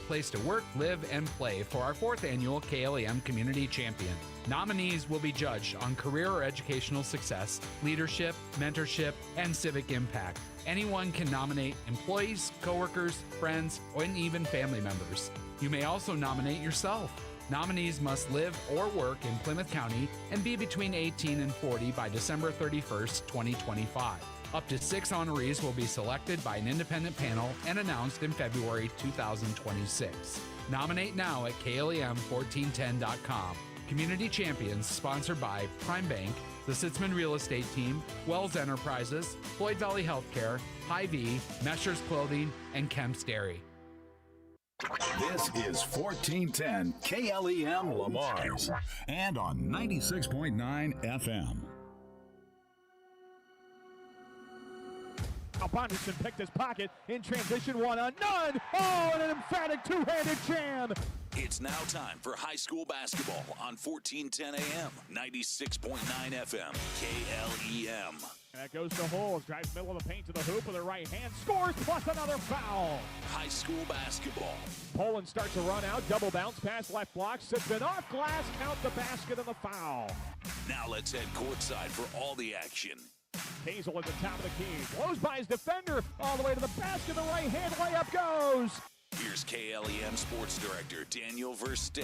place to work, live, and play for our 4th annual KLEM Community Champion. Nominees will be judged on career or educational success, leadership, mentorship, and civic impact. Anyone can nominate employees, coworkers, friends, and even family members. You may also nominate yourself. Nominees must live or work in Plymouth County and be between 18 and 40 by December 31st, 2025. Up to 6 honorees will be selected by an independent panel and announced in February 2026. Nominate now at KLEM1410.com. Community Champions, sponsored by Prime Bank, the Sitzman Real Estate Team, Wells Enterprises, Floyd Valley Healthcare, Hy-Vee, Meschers Clothing, and Kemp's Dairy. This is 1410 KLEM Lamar's and on 96.9 FM. Bonderson picked his pocket in transition, one on none. Oh, and an emphatic two-handed jam. It's now time for high school basketball on 1410 AM, 96.9 FM, KLEM. That goes to Holes, drives middle of the paint to the hoop with her right hand, scores plus another foul. High school basketball. Poland starts to run out, double bounce, pass left block, Sitzman off glass, count the basket and the foul. Now let's head courtside for all the action. Hazel at the top of the key, blows by his defender, all the way to the basket, the right hand layup goes. Here's KLEM Sports Director Daniel Versteeg.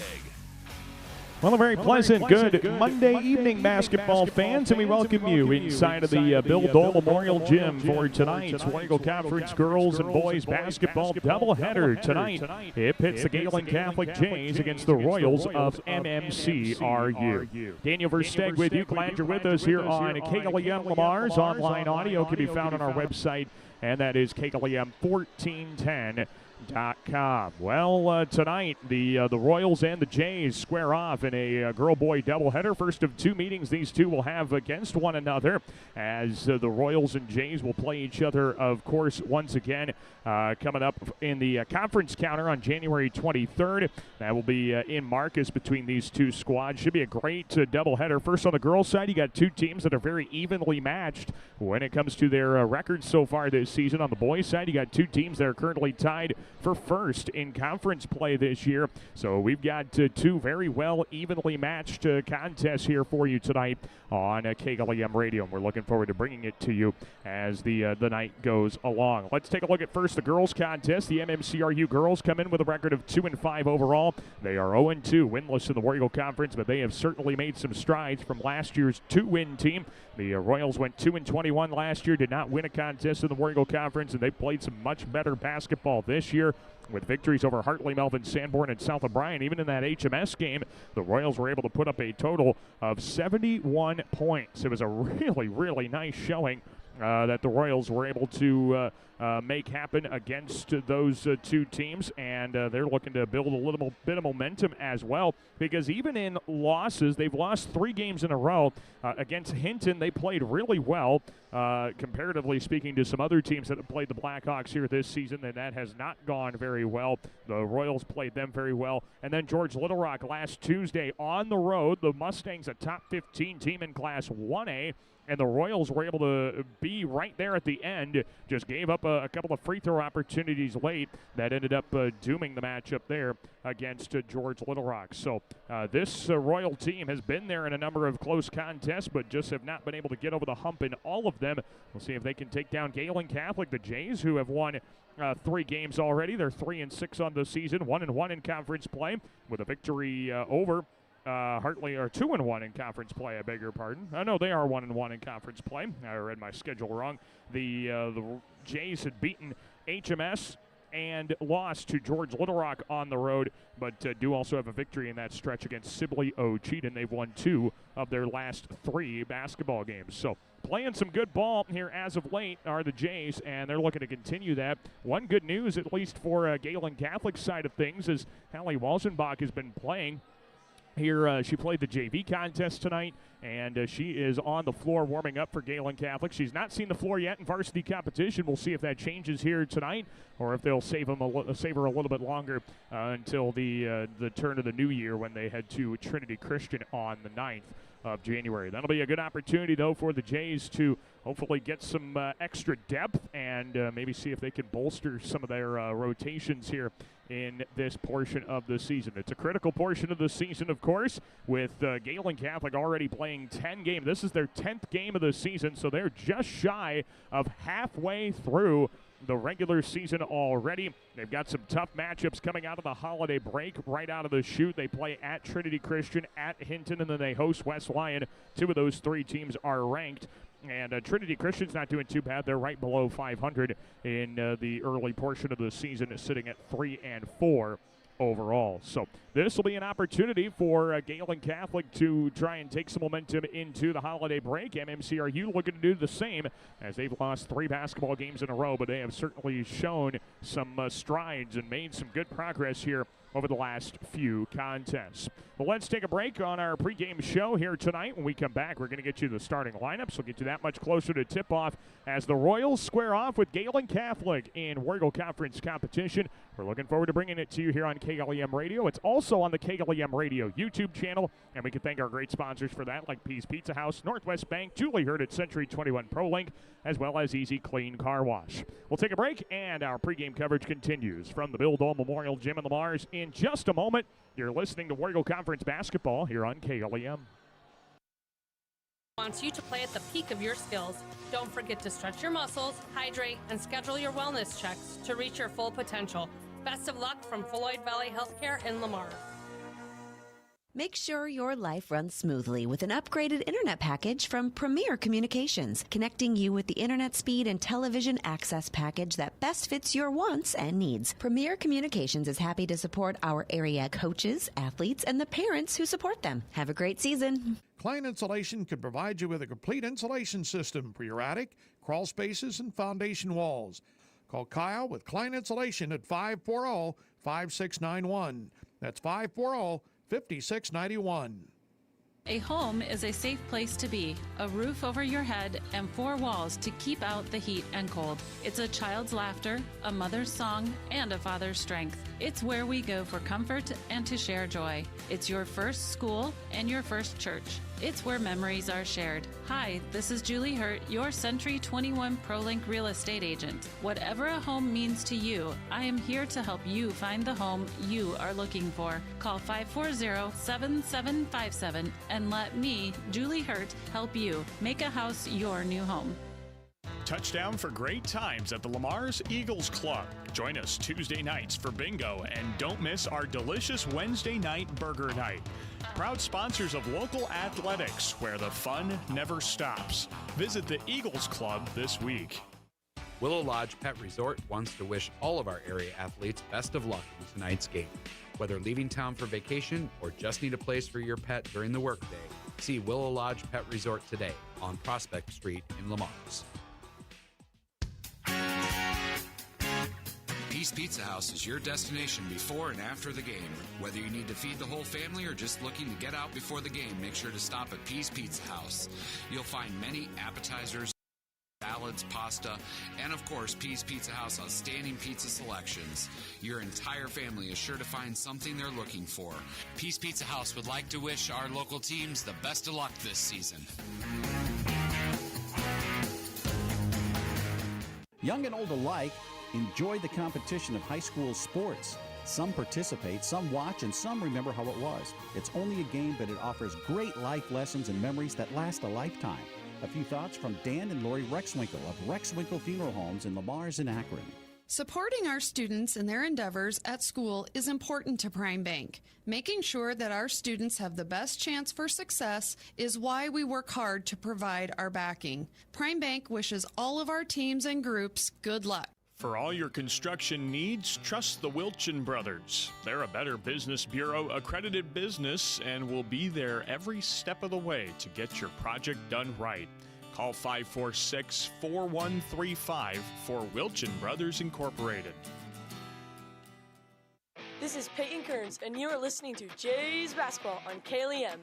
Well, a very pleasant, good Monday evening, basketball fans, and we welcome you inside of the Bill Dole Memorial Gym for tonight's Warrigal Conference girls and boys basketball doubleheader. Tonight, it pits the Gehlen Catholic Jays against the Royals of MMCRU. Daniel Versteeg with you. Glad you're with us here on KLEM Lamar's. Online audio can be found on our website, and that is KLEM1410.com. Well, tonight the Royals and the Jays square off in a girl-boy doubleheader. First of 2 meetings these two will have against one another, as the Royals and Jays will play each other, of course, once again coming up in the conference counter on January 23rd. That will be in Marcus between these two squads. Should be a great doubleheader. First, on the girls' side, you got 2 teams that are very evenly matched when it comes to their records so far this season. On the boys' side, you got 2 teams that are currently tied for first in conference play this year. So we've got 2 very well evenly matched contests here for you tonight on KLEM Radio, and we're looking forward to bringing it to you as the night goes along. Let's take a look at first the girls contest. The MMCRU girls come in with a record of 2-5 overall. They are 0-2 winless in the Warrigal Conference, but they have certainly made some strides from last year's 2-win team. The Royals went 2-21 last year, did not win a contest in the Warrigal Conference, and they played some much better basketball this year with victories over Hartley, Melvin, Sanborn, and South O'Brien. Even in that HMS game, the Royals were able to put up a total of 71 points. It was a really, really nice showing that the Royals were able to make happen against those 2 teams, and they're looking to build a little bit of momentum as well, because even in losses, they've lost 3 games in a row. Against Hinton, they played really well, comparatively speaking to some other teams that have played the Blackhawks here this season, and that has not gone very well. The Royals played them very well. And then George Little Rock last Tuesday on the road. The Mustangs, a top 15 team in Class 1A, and the Royals were able to be right there at the end. Just gave up a couple of free throw opportunities late that ended up dooming the matchup there against George Little Rock. So this Royal team has been there in a number of close contests, but just have not been able to get over the hump in all of them. We'll see if they can take down Gehlen Catholic, the Jays, who have won 3 games already. They're 3-6 on the season, 1-1 in conference play, with a victory over Hartley, or 2-1 in conference play, I beg your pardon. No, they are 1-1 in conference play. I read my schedule wrong. The Jays had beaten HMS and lost to George Little Rock on the road, but do also have a victory in that stretch against Sibley Ocheyedan. They've won 2 of their last 3 basketball games. So playing some good ball here as of late are the Jays, and they're looking to continue that. One good news, at least for Gehlen Catholic side of things, is Hallie Walzenbach has been playing here. She played the JV contest tonight, and she is on the floor warming up for Gehlen Catholic. She's not seen the floor yet in varsity competition. We'll see if that changes here tonight, or if they'll save her a little bit longer until the turn of the new year when they head to Trinity Christian on the 9th of January. That'll be a good opportunity, though, for the Jays to hopefully get some extra depth and maybe see if they can bolster some of their rotations here in this portion of the season. It's a critical portion of the season, of course, with Gehlen Catholic already playing 10 games. This is their 10th game of the season, so they're just shy of halfway through the regular season already. They've got some tough matchups coming out of the holiday break. Right out of the chute, they play at Trinity Christian, at Hinton, and then they host West Lyon. Two of those three teams are ranked. And Trinity Christian's not doing too bad. They're right below 500 in the early portion of the season, sitting at 3-4 overall. So this will be an opportunity for Gehlen Catholic to try and take some momentum into the holiday break. MMCRU looking to do the same, as they've lost 3 basketball games in a row, but they have certainly shown some strides and made some good progress here over the last few contests. Well, let's take a break on our pregame show here tonight. When we come back, we're going to get you the starting lineups. We'll get you that much closer to tip-off as the Royals square off with Gehlen Catholic in Warrego Conference competition. We're looking forward to bringing it to you here on KLEM Radio. It's also on the KLEM Radio YouTube channel, and we can thank our great sponsors for that, like Pease Pizza House, Northwest Bank, Julie Hurt at Century 21 ProLink, as well as Easy Clean Car Wash. We'll take a break, and our pregame coverage continues from the Bill Dole Memorial Gym in Lamars in just a moment. You're listening to Warrego Conference basketball here on KLEM. Wants you to play at the peak of your skills. Don't forget to stretch your muscles, hydrate, and schedule your wellness checks to reach your full potential. Best of luck from Floyd Valley Healthcare in Lamar. Make sure your life runs smoothly with an upgraded internet package from Premier Communications, connecting you with the internet speed and television access package that best fits your wants and needs. Premier Communications is happy to support our area coaches, athletes, and the parents who support them. Have a great season. Klein Insulation can provide you with a complete insulation system for your attic, crawl spaces, and foundation walls. Call Kyle with Klein Insulation at 540-5691. That's 540-5691. A home is a safe place to be, a roof over your head, and 4 walls to keep out the heat and cold. It's a child's laughter, a mother's song, and a father's strength. It's where we go for comfort and to share joy. It's your first school and your first church. It's where memories are shared. Hi, this is Julie Hurt, your Century 21 ProLink real estate agent. Whatever a home means to you, I am here to help you find the home you are looking for. Call 540-7757 and let me, Julie Hurt, help you make a house your new home. Touchdown for great times at the Lamar's Eagles Club. Join us Tuesday nights for bingo, and don't miss our delicious Wednesday night burger night. Proud sponsors of local athletics, where the fun never stops. Visit the Eagles Club this week. Willow Lodge Pet Resort wants to wish all of our area athletes best of luck in tonight's game. Whether leaving town for vacation or just need a place for your pet during the workday, see Willow Lodge Pet Resort today on Prospect Street in Lamars. Pease Pizza House is your destination before and after the game. Whether you need to feed the whole family or just looking to get out before the game, make sure to stop at Pease Pizza House. You'll find many appetizers, salads, pasta, and of course, Pease Pizza House outstanding pizza selections. Your entire family is sure to find something they're looking for. Pease Pizza House would like to wish our local teams the best of luck this season. Young and old alike enjoy the competition of high school sports. Some participate, some watch, and some remember how it was. It's only a game, but it offers great life lessons and memories that last a lifetime. A few thoughts from Dan and Lori Rexwinkle of Rexwinkle Funeral Homes in Lamars and Akron. Supporting our students in their endeavors at school is important to Prime Bank. Making sure that our students have the best chance for success is why we work hard to provide our backing. Prime Bank wishes all of our teams and groups good luck. For all your construction needs, trust the Wilchin Brothers. They're a Better Business Bureau accredited business and will be there every step of the way to get your project done right. Call 546-4135 for Wilchin Brothers Incorporated. This is Peyton Kearns, and you are listening to Jays Basketball on KLEM.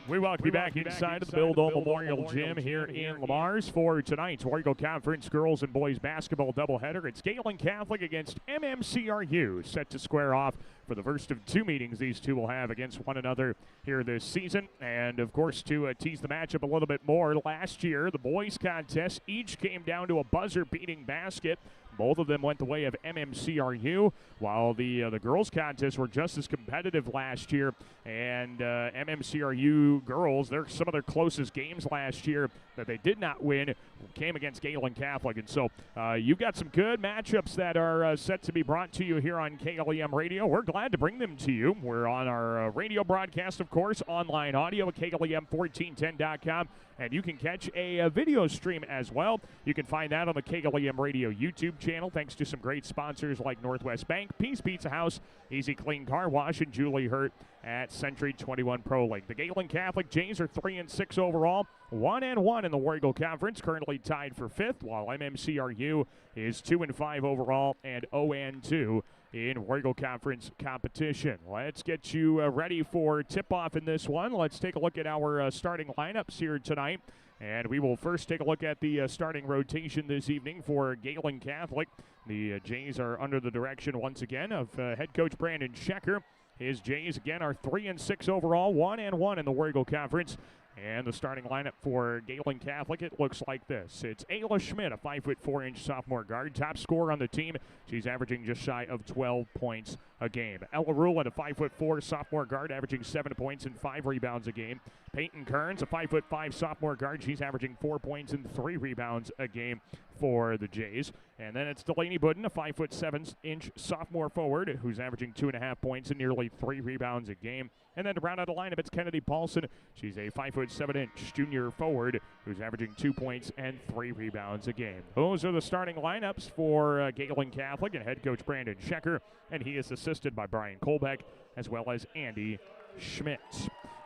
We welcome you back inside of the Bill Dole Memorial Gym here in Lamars for tonight's Warrego Conference girls and boys basketball doubleheader. It's Gehlen Catholic against MMCRU, set to square off for the first of two meetings these two will have against one another here this season. And, of course, to tease the matchup a little bit more, last year the boys' contest each came down to a buzzer-beating basket. Both of them went the way of MMCRU, while the girls' contests were just as competitive last year. And MMCRU girls, some of their closest games last year that they did not win came against Gehlen Catholic. And so you've got some good matchups that are set to be brought to you here on KLEM Radio. We're glad to bring them to you. We're on our radio broadcast, of course, online audio at KLEM1410.com. And you can catch a video stream as well. You can find that on the KLEM Radio YouTube channel, thanks to some great sponsors like Northwest Bank, Peace Pizza House, Easy Clean Car Wash, and Julie Hurt at Century 21 Pro League. The Gehlen Catholic Jays are 3-6 overall, 1-1 in the War Eagle Conference, currently tied for 5th, while MMCRU is 2-5 overall and 0-2 in War Eagle Conference competition. Let's get you ready for tip-off in this one. Let's take a look at our starting lineups here tonight. And we will first take a look at the starting rotation this evening for Gehlen Catholic. The Jays are under the direction once again of head coach Brandon Schecker. His Jays, again, are 3-6 overall, 1-1 in the War Eagle Conference. And the starting lineup for Gehlen Catholic, it looks like this. It's Ayla Schmidt, a 5'4" sophomore guard, top scorer on the team. She's averaging just shy of 12 points a game. Ella Rulett, a 5'4" sophomore guard, averaging 7 points and 5 rebounds a game. Peyton Kearns, a 5'5" sophomore guard. She's averaging 4 points and 3 rebounds a game for the Jays. And then it's Delaney Budden, a 5'7" sophomore forward, who's averaging 2.5 points and nearly 3 rebounds a game. And then to round out the lineup, it's Kennedy Paulson. She's a 5'7" junior forward who's averaging 2 points and 3 rebounds a game. Those are the starting lineups for Gehlen Catholic and head coach Brandon Schecker, and he is assisted by Brian Kolbeck as well as Andy Schmidt.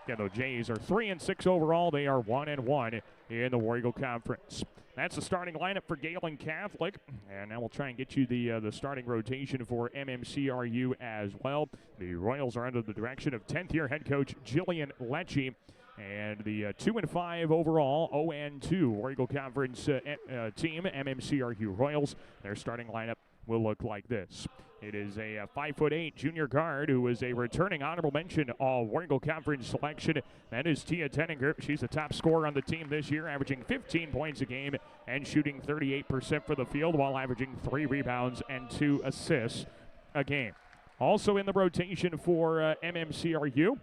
Again, the Jays are 3-6 overall. They are 1-1 in the War Eagle Conference. That's the starting lineup for Gehlen Catholic. And now we'll try and get you the starting rotation for MMCRU as well. The Royals are under the direction of 10th-year head coach Jillian Lecce. And the 2-5 overall, 0-2 War Eagle Conference team, MMCRU Royals. Their starting lineup will look like this. It is a 5'8" junior guard who is a returning honorable mention all War Eagle Conference selection. That is Tia Tenninger. She's the top scorer on the team this year, averaging 15 points a game and shooting 38% for the field while averaging 3 rebounds and 2 assists a game. Also in the rotation for MMCRU,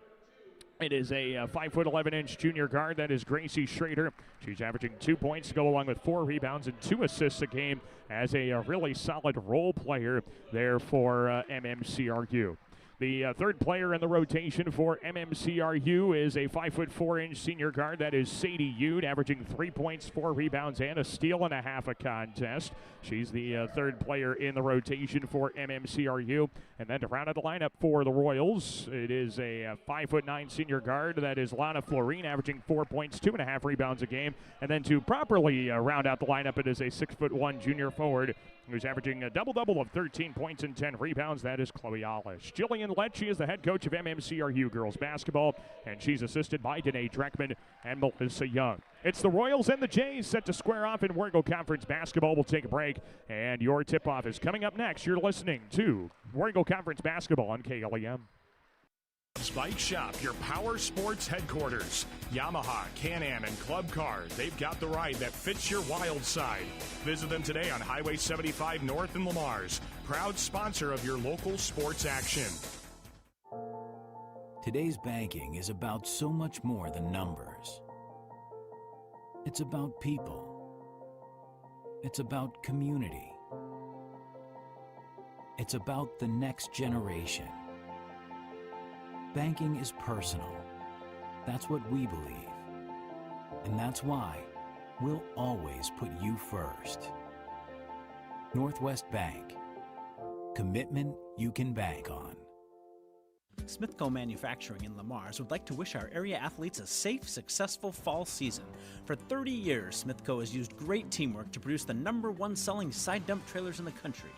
it is a 5'11" junior guard. That is Gracie Schrader. She's averaging 2 points to go along with 4 rebounds and 2 assists a game as a really solid role player there for MMCRU. The third player in the rotation for MMCRU is a 5'4" senior guard. That is Sadie Yude, averaging 3 points, 4 rebounds, and a steal and a half a contest. She's the third player in the rotation for MMCRU. And then to round out the lineup for the Royals, it is a 5'9" senior guard. That is Lana Florine, averaging 4 points, 2.5 rebounds a game. And then to properly round out the lineup, it is a 6'1" junior forward who's averaging a double-double of 13 points and 10 rebounds. That is Chloe Alish. Jillian Lecce is the head coach of MMCRU girls basketball, and she's assisted by Danae Dreckman and Melissa Young. It's the Royals and the Jays set to square off in War Eagle Conference basketball. We'll take a break, and your tip-off is coming up next. You're listening to War Eagle Conference basketball on KLEM. Bike Shop, your power sports headquarters. Yamaha, Can-Am, and Club Cars. They've got the ride that fits your wild side. Visit them today on Highway 75 North in Lamar's. Proud sponsor of your local sports action. Today's banking is about so much more than numbers. It's about people. It's about community. It's about the next generation. Banking is personal. That's what we believe. And that's why we'll always put you first. Northwest Bank. Commitment you can bank on. Smithco Manufacturing in Lamar's would like to wish our area athletes a safe, successful fall season. For 30 years, Smithco has used great teamwork to produce the #1 selling side dump trailers in the country.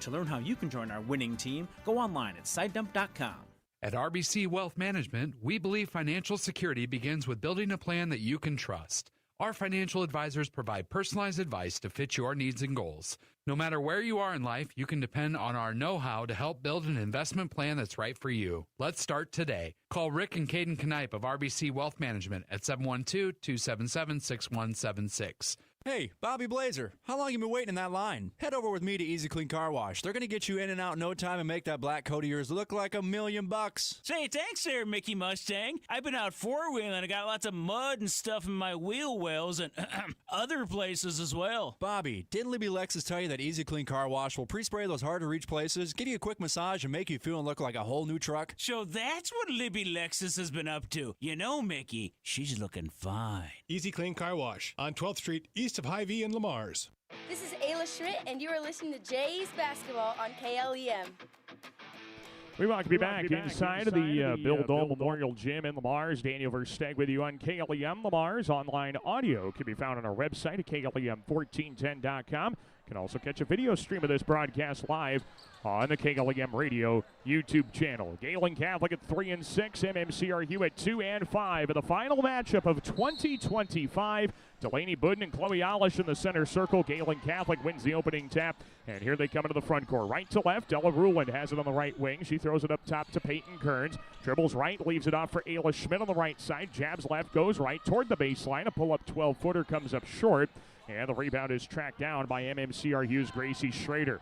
To learn how you can join our winning team, go online at sidedump.com. At RBC Wealth Management, we believe financial security begins with building a plan that you can trust. Our financial advisors provide personalized advice to fit your needs and goals. No matter where you are in life, you can depend on our know-how to help build an investment plan that's right for you. Let's start today. Call Rick and Caden Knipe of RBC Wealth Management at 712-277-6176. Hey, Bobby Blazer, how long you been waiting in that line? Head over with me to Easy Clean Car Wash. They're going to get you in and out in no time and make that black coat of yours look like $1,000,000. Say, thanks there, Mickey Mustang. I've been out four-wheeling and I got lots of mud and stuff in my wheel wells and other places as well. Bobby, didn't Libby Lexus tell you that Easy Clean Car Wash will pre-spray those hard-to-reach places, give you a quick massage, and make you feel and look like a whole new truck? So that's what Libby Lexus has been up to. You know, Mickey, she's looking fine. Easy Clean Car Wash on 12th Street, east of Hy-Vee and Lamar. This is Ayla Schmidt, and you are listening to Jays Basketball on KLEM. We welcome you back inside of the Bill Dole Memorial Gym in Lamar's. Daniel Versteg with you on KLEM. Lamar's online audio can be found on our website at KLEM1410.com. You can also catch a video stream of this broadcast live on the KLEM Radio YouTube channel. Gehlen Catholic at 3-6, MMCRU at 2-5. In the final matchup of 2025, Delaney Budden and Chloe Olish in the center circle. Gehlen Catholic wins the opening tap, and here they come into the front court. Right to left, Della Ruland has it on the right wing. She throws it up top to Peyton Kearns. Dribbles right, leaves it off for Ayla Schmidt on the right side. Jabs left, goes right toward the baseline. A pull-up 12-footer comes up short, and the rebound is tracked down by MMCRU's Gracie Schrader.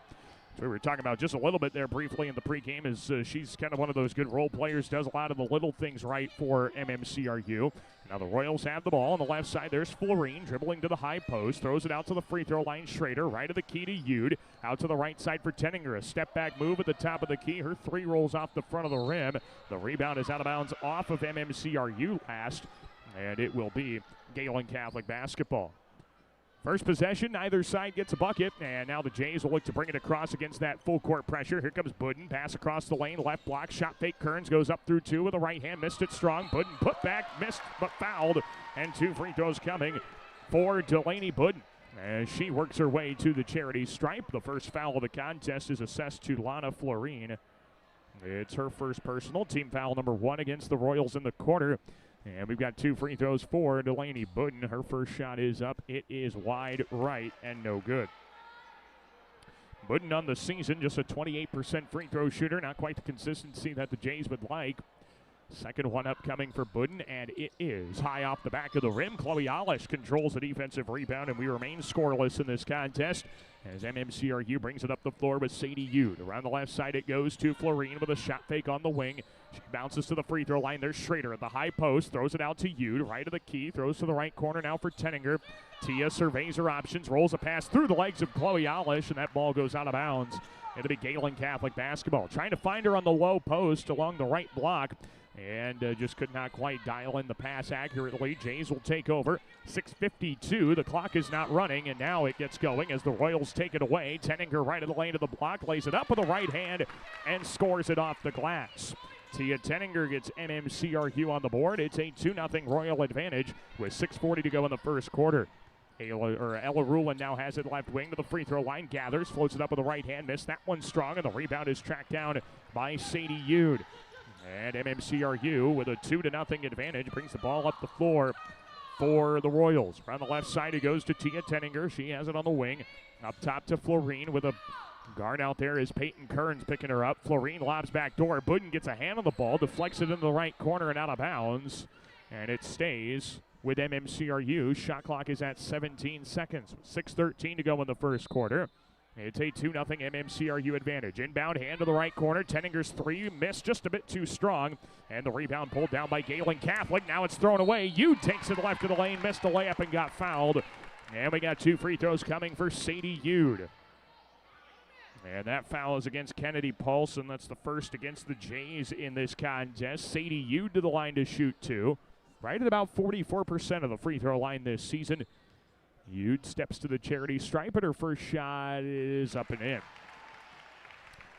So we were talking about just a little bit there briefly in the pregame is she's kind of one of those good role players, does a lot of the little things right for MMCRU. Now the Royals have the ball on the left side. There's Florine dribbling to the high post, throws it out to the free throw line. Schrader right of the key to Yude. Out to the right side for Tenninger. A step back move at the top of the key. Her three rolls off the front of the rim. The rebound is out of bounds off of MMCRU last, and it will be Gehlen Catholic basketball. First possession, neither side gets a bucket, and now the Jays will look to bring it across against that full court pressure. Here comes Budden, pass across the lane, left block, shot fake. Kearns goes up through two with the right hand, missed it strong. Budden put back, missed but fouled, and two free throws coming for Delaney Budden as she works her way to the charity stripe. The first foul of the contest is assessed to Lana Florine. It's her first personal, team foul number 1 against the Royals in the quarter. And we've got two free throws for Delaney Budden. Her first shot is up. It is wide right and no good. Budden on the season, just a 28% free throw shooter. Not quite the consistency that the Jays would like. Second one up coming for Budden, and it is high off the back of the rim. Chloe Olish controls the defensive rebound, and we remain scoreless in this contest as MMCRU brings it up the floor with Sadie Yude. Around the left side it goes to Florine with a shot fake on the wing. She bounces to the free throw line. There's Schrader at the high post, throws it out to Yude, right of the key, throws to the right corner now for Tenninger. Tia surveys her options, rolls a pass through the legs of Chloe Olish, and that ball goes out of bounds. It'll be Gehlen Catholic basketball. Trying to find her on the low post along the right block, and just could not quite dial in the pass accurately. Jays will take over. 6:52. The clock is not running, and now it gets going as the Royals take it away. Tenninger right of the lane of the block, lays it up with the right hand, and scores it off the glass. Tia Tenninger gets MMCRU on the board. It's a 2-0 Royal advantage with 6:40 to go in the first quarter. Ella Ruland now has it left wing to the free throw line. Gathers, floats it up with the right hand. Missed that one strong, and the rebound is tracked down by Sadie Yude. And MMCRU with a 2-0 advantage brings the ball up the floor for the Royals. Around the left side it goes to Tia Tenninger. She has it on the wing. Up top to Florine with a guard out there is Peyton Kearns picking her up. Florine lobs back door. Budden gets a hand on the ball, deflects it into the right corner and out of bounds. And it stays with MMCRU. Shot clock is at 17 seconds. 6:13 to go in the first quarter. It's a 2-0 MMCRU advantage. Inbound hand to the right corner. Tenninger's three missed just a bit too strong. And the rebound pulled down by Gehlen Catholic. Now it's thrown away. Yude takes it left of the lane, missed a layup and got fouled. And we got two free throws coming for Sadie Yude. And that foul is against Kennedy Paulson. That's the first against the Jays in this contest. Sadie Yude to the line to shoot two. Right at about 44% of the free throw line this season. Yude steps to the charity stripe, and her first shot is up and in.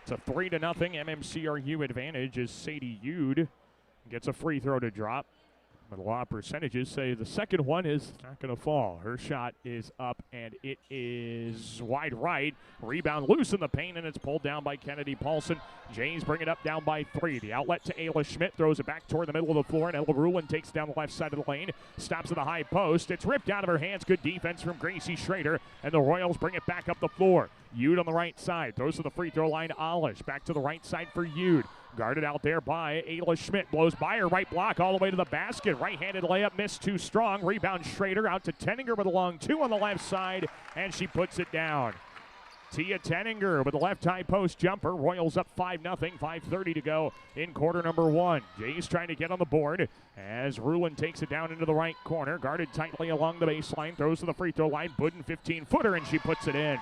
It's a 3-0 MMCRU advantage as Sadie Yude gets a free throw to drop. But a lot of percentages say the second one is not going to fall. Her shot is up, and it is wide right. Rebound loose in the paint, and it's pulled down by Kennedy Paulson. Jays bring it up down by 3. The outlet to Ayla Schmidt, throws it back toward the middle of the floor, and Ella Rulin takes it down the left side of the lane. Stops at the high post. It's ripped out of her hands. Good defense from Gracie Schrader, and the Royals bring it back up the floor. Yude on the right side. Throws to the free throw line. Alish back to the right side for Yude. Guarded out there by Ayla Schmidt. Blows by her right block all the way to the basket. Right-handed layup missed too strong. Rebound Schrader out to Tenninger with a long 2 on the left side, and she puts it down. Tia Tenninger with a left high post jumper. Royals up 5-0. 5:30 to go in quarter number 1. Jays trying to get on the board as Rulin takes it down into the right corner. Guarded tightly along the baseline. Throws to the free throw line. Budden 15-footer, and she puts it in.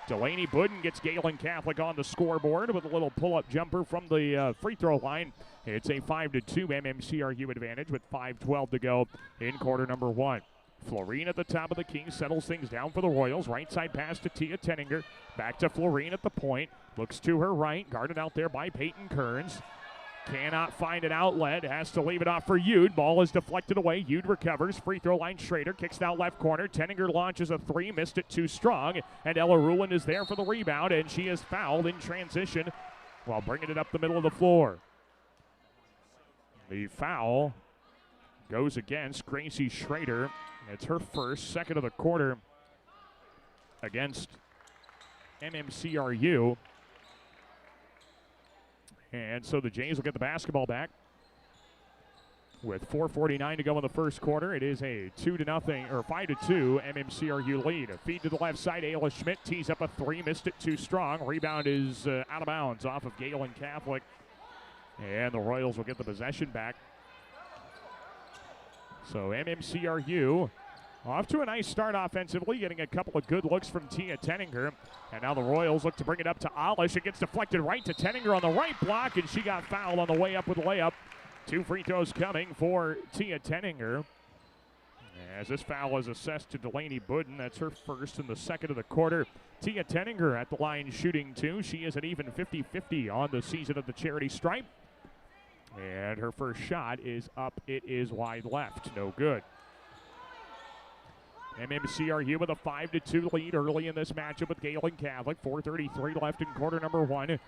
Delaney Budden gets Gehlen Catholic on the scoreboard with a little pull-up jumper from the free throw line. It's a 5-2 MMCRU advantage with 5:12 to go in quarter number 1. Florine at the top of the key settles things down for the Royals. Right side pass to Tia Tenninger. Back to Florine at the point. Looks to her right. Guarded out there by Peyton Kearns. Cannot find an outlet. Has to leave it off for Yude. Ball is deflected away. Yude recovers. Free throw line. Schrader kicks it out left corner. Tenninger launches a 3. Missed it too strong. And Ella Rulin is there for the rebound. And she is fouled in transition while bringing it up the middle of the floor. The foul goes against Gracie Schrader. It's her first, second of the quarter against MMCRU. And so the Jays will get the basketball back with 4:49 to go in the first quarter. It is a 2-0 or 5-2 MMCRU lead. A feed to the left side. Ayla Schmidt tees up a 3, missed it too strong. Rebound is out of bounds off of Gehlen Catholic, and the Royals will get the possession back. So MMCRU off to a nice start offensively, getting a couple of good looks from Tia Tenninger. And now the Royals look to bring it up to Alish. It gets deflected right to Tenninger on the right block, and she got fouled on the way up with a layup. 2 free throws coming for Tia Tenninger. As this foul is assessed to Delaney Budden. That's her first in the second of the quarter. Tia Tenninger at the line shooting 2. She is an even 50-50 on the season of the charity stripe. And her first shot is up. It is wide left. No good. MMCRU with a 5-2 lead early in this matchup with Gehlen Catholic. 4:33 left in quarter number 1.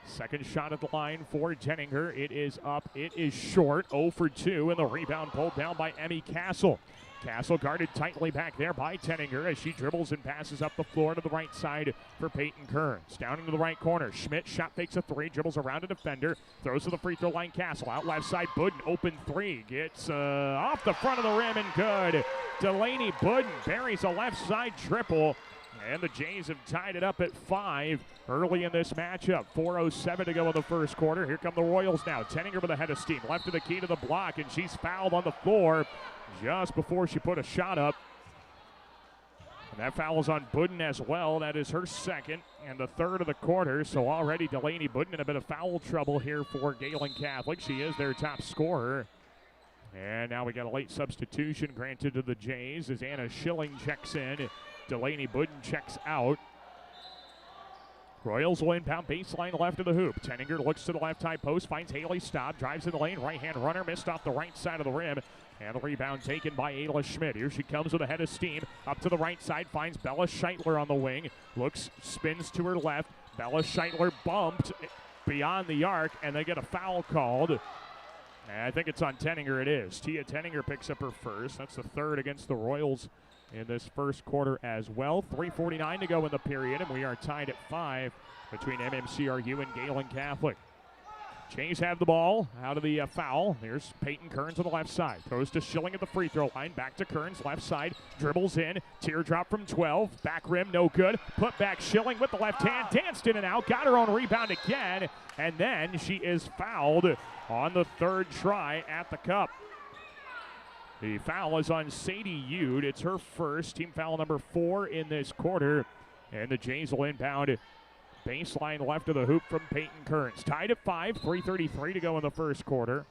Second shot at the line for Tenninger. It is up. It is short. 0 for 2, and the rebound pulled down by Emmy Castle. Castle guarded tightly back there by Tenninger as she dribbles and passes up the floor to the right side for Peyton Kearns. Down into the right corner. Schmidt shot fakes a 3, dribbles around a defender, throws to the free throw line. Castle out left side. Budden open 3, gets off the front of the rim and good. Delaney Budden buries a left side triple. And the Jays have tied it up at 5 early in this matchup. 4:07 to go in the first quarter. Here come the Royals now. Tenninger with a head of steam. Left of the key to the block, and she's fouled on the floor just before she put a shot up. And that foul is on Budden as well. That is her second and the third of the quarter. So already Delaney Budden in a bit of foul trouble here for Gehlen Catholic. She is their top scorer. And now we got a late substitution granted to the Jays as Anna Schilling checks in. Delaney Budden checks out. Royals will inbound baseline left of the hoop. Tenninger looks to the left high post, finds Haley Staub, drives in the lane, right-hand runner, missed off the right side of the rim. And the rebound taken by Ayla Schmidt. Here she comes with a head of steam. Up to the right side, finds Bella Scheitler on the wing. Looks, spins to her left. Bella Scheitler bumped beyond the arc, and they get a foul called. And I think it's on Tenninger. It is. Tia Tenninger picks up her first. That's the third against the Royals in this first quarter as well. 3:49 to go in the period, and we are tied at 5 between MMCRU and Gehlen Catholic. Jays have the ball out of the foul. There's Peyton Kearns on the left side. Throws to Schilling at the free throw line. Back to Kearns, left side. Dribbles in. Teardrop from 12. Back rim, no good. Put back Schilling with the left hand. Danced in and out. Got her own rebound again. And then she is fouled on the third try at the cup. The foul is on Sadie Yude. It's her first, team foul number 4 in this quarter. And the Jays will inbound baseline left of the hoop from Peyton Kearns. Tied at 5, 3:33 to go in the first quarter.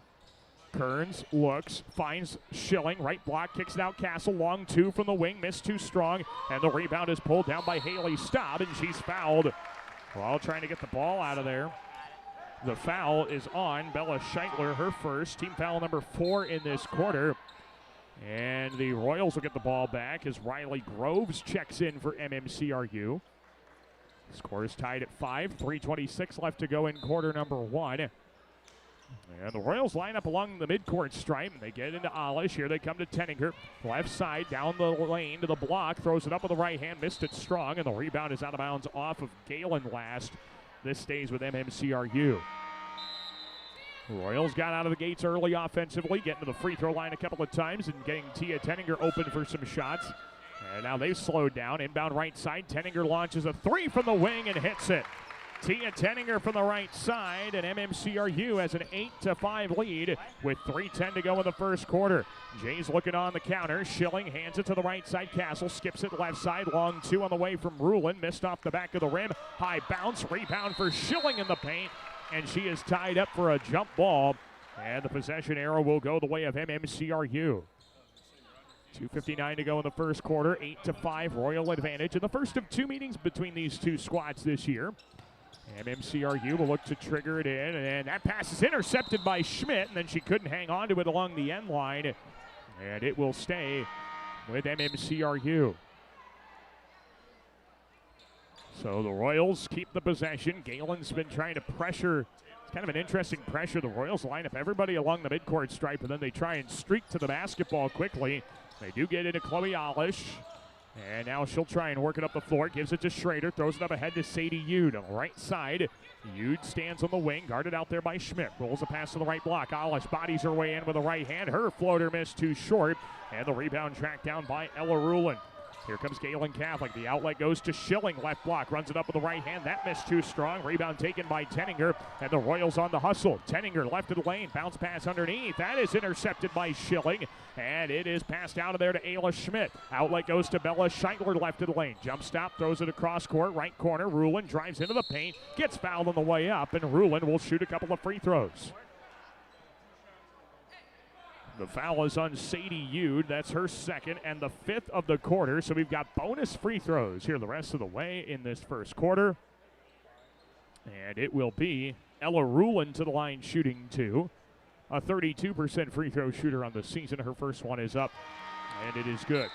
Kearns looks, finds Schilling, right block, kicks it out. Castle, long 2 from the wing, missed too strong. And the rebound is pulled down by Haley Staub, and she's fouled while trying to get the ball out of there. The foul is on Bella Scheitler, her first. Team foul number 4 in this quarter. And the Royals will get the ball back as Riley Groves checks in for MMCRU. Score is tied at 5. 3:26 left to go in quarter number 1. And the Royals line up along the midcourt stripe. They get into Alish. Here they come to Tenninger. Left side, down the lane to the block. Throws it up with the right hand. Missed it strong. And the rebound is out of bounds off of Gehlen last. This stays with MMCRU. Royals got out of the gates early offensively, getting to the free throw line a couple of times and getting Tia Tenninger open for some shots. And now they've slowed down. Inbound right side. Tenninger launches a 3 from the wing and hits it. Tia Tenninger from the right side, and MMCRU has an 8-5 lead with 3:10 to go in the first quarter. Jay's looking on the counter. Schilling hands it to the right side. Castle skips it left side. Long 2 on the way from Rulin. Missed off the back of the rim. High bounce. Rebound for Schilling in the paint, and she is tied up for a jump ball. And the possession arrow will go the way of MMCRU. 2:59 to go in the first quarter. 8-5 Royal advantage in the first of 2 meetings between these two squads this year. MMCRU will look to trigger it in, and that pass is intercepted by Schmidt, and then she couldn't hang on to it along the end line, and it will stay with MMCRU. So the Royals keep the possession. Galen's been trying to pressure. It's kind of an interesting pressure. The Royals line up everybody along the midcourt stripe, and then they try and streak to the basketball quickly. They do get into Chloe Alish. And now she'll try and work it up the floor. Gives it to Schrader. Throws it up ahead to Sadie Yude on the right side. Yude stands on the wing. Guarded out there by Schmidt. Rolls a pass to the right block. Alish bodies her way in with the right hand. Her floater missed too short. And the rebound tracked down by Ella Rulin. Here comes Gehlen Catholic. The outlet goes to Schilling. Left block. Runs it up with the right hand. That missed too strong. Rebound taken by Tenninger. And the Royals on the hustle. Tenninger left of the lane. Bounce pass underneath. That is intercepted by Schilling. And it is passed out of there to Ayla Schmidt. Outlet goes to Bella Scheitler left of the lane. Jump stop. Throws it across court. Right corner. Rulin drives into the paint. Gets fouled on the way up. And Rulin will shoot a couple of free throws. The foul is on Sadie Yude. That's her second and the 5th of the quarter. So we've got bonus free throws here the rest of the way in this first quarter. And it will be Ella Rulin to the line shooting 2. A 32% free throw shooter on the season. Her first one is up, and it is good.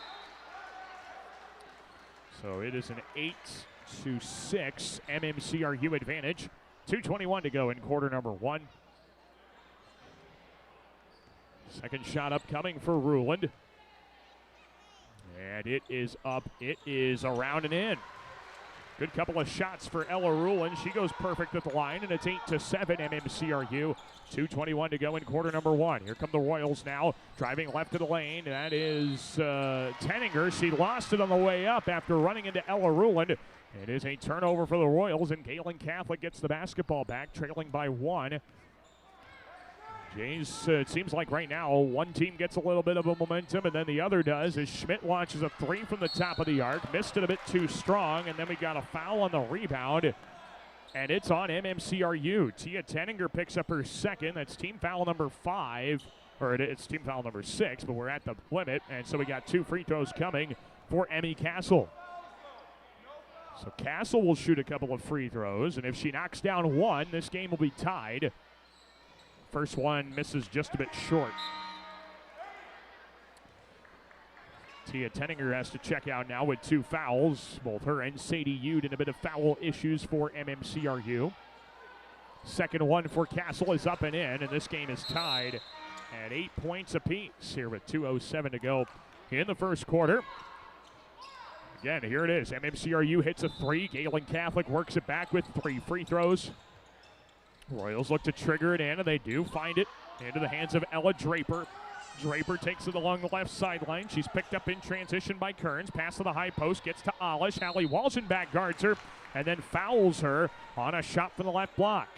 So it is an 8-6 MMCRU advantage. 2:21 to go in quarter number 1. Second shot upcoming for Ruland. And it is up. It is around and in. Good couple of shots for Ella Ruland. She goes perfect at the line, and it's 8-7 MMCRU. 2:21 to go in quarter number 1. Here come the Royals now, driving left of the lane. That is Tenninger. She lost it on the way up after running into Ella Ruland. It is a turnover for the Royals, and Gehlen Catholic gets the basketball back, trailing by 1. Jays, it seems like right now one team gets a little bit of a momentum and then the other does as Schmidt launches a 3 from the top of the arc. Missed it a bit too strong, and then we got a foul on the rebound, and it's on MMCRU. Tia Tenninger picks up her second. That's team foul number 5, or it's team foul number 6, but we're at the limit, and so we got 2 free throws coming for Emmy Castle. So Castle will shoot a couple of free throws, and if she knocks down 1, this game will be tied. First one misses just a bit short. Tia Tenninger has to check out now with 2 fouls. Both her and Sadie Yude in a bit of foul issues for MMCRU. Second one for Castle is up and in, and this game is tied at 8 points apiece here with 2:07 to go in the first quarter. Again, here it is. MMCRU hits a 3. Gehlen Catholic works it back with 3 free throws. Royals look to trigger it in, and they do find it into the hands of Ella Draper. Draper takes it along the left sideline. She's picked up in transition by Kearns. Pass to the high post, gets to Alish. Hallie Walzenbach guards her and then fouls her on a shot from the left block.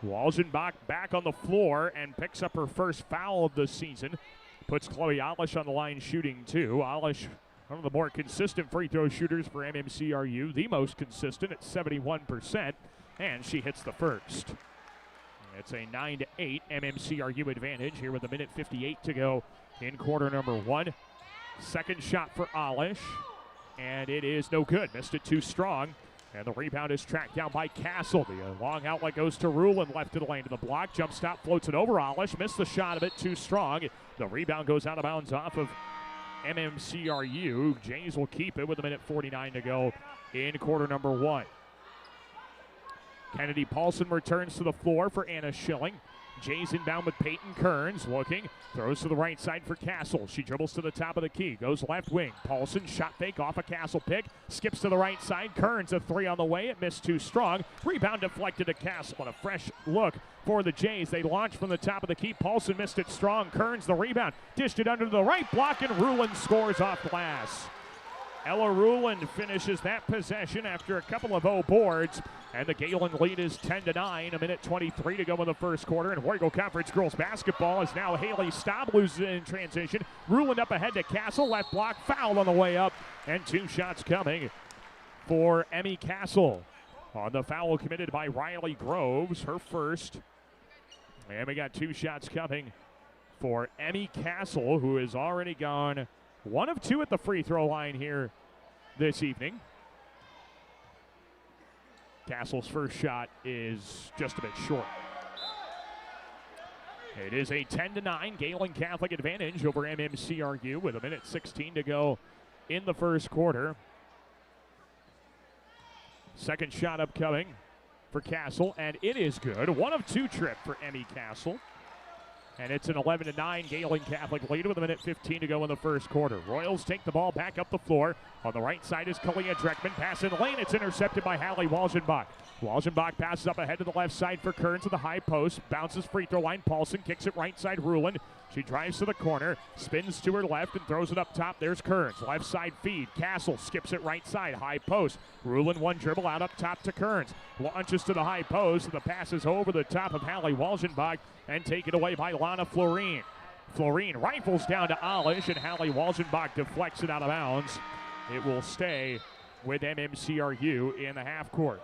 Walzenbach back on the floor and picks up her first foul of the season. Puts Chloe Alish on the line shooting 2. Alish, one of the more consistent free throw shooters for MMCRU, the most consistent at 71%. And she hits the first. It's a 9-8 MMCRU advantage here with 1:58 to go in quarter number 1. Second shot for Alish, and it is no good. Missed it too strong. And the rebound is tracked down by Castle. The long outlet goes to Rulin, left to the lane to the block. Jump stop, floats it over Alish. Missed the shot a bit too strong. The rebound goes out of bounds off of MMCRU. Jays will keep it with 1:49 to go in quarter number 1. Kennedy Paulson returns to the floor for Anna Schilling. Jays inbound with Peyton Kearns looking. Throws to the right side for Castle. She dribbles to the top of the key. Goes left wing. Paulson shot fake off a Castle pick. Skips to the right side. Kearns a 3 on the way. It missed too strong. Rebound deflected to Castle. And a fresh look for the Jays. They launch from the top of the key. Paulson missed it strong. Kearns the rebound. Dished it under the right block, and Rulin scores off glass. Ella Rulin finishes that possession after a couple of boards, and the Gehlen lead is 10-9. 1:23 to go in the first quarter, and Warrigal Conference girls basketball is now Haley Staub loses in transition. Rulin up ahead to Castle, left block, foul on the way up, and 2 shots coming for Emmy Castle. On the foul committed by Riley Groves, her first. And we got 2 shots coming for Emmy Castle, who has already gone 1 of 2 at the free throw line here this evening. Castle's first shot is just a bit short. It is a 10-9 Gehlen Catholic advantage over MMCRU with 1:16 to go in the first quarter. Second shot upcoming for Castle, and it is good. 1 of 2 trip for Emmy Castle. And it's an 11-9 Gehlen Catholic lead with 1:15 to go in the first quarter. Royals take the ball back up the floor. On the right side is Kalia Dreckman. Pass in the lane. It's intercepted by Hallie Walgenbach. Walgenbach passes up ahead to the left side for Kearns to the high post. Bounces free throw line. Paulson kicks it right side. Rulin. She drives to the corner. Spins to her left and throws it up top. There's Kearns. Left side feed. Castle skips it right side. High post. Rulin one dribble out up top to Kearns. Launches to the high post. The pass is over the top of Hallie Walgenbach and taken away by Lana Florine. Florine rifles down to Alish, and Hallie Walgenbach deflects it out of bounds. It will stay with MMCRU in the half court.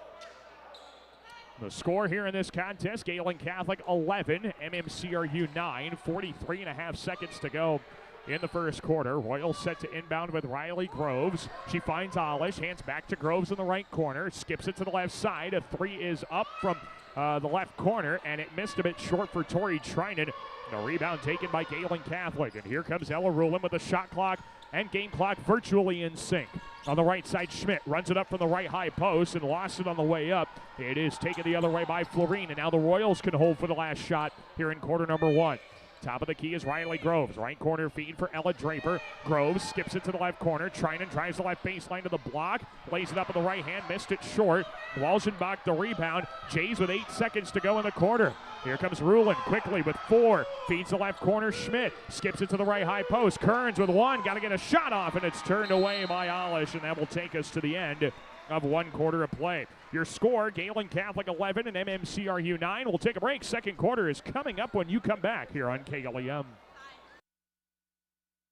The score here in this contest, Gehlen Catholic 11, MMCRU 9, 43.5 seconds to go in the first quarter. Royals set to inbound with Riley Groves. She finds Alish, hands back to Groves in the right corner, skips it to the left side. A 3 is up from the left corner, and it missed a bit short for Tori Trinan. The rebound taken by Gehlen Catholic, and here comes Ella Rulin with the shot clock and game clock virtually in sync. On the right side, Schmidt runs it up from the right high post and lost it on the way up. It is taken the other way by Florine, and now the Royals can hold for the last shot here in quarter number 1. Top of the key is Riley Groves. Right corner feed for Ella Draper. Groves skips it to the left corner. Trinan drives the left baseline to the block. Lays it up in the right hand. Missed it short. Walgenbach the rebound. Jays with 8 seconds to go in the quarter. Here comes Rulin quickly with 4. Feeds the left corner. Schmidt skips it to the right high post. Kearns with 1. Got to get a shot off, and it's turned away by Alish, and that will take us to the end of 1 quarter of play. Your score, Gehlen Catholic 11 and MMCRU 9. We'll take a break. Second quarter is coming up when you come back here on KLEM.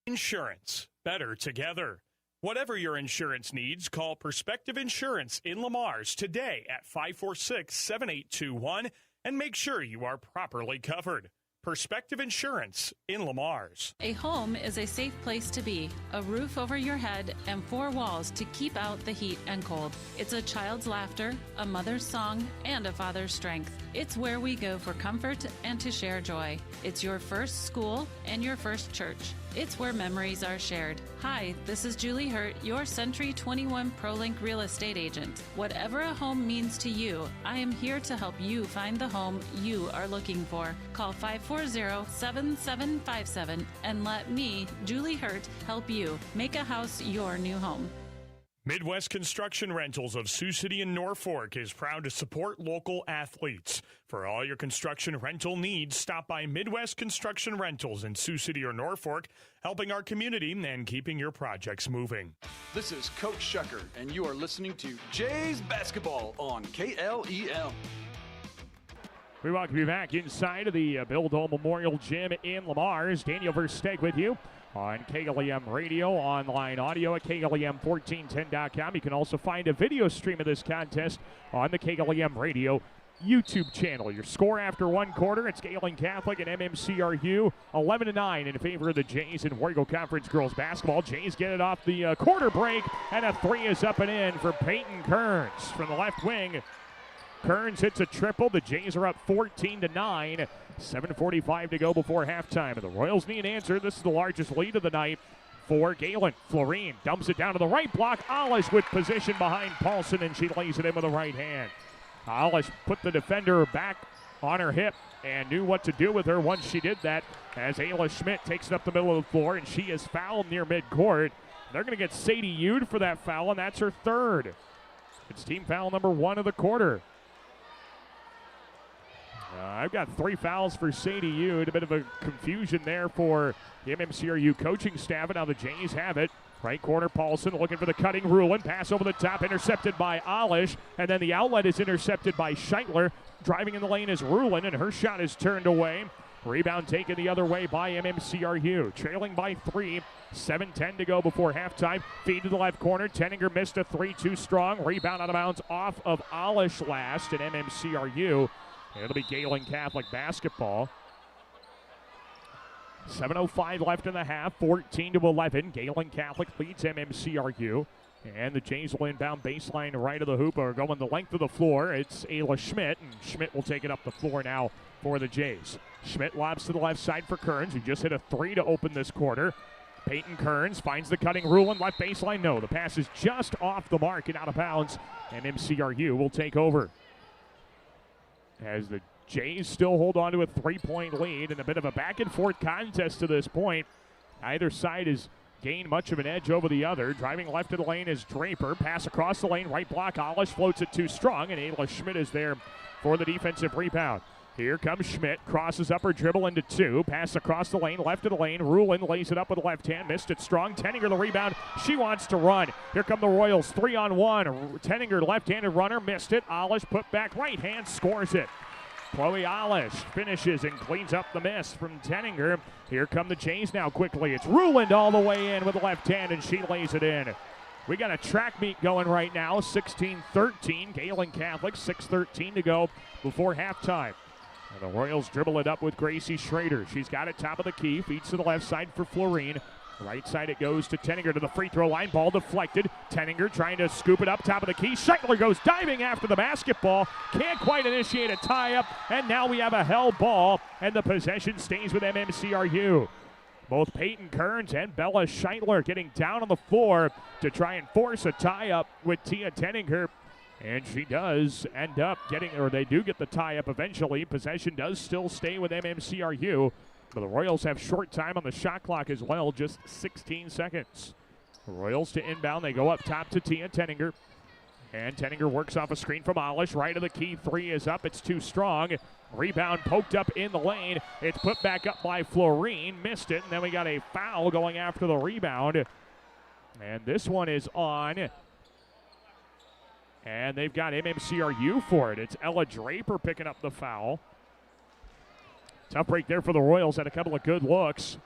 Insurance. Better together. Whatever your insurance needs, call Perspective Insurance in Lamar's today at 546-7821 and make sure you are properly covered. Perspective Insurance in Lamar's. A home is a safe place to be, a roof over your head, and 4 walls to keep out the heat and cold. It's a child's laughter, a mother's song, and a father's strength. It's where we go for comfort and to share joy. It's your first school and your first church. It's where memories are shared. Hi, this is Julie Hurt, your Century 21 ProLink real estate agent. Whatever a home means to you, I am here to help you find the home you are looking for. Call 540-7757 and let me, Julie Hurt, help you make a house your new home. Midwest Construction Rentals of Sioux City and Norfolk is proud to support local athletes. For all your construction rental needs, stop by Midwest Construction Rentals in Sioux City or Norfolk, helping our community and keeping your projects moving. This is Coach Shucker, and you are listening to Jays Basketball on KLEM. We welcome you back inside of the Bill Dole Memorial Gym in Lamar's. Daniel Versteeg with you on KLEM Radio, online audio at KLEM1410.com. You can also find a video stream of this contest on the KLEM Radio YouTube channel. Your score after one quarter, it's Gehlen Catholic and MMCRU 11-9 in favor of the Jays in War Eagle Conference girls basketball. Jays get it off the quarter break, and a three is up and in for Peyton Kearns from the left wing. Kearns hits a triple. The Jays are up 14-9. 7:45 to go before halftime. And the Royals need an answer. This is the largest lead of the night for Gehlen. Florine dumps it down to the right block. Alish with position behind Paulson, and she lays it in with the right hand. Alish put the defender back on her hip and knew what to do with her once she did that, as Ayla Schmidt takes it up the middle of the floor, and she is fouled near midcourt. They're going to get Sadie Ude for that foul, and that's her third. It's team foul number 1 of the quarter. I've got 3 fouls for Sadie Ude. A bit of a confusion there for the MMCRU coaching staff, and now the Jays have it. Right corner, Paulson looking for the cutting Rulin. Pass over the top, intercepted by Alish. And then the outlet is intercepted by Scheitler. Driving in the lane is Rulin, and her shot is turned away. Rebound taken the other way by MMCRU. Trailing by 3. 7:10 to go before halftime. Feed to the left corner. Tenninger missed a 3 too strong. Rebound out of bounds off of Alish last in MMCRU. It'll be Gehlen Catholic basketball. 7:05 left in the half, 14-11. Gehlen Catholic leads MMCRU. And the Jays will inbound baseline right of the hoop, or going the length of the floor. It's Ayla Schmidt, and Schmidt will take it up the floor now for the Jays. Schmidt lobs to the left side for Kearns, who just hit a 3 to open this quarter. Peyton Kearns finds the cutting Rulin, left baseline. No, the pass is just off the mark and out of bounds. MMCRU will take over, as the Jays still hold on to a 3-point lead, and a bit of a back-and-forth contest to this point. Either side has gained much of an edge over the other. Driving left of the lane is Draper. Pass across the lane, right block. Alish floats it too strong, and Ayla Schmidt is there for the defensive rebound. Here comes Schmidt, crosses up her dribble into 2. Pass across the lane, left of the lane. Rulin lays it up with the left hand, missed it strong. Tenninger the rebound, she wants to run. Here come the Royals, 3-on-1. Tenninger, left-handed runner, missed it. Alish put back right hand, scores it. Chloe Alish finishes and cleans up the miss from Tenninger. Here come the Jays now quickly. It's Ruland all the way in with the left hand, and she lays it in. We got a track meet going right now, 16-13. Gehlen Catholic, 6:13 to go before halftime. And the Royals dribble it up with Gracie Schrader. She's got it top of the key, feeds to the left side for Florine. Right side it goes to Tenninger to the free throw line. Ball deflected. Tenninger trying to scoop it up top of the key. Scheitler goes diving after the basketball. Can't quite initiate a tie-up. And now we have a held ball. And the possession stays with MMCRU. Both Peyton Kearns and Bella Scheitler getting down on the floor to try and force a tie-up with Tia Tenninger. And she does end up getting, or they do get the tie-up eventually. Possession does still stay with MMCRU. But the Royals have short time on the shot clock as well, just 16 seconds. The Royals to inbound. They go up top to Tia Tenninger. And Tenninger works off a screen from Alish. Right of the key, 3 is up. It's too strong. Rebound poked up in the lane. It's put back up by Florine. Missed it. And then we got a foul going after the rebound. And this one is on. And they've got MMCRU for it. It's Ella Draper picking up the foul. Tough break there for the Royals. Had a couple of good looks,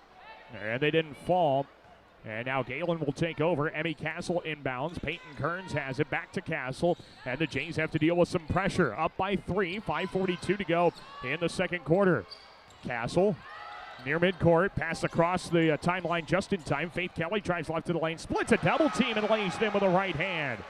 and they didn't fall. And now Gehlen will take over. Emmy Castle inbounds. Peyton Kearns has it back to Castle, and the Jays have to deal with some pressure. Up by 3, 5:42 to go in the second quarter. Castle near midcourt, pass across the timeline just in time. Faith Kelly drives left to the lane, splits a double team, and lays them with a right hand.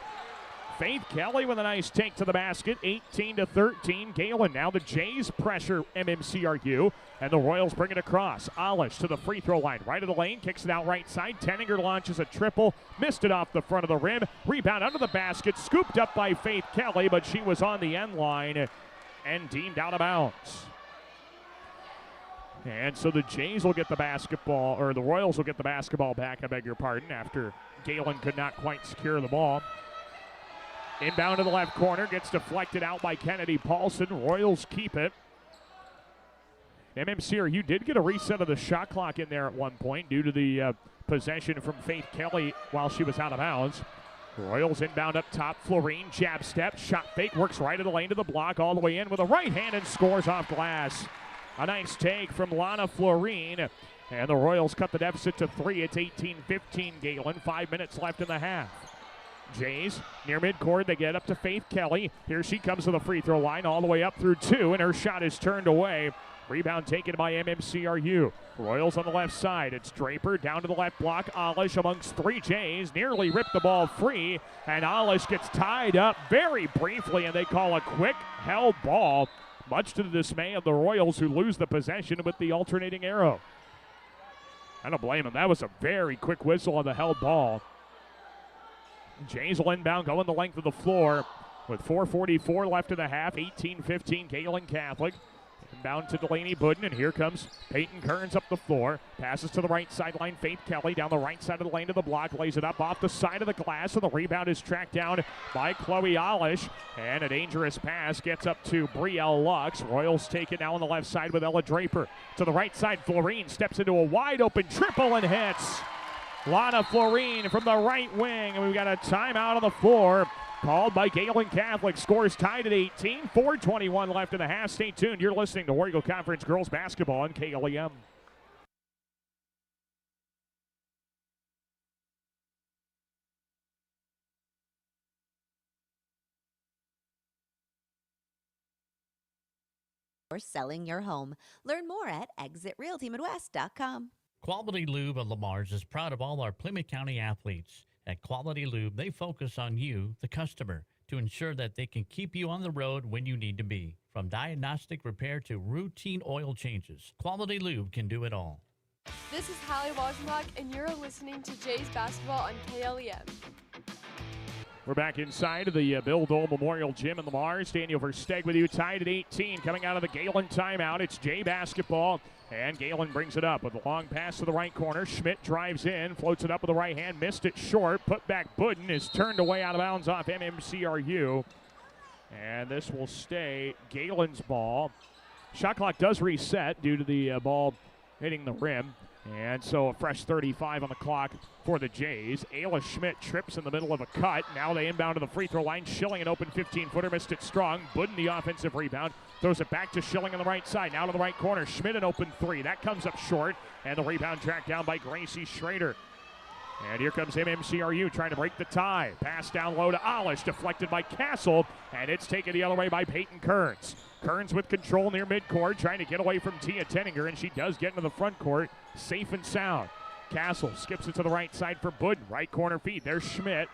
Faith Kelly with a nice take to the basket, 18-13. Gehlen, now the Jays pressure MMCRU, and the Royals bring it across. Alish to the free throw line, right of the lane, kicks it out right side. Tenninger launches a triple, missed it off the front of the rim. Rebound under the basket, scooped up by Faith Kelly, but she was on the end line and deemed out of bounds. And so the Jays will get the basketball, or the Royals will get the basketball back, I beg your pardon, after Gehlen could not quite secure the ball. Inbound to the left corner, gets deflected out by Kennedy Paulson. Royals keep it. MMCRU did get a reset of the shot clock in there at one point due to the possession from Faith Kelly while she was out of bounds. Royals inbound up top. Florine, jab step, shot fake, works right of the lane to the block, all the way in with a right hand and scores off glass. A nice take from Lana Florine. And the Royals cut the deficit to 3. It's 18-15 Gehlen. 5 minutes left in the half. Jays near midcourt. They get up to Faith Kelly. Here she comes to the free throw line all the way up through 2, and her shot is turned away. Rebound taken by MMCRU. Royals on the left side. It's Draper down to the left block. Alish amongst 3 Jays. Nearly ripped the ball free. And Alish gets tied up very briefly, and they call a quick held ball, much to the dismay of the Royals, who lose the possession with the alternating arrow. I don't blame him. That was a very quick whistle on the held ball. Jays will inbound, going the length of the floor with 4:44 left in the half. 18-15 Gehlen Catholic. Inbound to Delaney Budden, and here comes Peyton Kearns up the floor. Passes to the right sideline. Faith Kelly down the right side of the lane to the block. Lays it up off the side of the glass, and the rebound is tracked down by Chloe Alish. And a dangerous pass gets up to Brielle Lux. Royals take it now on the left side with Ella Draper. To the right side, Florine steps into a wide open triple and hits. Lana Florine from the right wing, and we've got a timeout on the floor called by Gehlen Catholic. Scores tied at 18. 4:21 left in the half. Stay tuned. You're listening to War Eagle Conference Girls Basketball on KLEM. Or selling your home. Learn more at exitrealtymidwest.com. Quality Lube of Lamar's is proud of all our Plymouth County athletes. At Quality Lube, they focus on you, the customer, to ensure that they can keep you on the road when you need to be. From diagnostic repair to routine oil changes, Quality Lube can do it all. This is Hallie Wajnbach, and you're listening to Jays Basketball on KLEM. We're back inside of the Bill Dole Memorial Gym in Lamars. Daniel Versteeg with you, tied at 18. Coming out of the Gehlen timeout, it's Jay basketball. And Gehlen brings it up with a long pass to the right corner. Schmidt drives in, floats it up with the right hand, missed it short. Put back Budden is turned away out of bounds off MMCRU. And this will stay Galen's ball. Shot clock does reset due to the ball hitting the rim. And so a fresh 35 on the clock for the Jays. Ayla Schmidt trips in the middle of a cut. Now they inbound to the free throw line. Schilling an open 15-footer, missed it strong. Budden the offensive rebound. Throws it back to Schilling on the right side. Now to the right corner. Schmidt an open 3. That comes up short. And the rebound tracked down by Gracie Schrader. And here comes MMCRU trying to break the tie. Pass down low to Alish, deflected by Castle, and it's taken the other way by Peyton Kearns. Kearns with control near midcourt, trying to get away from Tia Tenninger, and she does get into the front court, safe and sound. Castle skips it to the right side for Budden. Right corner feed. There's Schmidt.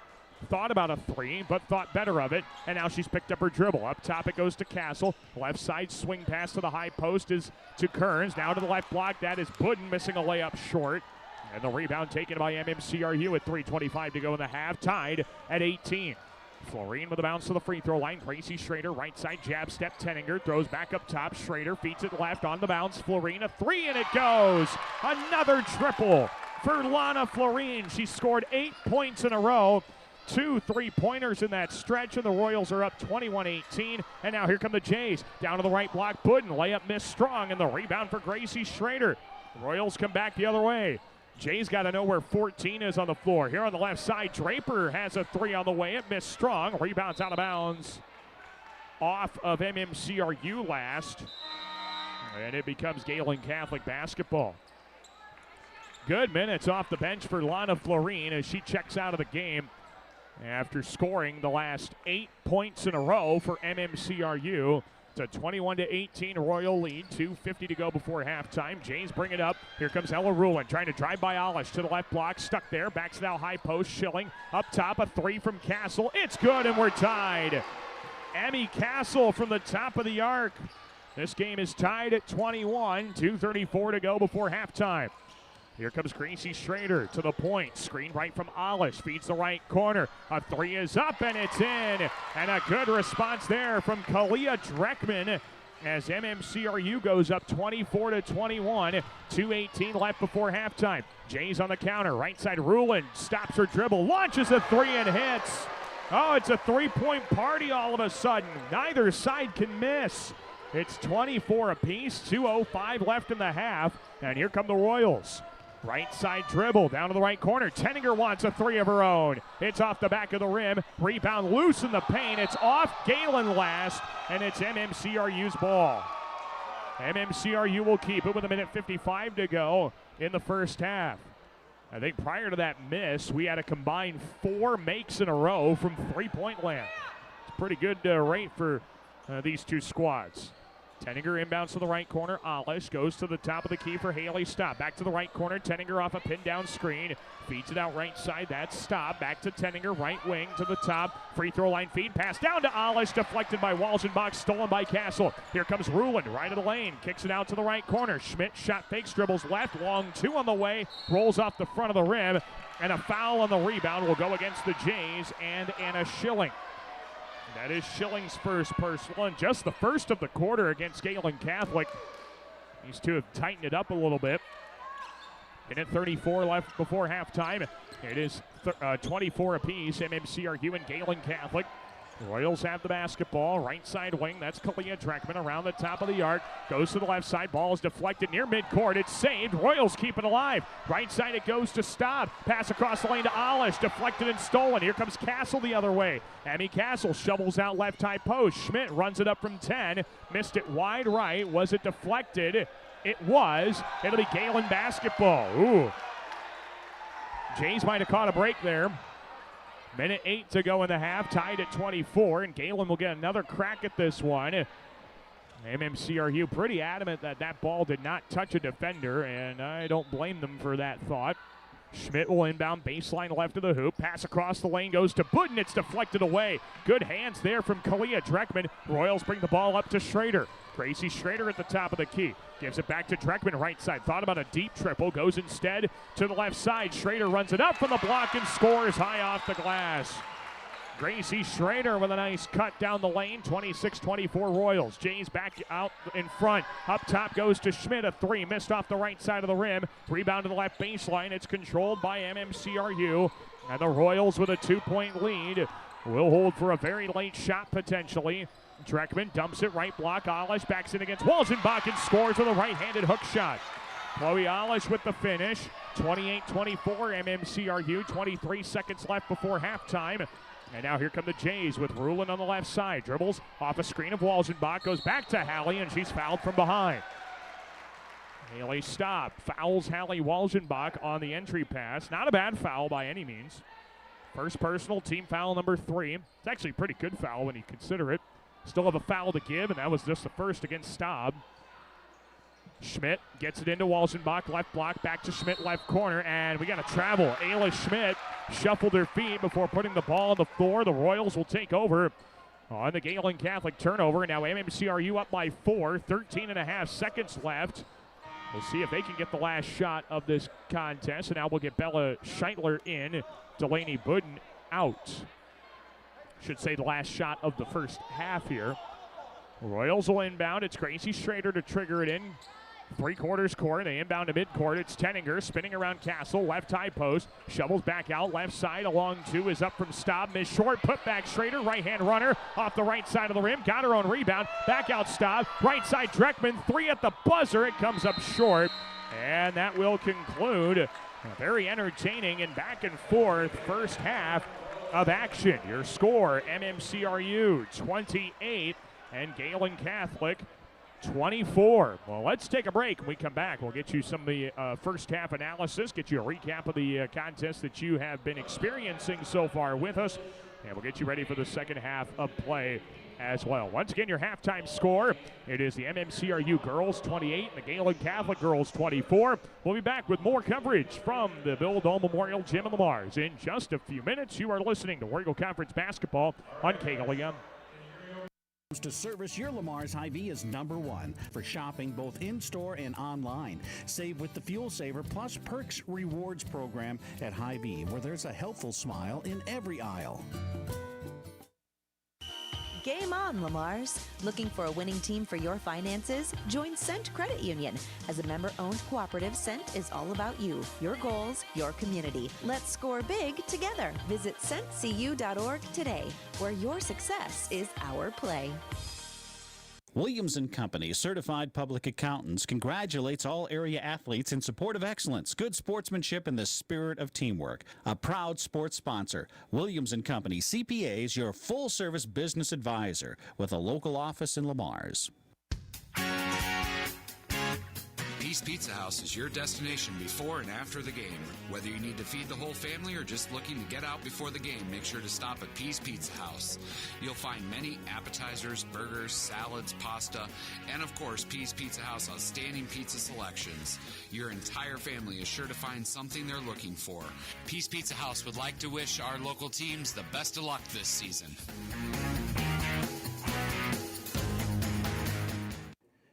Thought about a 3, but thought better of it, and now she's picked up her dribble. Up top it goes to Castle. Left side swing pass to the high post is to Kearns. Now to the left block. That is Budden missing a layup short. And the rebound taken by MMCRU with 3:25 to go in the half, tied at 18. Florine with a bounce to the free throw line. Gracie Schrader, right side jab step. Tenninger throws back up top. Schrader feeds it left on the bounce. Florine a 3, and it goes. Another triple for Lana Florine. She scored 8 points in a row. 2 3-pointers in that stretch, and the Royals are up 21-18. And now here come the Jays. Down to the right block. Budden, layup missed strong, and the rebound for Gracie Schrader. Royals come back the other way. Jay's got to know where 14 is on the floor. Here on the left side, Draper has a 3 on the way. It missed strong. Rebounds out of bounds off of MMCRU last. And it becomes Gehlen Catholic basketball. Good minutes off the bench for Lana Florine as she checks out of the game after scoring the last 8 points in a row for MMCRU. It's a 21-18 Royal lead. 2:50 to go before halftime. Jays bring it up. Here comes Ella Rulin trying to drive by Alish to the left block. Stuck there. Backs it out high post. Schilling up top. A 3 from Castle. It's good, and we're tied. Emmy Castle from the top of the arc. This game is tied at 21. 2:34 to go before halftime. Here comes Gracie Schrader to the point. Screen right from Alish. Feeds the right corner. A 3 is up, and it's in. And a good response there from Kalia Dreckman as MMCRU goes up 24-21. 2:18 left before halftime. Jays on the counter. Right side, Rulin stops her dribble. Launches a 3 and hits. Oh, it's a 3-point party all of a sudden. Neither side can miss. It's 24 apiece. 2:05 left in the half. And here come the Royals. Right side dribble down to the right corner. Tenninger wants a 3 of her own. It's off the back of the rim. Rebound loose in the paint. It's off Gehlen last, and it's MMCRU's ball. MMCRU will keep it with 1:55 to go in the first half. I think prior to that miss, we had a combined 4 makes in a row from three-point land. It's a pretty good rate for these two squads. Tenninger inbounds to the right corner. Alish goes to the top of the key for Haley Stop. Back to the right corner. Tenninger off a pin-down screen. Feeds it out right side. That's Stop. Back to Tenninger. Right wing to the top. Free throw line feed. Pass down to Alish. Deflected by Walzenbach. Stolen by Castle. Here comes Ruland. Right of the lane. Kicks it out to the right corner. Schmidt shot fakes. Dribbles left. Long 2 on the way. Rolls off the front of the rim. And a foul on the rebound will go against the Jays and Anna Schilling. That is Schilling's first personal, and just the first of the quarter against Gehlen Catholic. These two have tightened it up a little bit. Minute 34 left before halftime. It is 24 apiece, MMCRU and Gehlen Catholic. Royals have the basketball. Right side wing, that's Kalia Dreckman around the top of the arc. Goes to the left side, ball is deflected near midcourt. It's saved. Royals keep it alive. Right side it goes to Stop. Pass across the lane to Alish. Deflected and stolen. Here comes Castle the other way. Emmy Castle shovels out left high post. Schmidt runs it up from 10. Missed it wide right. Was it deflected? It was. It'll be Gehlen basketball. Ooh. Jays might have caught a break there. Minute 8 to go in the half, tied at 24, and Gehlen will get another crack at this one. MMCRU pretty adamant that that ball did not touch a defender, and I don't blame them for that thought. Schmidt will inbound, baseline left of the hoop. Pass across the lane goes to Budin. It's deflected away. Good hands there from Kalia Dreckman. Royals bring the ball up to Schrader. Gracie Schrader at the top of the key. Gives it back to Dreckman, right side. Thought about a deep triple. Goes instead to the left side. Schrader runs it up from the block and scores high off the glass. Gracie Schrader with a nice cut down the lane. 26-24 Royals. Jays back out in front. Up top goes to Schmidt. A 3 missed off the right side of the rim. Rebound to the left baseline. It's controlled by MMCRU. And the Royals with a 2-point lead will hold for a very late shot potentially. Dreckman dumps it right block. Alish backs in against Walzenbach and scores with a right-handed hook shot. Chloe Alish with the finish. 28-24 MMCRU. 23 seconds left before halftime. And now here come the Jays with Ruland on the left side. Dribbles off a screen of Walzenbach. Goes back to Hallie, and she's fouled from behind. Haley Stop fouls Hallie Walzenbach on the entry pass. Not a bad foul by any means. First personal, team foul number 3. It's actually a pretty good foul when you consider it. Still have a foul to give, and that was just the first against Staub. Schmidt gets it into Walzenbach, left block, back to Schmidt, left corner, and we got to travel. Ayla Schmidt shuffled her feet before putting the ball on the floor. The Royals will take over on the Gehlen Catholic turnover. Now MMCRU up by 4, 13.5 seconds left. We'll see if they can get the last shot of this contest, and now we'll get Bella Scheitler in, Delaney Budin out. Should say the last shot of the first half here. Royals will inbound. It's Gracie Schrader to trigger it in. 3/4 court. They inbound to midcourt. It's Tenninger spinning around Castle. Left high post. Shovels back out. Left side along 2 is up from Staub. Miss short. Put back Schrader. Right hand runner off the right side of the rim. Got her own rebound. Back out Staub. Right side Dreckman. 3 at the buzzer. It comes up short. And that will conclude a very entertaining and back and forth first half of action. Your score, MMCRU 28 and Gehlen Catholic 24. Well, let's take a break. When we come back, we'll get you some of the first half analysis, get you a recap of the contest that you have been experiencing so far with us, and we'll get you ready for the second half of play as well. Once again, your halftime score, it is the MMCRU girls 28 and the Gehlen Catholic girls 24. We'll be back with more coverage from the Bill Dole Memorial Gym in Lamars. In just a few minutes, you are listening to War Eagle Conference Basketball on KLEM. To service your Lamar's Hy-Vee is #1 for shopping both in-store and online. Save with the Fuel Saver Plus Perks Rewards program at Hy-Vee, where there's a helpful smile in every aisle. Game on, Lamars. Looking for a winning team for your finances? Join Cent Credit Union. As a member-owned cooperative, Cent is all about you, your goals, your community. Let's score big together. Visit centcu.org today, where your success is our play. Williams & Company, certified public accountants, congratulates all area athletes in support of excellence, good sportsmanship, and the spirit of teamwork. A proud sports sponsor, Williams & Company, CPAs, your full-service business advisor with a local office in Lamars. Peace Pizza House is your destination before and after the game. Whether you need to feed the whole family or just looking to get out before the game, make sure to stop at Peace Pizza House. You'll find many appetizers, burgers, salads, pasta, and of course, Peace Pizza House outstanding pizza selections. Your entire family is sure to find something they're looking for. Peace Pizza House would like to wish our local teams the best of luck this season.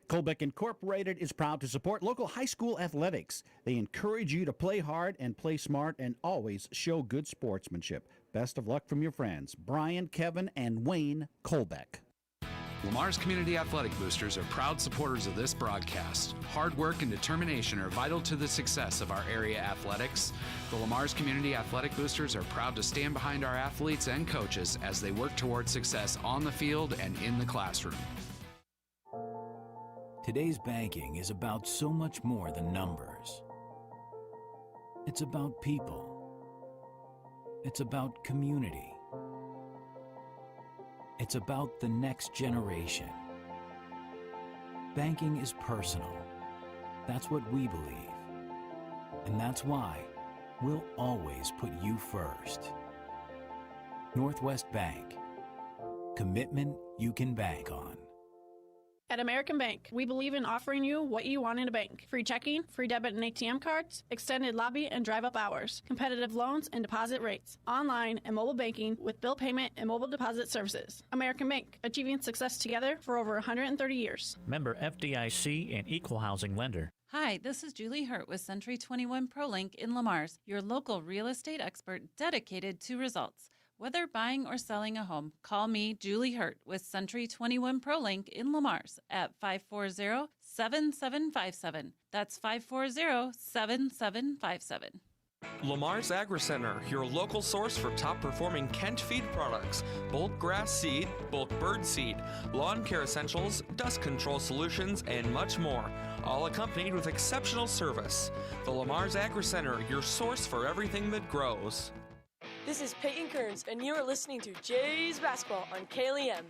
Colbeck Incorporated is proud to support local high school athletics. They encourage you to play hard and play smart and always show good sportsmanship. Best of luck from your friends, Brian, Kevin, and Wayne Colbeck. Lamar's Community Athletic Boosters are proud supporters of this broadcast. Hard work and determination are vital to the success of our area athletics. The Lamar's Community Athletic Boosters are proud to stand behind our athletes and coaches as they work towards success on the field and in the classroom. Today's banking is about so much more than numbers. It's about people. It's about community. It's about the next generation. Banking is personal. That's what we believe. And that's why we'll always put you first. Northwest Bank. Commitment you can bank on. At American Bank, we believe in offering you what you want in a bank. Free checking, free debit and ATM cards, extended lobby and drive-up hours, competitive loans and deposit rates, online and mobile banking with bill payment and mobile deposit services. American Bank, achieving success together for over 130 years. Member FDIC and equal housing lender. Hi, this is Julie Hurt with Century 21 ProLink in Lamar's, your local real estate expert dedicated to results. Whether buying or selling a home, call me, Julie Hurt, with Century 21 ProLink in Lamar's at 540-7757. That's 540-7757. Lamar's Agri-Center, your local source for top-performing Kent feed products, bulk grass seed, bulk bird seed, lawn care essentials, dust control solutions, and much more, all accompanied with exceptional service. The Lamar's Agri-Center, your source for everything that grows. This is Peyton Kearns, and you are listening to Jays Basketball on KLEM.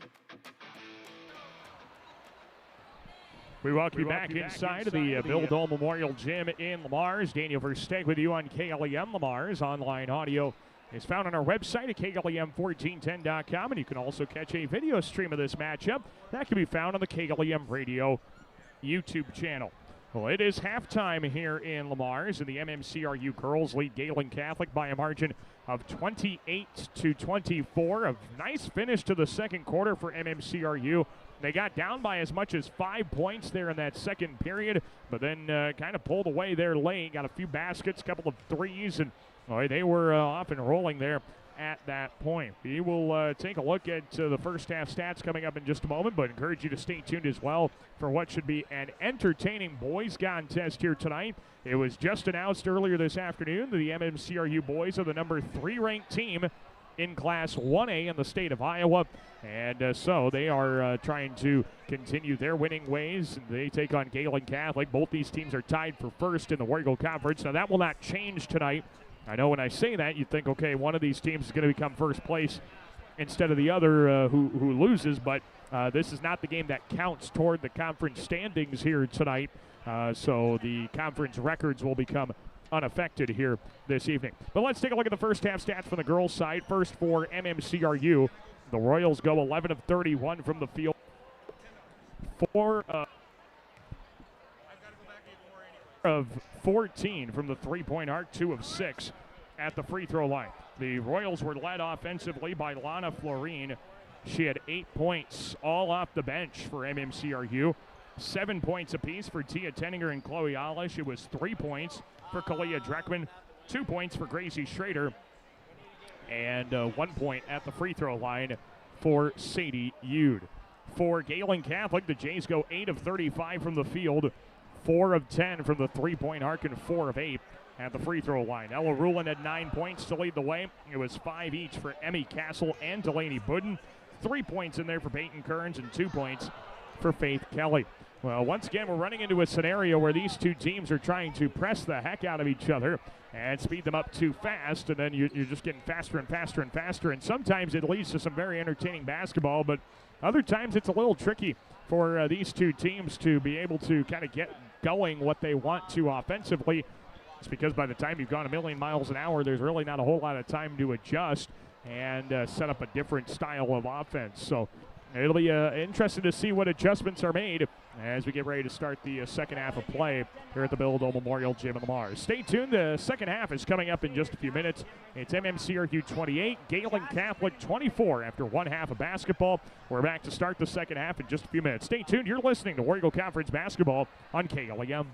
We welcome you back inside of the Bill Dole Memorial Gym in Lamar's. Daniel Versteeg with you on KLEM Lamar's. Online audio is found on our website at KLEM1410.com, and you can also catch a video stream of this matchup. That can be found on the KLEM Radio YouTube channel. Well, it is halftime here in Lamar's, and the MMCRU girls lead Gehlen Catholic by a margin of 28-24. A nice finish to the second quarter for MMCRU. They got down by as much as 5 points there in that second period, but then kind of pulled away there late. Got a few baskets, a couple of threes, and they were off and rolling there at that point. We will take a look at the first half stats coming up in just a moment, but encourage you to stay tuned as well for what should be an entertaining boys contest here tonight. It was just announced earlier this afternoon that the MMCRU boys are the number 3 ranked team in Class 1A in the state of Iowa, and so they are trying to continue their winning ways. They take on Gehlen Catholic. Both these teams are tied for first in the War Eagle Conference. Now that will not change tonight. I know when I say that, you think, okay, one of these teams is going to become first place instead of the other who loses, but this is not the game that counts toward the conference standings here tonight, so the conference records will become unaffected here this evening. But let's take a look at the first half stats from the girls' side. First for MMCRU, the Royals go 11 of 31 from the field. 4 of 14 from the three-point arc, 2 of 6 at the free throw line. The Royals were led offensively by Lana Florine. She had 8 points, all off the bench for MMCRU. 7 points apiece for Tia Tenninger and Chloe Alish. It was 3 points for Kalia Dreckman, 2 points for Gracie Schrader, and 1 point at the free throw line for Sadie Eude. For Gehlen Catholic, the Jays go 8 of 35 from the field, 4 of 10 from the three-point arc, and 4 of 8 at the free throw line. Ella Rulin had 9 points to lead the way. It was 5 each for Emmy Castle and Delaney Budden. 3 points in there for Peyton Kearns and 2 points for Faith Kelly. Well, once again, we're running into a scenario where these two teams are trying to press the heck out of each other and speed them up too fast, and then you're just getting faster and faster and faster, and sometimes it leads to some very entertaining basketball, but other times it's a little tricky for these two teams to be able to kind of get going what they want to offensively. It's because by the time you've gone a million miles an hour, there's really not a whole lot of time to adjust and set up a different style of offense. So it'll be interesting to see what adjustments are made as we get ready to start the second half of play here at the Bill Dole Memorial Gym in Lamar. Stay tuned. The second half is coming up in just a few minutes. It's MMCRU 28, Gehlen Catholic 24 after one half of basketball. We're back to start the second half in just a few minutes. Stay tuned. You're listening to War Eagle Conference Basketball on KLEM.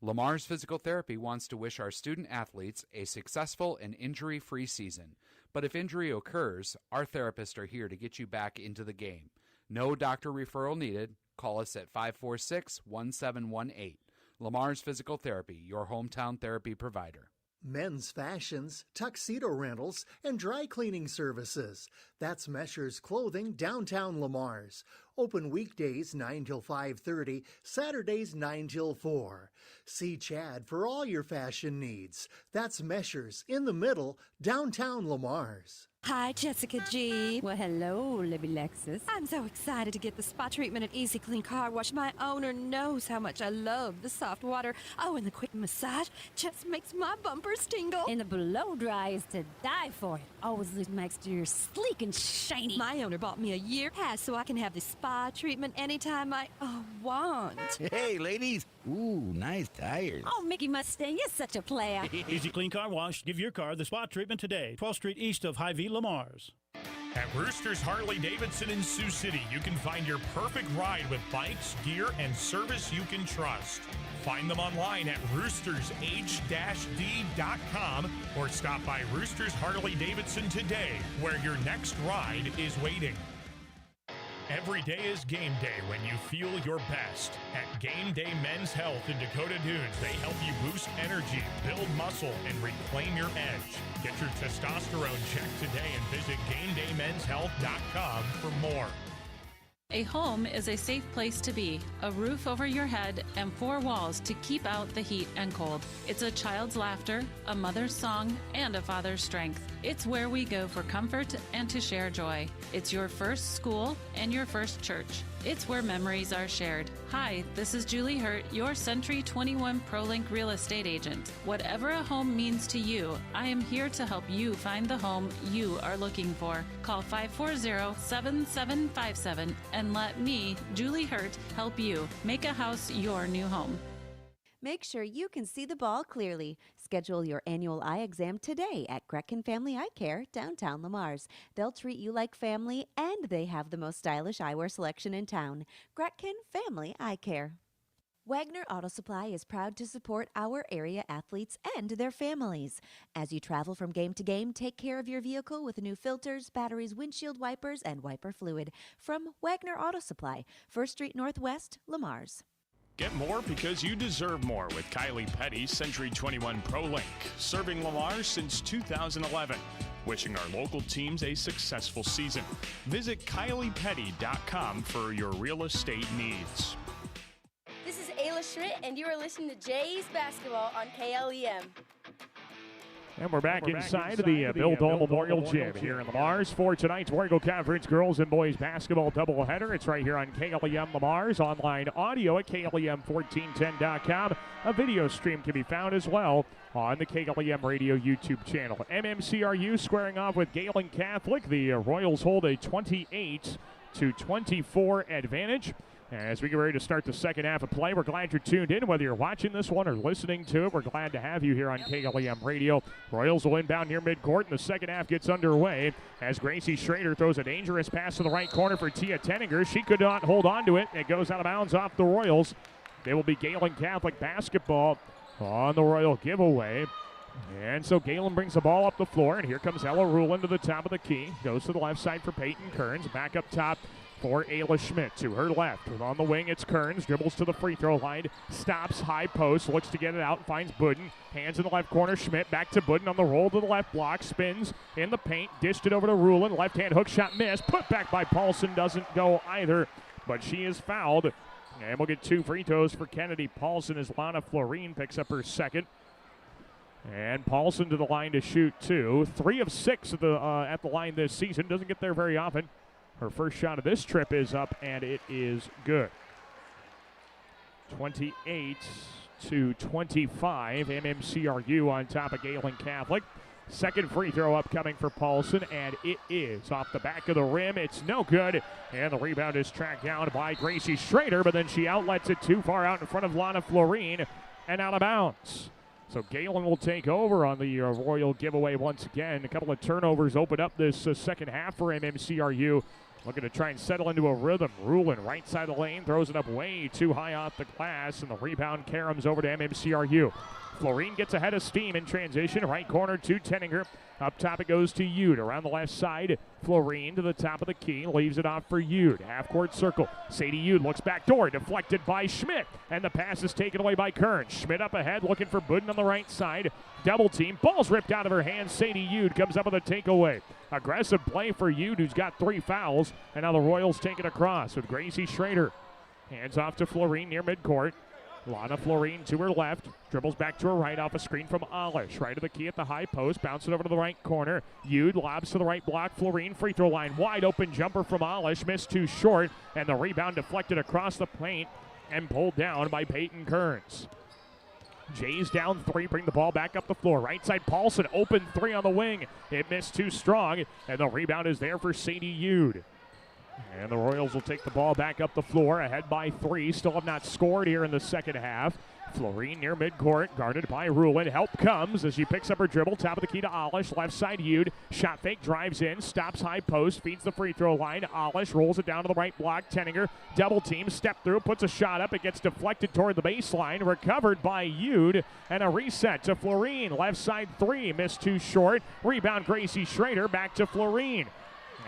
Lamar's Physical Therapy wants to wish our student athletes a successful and injury-free season. But if injury occurs, our therapists are here to get you back into the game. No doctor referral needed. Call us at 546-1718. Lamar's Physical Therapy, your hometown therapy provider. Men's fashions, tuxedo rentals, and dry cleaning services. That's Mesher's Clothing, downtown Lamar's. Open weekdays 9 till 5:30, Saturdays 9 till 4. See Chad for all your fashion needs. That's Mesher's in the middle, downtown Lamar's. Hi, Jessica G. Well, hello, Libby Lexus. I'm so excited to get the spa treatment at Easy Clean Car Wash. My owner knows how much I love the soft water. Oh, and the quick massage just makes my bumpers tingle. And the blow dry is to die for. It always makes your sleek and shiny. My owner bought me a year pass so I can have the spa treatment anytime I want. Hey, ladies. Ooh, nice tires. Oh, Mickey Mustang, you're such a player. Easy Clean Car Wash. Give your car the spa treatment today. 12th Street east of Hy-Vee, Lamar's. At Roosters Harley-Davidson in Sioux City, you can find your perfect ride with bikes, gear, and service you can trust. Find them online at roostersh-d.com or stop by Roosters Harley-Davidson today, where your next ride is waiting. Every day is game day when you feel your best. At Game Day Men's Health in Dakota Dunes, they help you boost energy, build muscle, and reclaim your edge. Get your testosterone checked today and visit GameDayMen'sHealth.com for more. A home is a safe place to be, a roof over your head, and four walls to keep out the heat and cold. It's a child's laughter, a mother's song, and a father's strength. It's where we go for comfort and to share joy. It's your first school and your first church. It's where memories are shared. Hi, this is Julie Hurt, your Century 21 ProLink real estate agent. Whatever a home means to you, I am here to help you find the home you are looking for. Call 540-7757 and let me, Julie Hurt, help you make a house your new home. Make sure you can see the ball clearly. Schedule your annual eye exam today at Gehlen Family Eye Care, downtown Lamar's. They'll treat you like family, and they have the most stylish eyewear selection in town. Gehlen Family Eye Care. Wagner Auto Supply is proud to support our area athletes and their families. As you travel from game to game, take care of your vehicle with new filters, batteries, windshield wipers, and wiper fluid. From Wagner Auto Supply, 1st Street Northwest, Lamar's. Get more because you deserve more with Kylie Petty's Century 21 ProLink, serving Lamar since 2011. Wishing our local teams a successful season. Visit KyliePetty.com for your real estate needs. This is Ayla Schmidt, and you are listening to Jays Basketball on KLEM. And we're back inside of the Bill Dole Memorial Gym here in Lamar's for tonight's War Eagle Conference Girls and Boys Basketball Doubleheader. It's right here on KLEM Lamar's, online audio at KLEM1410.com. A video stream can be found as well on the KLEM Radio YouTube channel. MMCRU squaring off with Gehlen Catholic. The Royals hold a 28-24 advantage. As we get ready to start the second half of play, we're glad you're tuned in. Whether you're watching this one or listening to it, we're glad to have you here on KLEM Radio. Royals will inbound near midcourt, and the second half gets underway as Gracie Schrader throws a dangerous pass to the right corner for Tia Tenninger. She could not hold on to it. It goes out of bounds off the Royals. It will be Gehlen Catholic basketball on the Royal giveaway. And so Gehlen brings the ball up the floor, and here comes Ella Rulin to the top of the key. Goes to the left side for Peyton Kearns. Back up top for Ayla Schmidt. To her left, on the wing, it's Kearns. Dribbles to the free throw line. Stops, high post, looks to get it out, finds Budden. Hands in the left corner, Schmidt back to Budden on the roll to the left block. Spins in the paint, dished it over to Rulin. Left-hand hook shot missed. Put back by Paulson, doesn't go either, but she is fouled. And we'll get 2 free throws for Kennedy Paulson as Lana Florine picks up her second. And Paulson to the line to shoot 2. 3 of 6 at the line this season. Doesn't get there very often. Her first shot of this trip is up, and it is good. 28-25, MMCRU on top of Gehlen Catholic. Second free throw upcoming for Paulson, and it is off the back of the rim. It's no good, and the rebound is tracked down by Gracie Schrader, but then she outlets it too far out in front of Lana Florine and out of bounds. So Gehlen will take over on the Royal giveaway once again. A couple of turnovers open up this second half for MMCRU. Looking to try and settle into a rhythm. Rulin, right side of the lane, throws it up way too high off the glass, and the rebound caroms over to MMCRU. Florine gets ahead of steam in transition. Right corner to Tenninger. Up top it goes to Yude. Around the left side, Florine to the top of the key. Leaves it off for Yude. Half-court circle. Sadie Yude looks back door. Deflected by Schmidt. And the pass is taken away by Kern. Schmidt up ahead looking for Budden on the right side. Double team. Ball's ripped out of her hands. Sadie Yude comes up with a takeaway. Aggressive play for Yude, who's got 3 fouls. And now the Royals take it across with Gracie Schrader. Hands off to Florine near midcourt. Lana Florine to her left, dribbles back to her right off a screen from Alish. Right of the key at the high post, bounce it over to the right corner. Yude lobs to the right block. Florine free throw line, wide open jumper from Alish, missed too short, and the rebound deflected across the paint and pulled down by Peyton Kearns. Jays down 3, bring the ball back up the floor. Right side, Paulson, open 3 on the wing. It missed too strong, and the rebound is there for Sadie Yude. And the Royals will take the ball back up the floor, ahead by 3. Still have not scored here in the second half. Florine near midcourt, guarded by Rulin. Help comes as she picks up her dribble. Top of the key to Alish. Left side, Yude. Shot fake, drives in, stops high post, feeds the free throw line. Alish rolls it down to the right block. Tenninger, double team, step through, puts a shot up. It gets deflected toward the baseline. Recovered by Yude. And a reset to Florine. Left side 3, missed too short. Rebound, Gracie Schrader, back to Florine.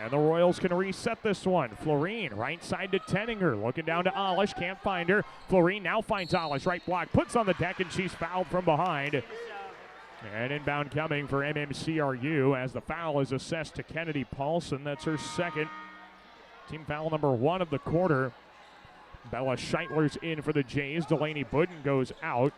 And the Royals can reset this one. Florine, right side to Tenninger. Looking down to Alish, can't find her. Florine now finds Alish, right block, puts on the deck, and she's fouled from behind. And inbound coming for MMCRU as the foul is assessed to Kennedy Paulson. That's her second. Team foul number 1 of the quarter. Bella Scheitler's in for the Jays. Delaney Budden goes out.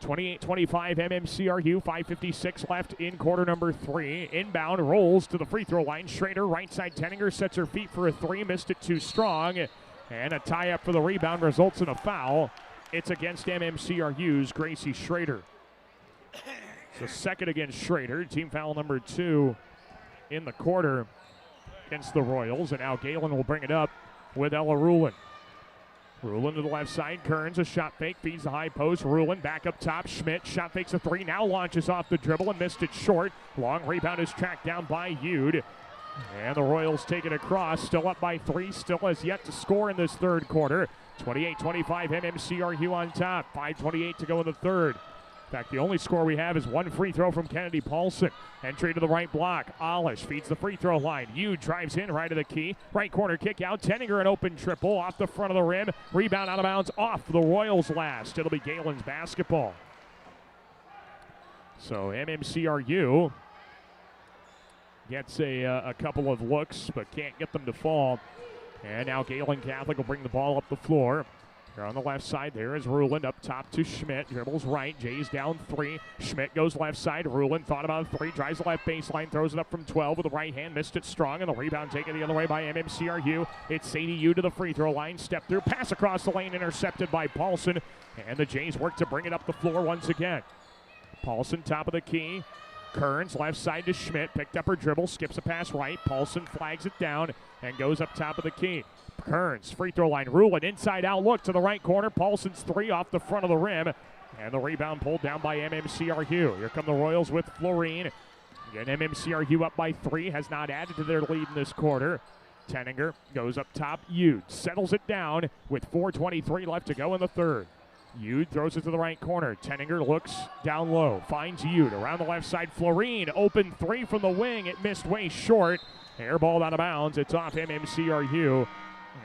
28-25 MMCRU, 5:56 left in quarter number 3. Inbound rolls to the free throw line. Schrader, right side Tenninger, sets her feet for a 3, missed it too strong. And a tie up for the rebound results in a foul. It's against MMCRU's Gracie Schrader. So second against Schrader, team foul number 2 in the quarter against the Royals. And now Gehlen will bring it up with Ella Rulin. Rulin to the left side. Kearns, a shot fake, feeds the high post. Rulin back up top. Schmidt, shot fakes a 3, now launches off the dribble and missed it short. Long rebound is tracked down by Yude. And the Royals take it across. Still up by 3, still has yet to score in this third quarter. 28-25 MMCRU on top. 5:28 to go in the third. In fact, the only score we have is 1 free throw from Kennedy Paulson. Entry to the right block. Alish feeds the free throw line. Yude drives in right of the key. Right corner kick out. Tenninger an open triple off the front of the rim. Rebound out of bounds off the Royals last. It'll be Gehlen's basketball. So MMCRU gets a couple of looks but can't get them to fall. And now Gehlen Catholic will bring the ball up the floor. Here on the left side, there is Rulin up top to Schmidt. Dribbles right. Jays down 3. Schmidt goes left side. Rulin thought about a 3. Drives the left baseline. Throws it up from 12 with the right hand. Missed it strong. And the rebound taken the other way by MMCRU. It's Sadie Yude to the free throw line. Step through. Pass across the lane. Intercepted by Paulson. And the Jays work to bring it up the floor once again. Paulson top of the key. Kearns left side to Schmidt. Picked up her dribble. Skips a pass right. Paulson flags it down and goes up top of the key. Kearns, free throw line. Rulin inside out look to the right corner. Paulson's 3 off the front of the rim. And the rebound pulled down by MMCRU. Here come the Royals with Florine. Again, MMCRU up by 3. Has not added to their lead in this quarter. Tenninger goes up top. Yude settles it down with 4:23 left to go in the third. Yude throws it to the right corner. Tenninger looks down low. Finds Yude. Around the left side, Florine. Open 3 from the wing. It missed way short. Airballed out of bounds. It's off MMCRU.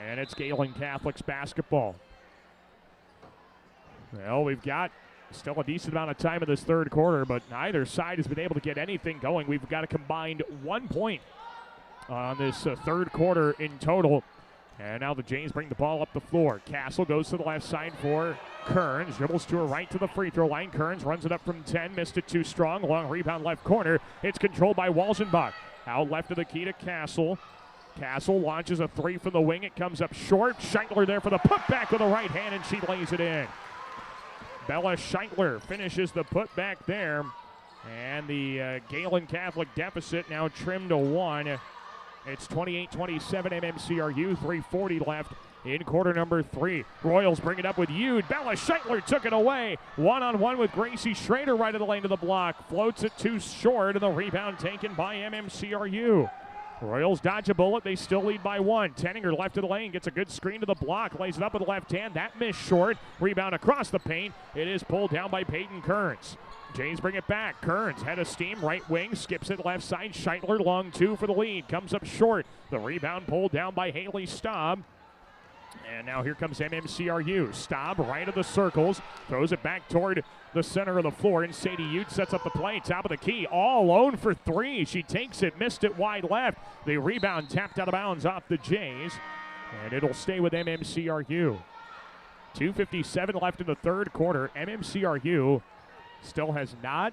And it's Gehlen Catholic's basketball. Well, we've got still a decent amount of time in this third quarter, but neither side has been able to get anything going. We've got a combined 1 point on this third quarter in total. And now the Jays bring the ball up the floor. Castle goes to the left side for Kearns. Dribbles to her right to the free throw line. Kearns runs it up from 10. Missed it too strong. Long rebound left corner. It's controlled by Walzenbach. Out left of the key to Castle. Castle launches a three from the wing. It comes up short. Scheitler there for the putback with the right hand, and she lays it in. Bella Scheitler finishes the putback there. And the Gehlen Catholic deficit now trimmed to 1. It's 28-27 MMCRU, 3:40 left in quarter number 3. Royals bring it up with Eude. Bella Scheitler took it away. One-on-one with Gracie Schrader right of the lane to the block. Floats it too short, and the rebound taken by MMCRU. Royals dodge a bullet. They still lead by 1. Tenninger left of the lane, gets a good screen to the block, lays it up with the left hand. That missed short. Rebound across the paint. It is pulled down by Peyton Kearns. Jays bring it back. Kearns, head of steam, right wing, skips it left side. Scheitler, long 2 for the lead. Comes up short. The rebound pulled down by Haley Staub. And now here comes MMCRU. Staub, right of the circles, throws it back toward the center of the floor. And Sadie Eude sets up the play. Top of the key, all alone for 3. She takes it, missed it wide left. The rebound tapped out of bounds off the Jays. And it'll stay with MMCRU. 2:57 left in the third quarter. MMCRU still has not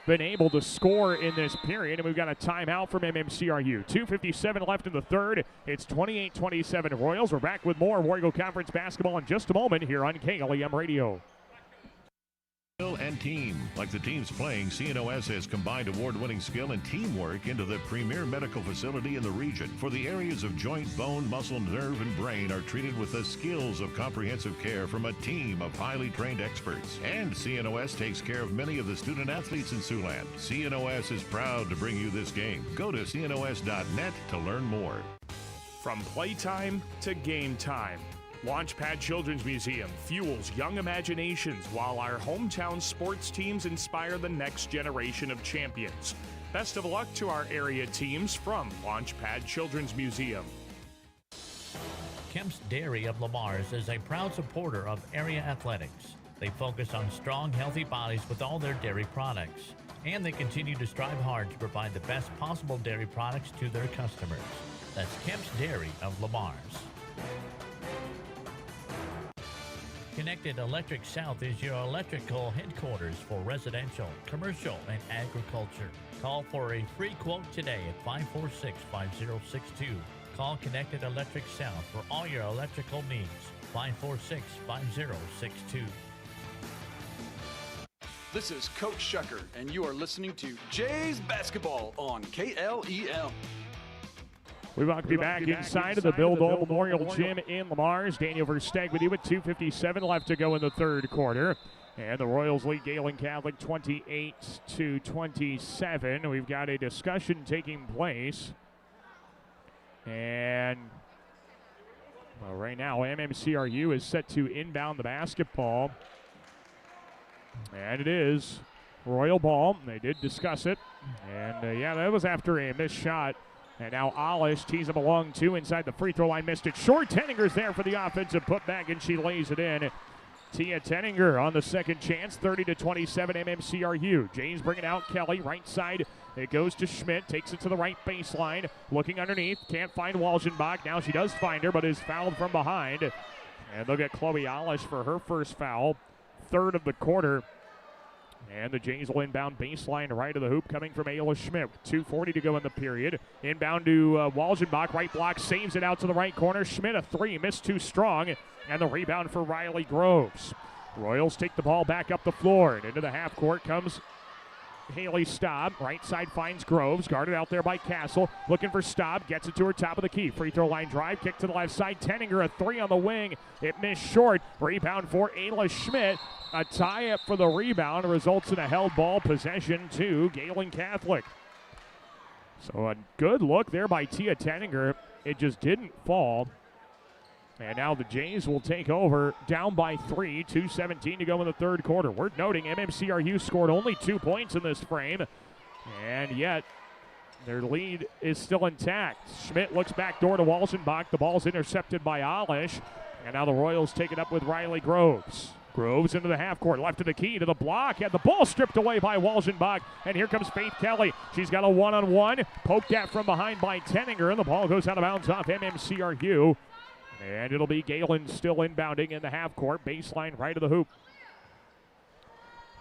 been able to score in this period, and we've got a timeout from MMCRU. 2:57 left in the third. It's 28-27 Royals. We're back with more War Eagle Conference basketball in just a moment here on KLEM Radio. And team. Like the teams playing, CNOS has combined award-winning skill and teamwork into the premier medical facility in the region. For the areas of joint, bone, muscle, nerve, and brain are treated with the skills of comprehensive care from a team of highly trained experts. And CNOS takes care of many of the student athletes in Siouxland. CNOS is proud to bring you this game. Go to cnos.net to learn more. From playtime to game time, Launchpad Children's Museum fuels young imaginations while our hometown sports teams inspire the next generation of champions. Best of luck to our area teams from Launchpad Children's Museum. Kemp's Dairy of Lamar's is a proud supporter of area athletics. They focus on strong, healthy bodies with all their dairy products. And they continue to strive hard to provide the best possible dairy products to their customers. That's Kemp's Dairy of Lamar's. Connected Electric South is your electrical headquarters for residential, commercial, and agriculture. Call for a free quote today at 546-5062. Call Connected Electric South for all your electrical needs. 546-5062. This is Coach Shucker, and you are listening to Jays Basketball on KLEM. We welcome you back inside of the Bill Dole Memorial Gym in Lamar's. Daniel Versteg with you with 2:57 left to go in the third quarter. And the Royals lead Gehlen Catholic 28-27. We've got a discussion taking place. And well, right now, MMCRU is set to inbound the basketball. And it is Royal ball. They did discuss it. And yeah, that was after a missed shot. And now Alish tees him along 2 inside the free throw line. Missed it short. Tenninger's there for the offensive putback, and she lays it in. Tia Tenninger on the second chance. 30-27 MMCRU. James bringing out Kelly. Right side. It goes to Schmidt. Takes it to the right baseline. Looking underneath. Can't find Walzenbach. Now she does find her, but is fouled from behind. And they'll get Chloe Alish for her first foul. Third of the quarter. And the Jays will inbound baseline right of the hoop coming from Ayla Schmidt. 2:40 to go in the period. Inbound to Walzenbach. Right block, saves it out to the right corner. Schmidt a 3, missed too strong. And the rebound for Riley Groves. Royals take the ball back up the floor. And into the half court comes Haley Staub. Right side finds Groves. Guarded out there by Castle. Looking for Staub. Gets it to her top of the key. Free throw line drive. Kick to the left side. Tenninger a 3 on the wing. It missed short. Rebound for Ayla Schmidt. A tie-up for the rebound results in a held ball possession to Gehlen Catholic. So a good look there by Tia Tenninger. It just didn't fall. And now the Jays will take over down by 3, 2:17 to go in the third quarter. Worth noting, MMCRU scored only 2 points in this frame, and yet their lead is still intact. Schmidt looks back door to Walzenbach. The ball's intercepted by Alish, and now the Royals take it up with Riley Groves. Groves into the half court, left to the key, to the block, and the ball stripped away by Walzenbach. And here comes Faith Kelly. She's got a one-on-one, poked at from behind by Tenninger, and the ball goes out of bounds off MMCRU. And it'll be Gehlen still inbounding in the half court, baseline right of the hoop.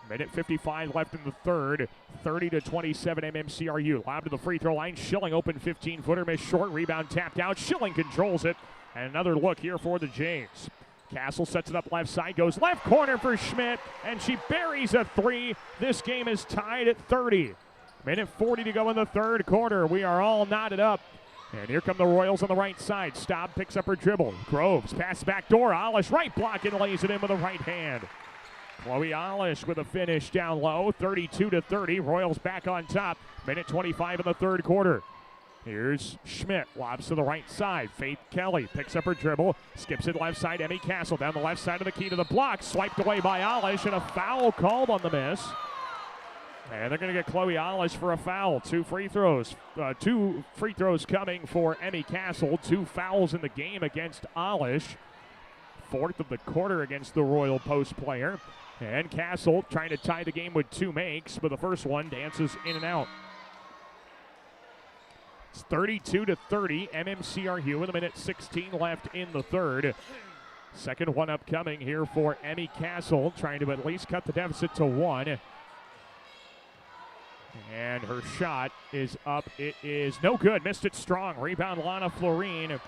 Minute 55 left in the third. 30-27 MMCRU. Lob to the free throw line. Schilling open 15-footer, missed short. Rebound tapped out. Schilling controls it. And another look here for the Jays. Castle sets it up left side, goes left corner for Schmidt, and she buries a three. This game is tied at 30. Minute 40 to go in the third quarter. We are all knotted up. And here come the Royals on the right side. Staub picks up her dribble. Groves passes back door. Alish right block and lays it in with the right hand. Chloe Alish with a finish down low. 32-30. Royals back on top. Minute 25 in the third quarter. Here's Schmidt, lobs to the right side. Faith Kelly picks up her dribble, skips it left side. Emmy Castle down the left side of the key to the block, swiped away by Alish, and a foul called on the miss. And they're going to get Chloe Alish for a foul. Two free throws coming for Emmy Castle. 2 fouls in the game against Alish. 4th of the quarter against the Royal Post player. And Castle trying to tie the game with 2 makes, but the first one dances in and out. It's 32-30, MMCRU with a minute 16 left in the third. Second one upcoming here for Emmy Castle, trying to at least cut the deficit to 1. And her shot is up. It is no good. Missed it strong. Rebound Lana Florine.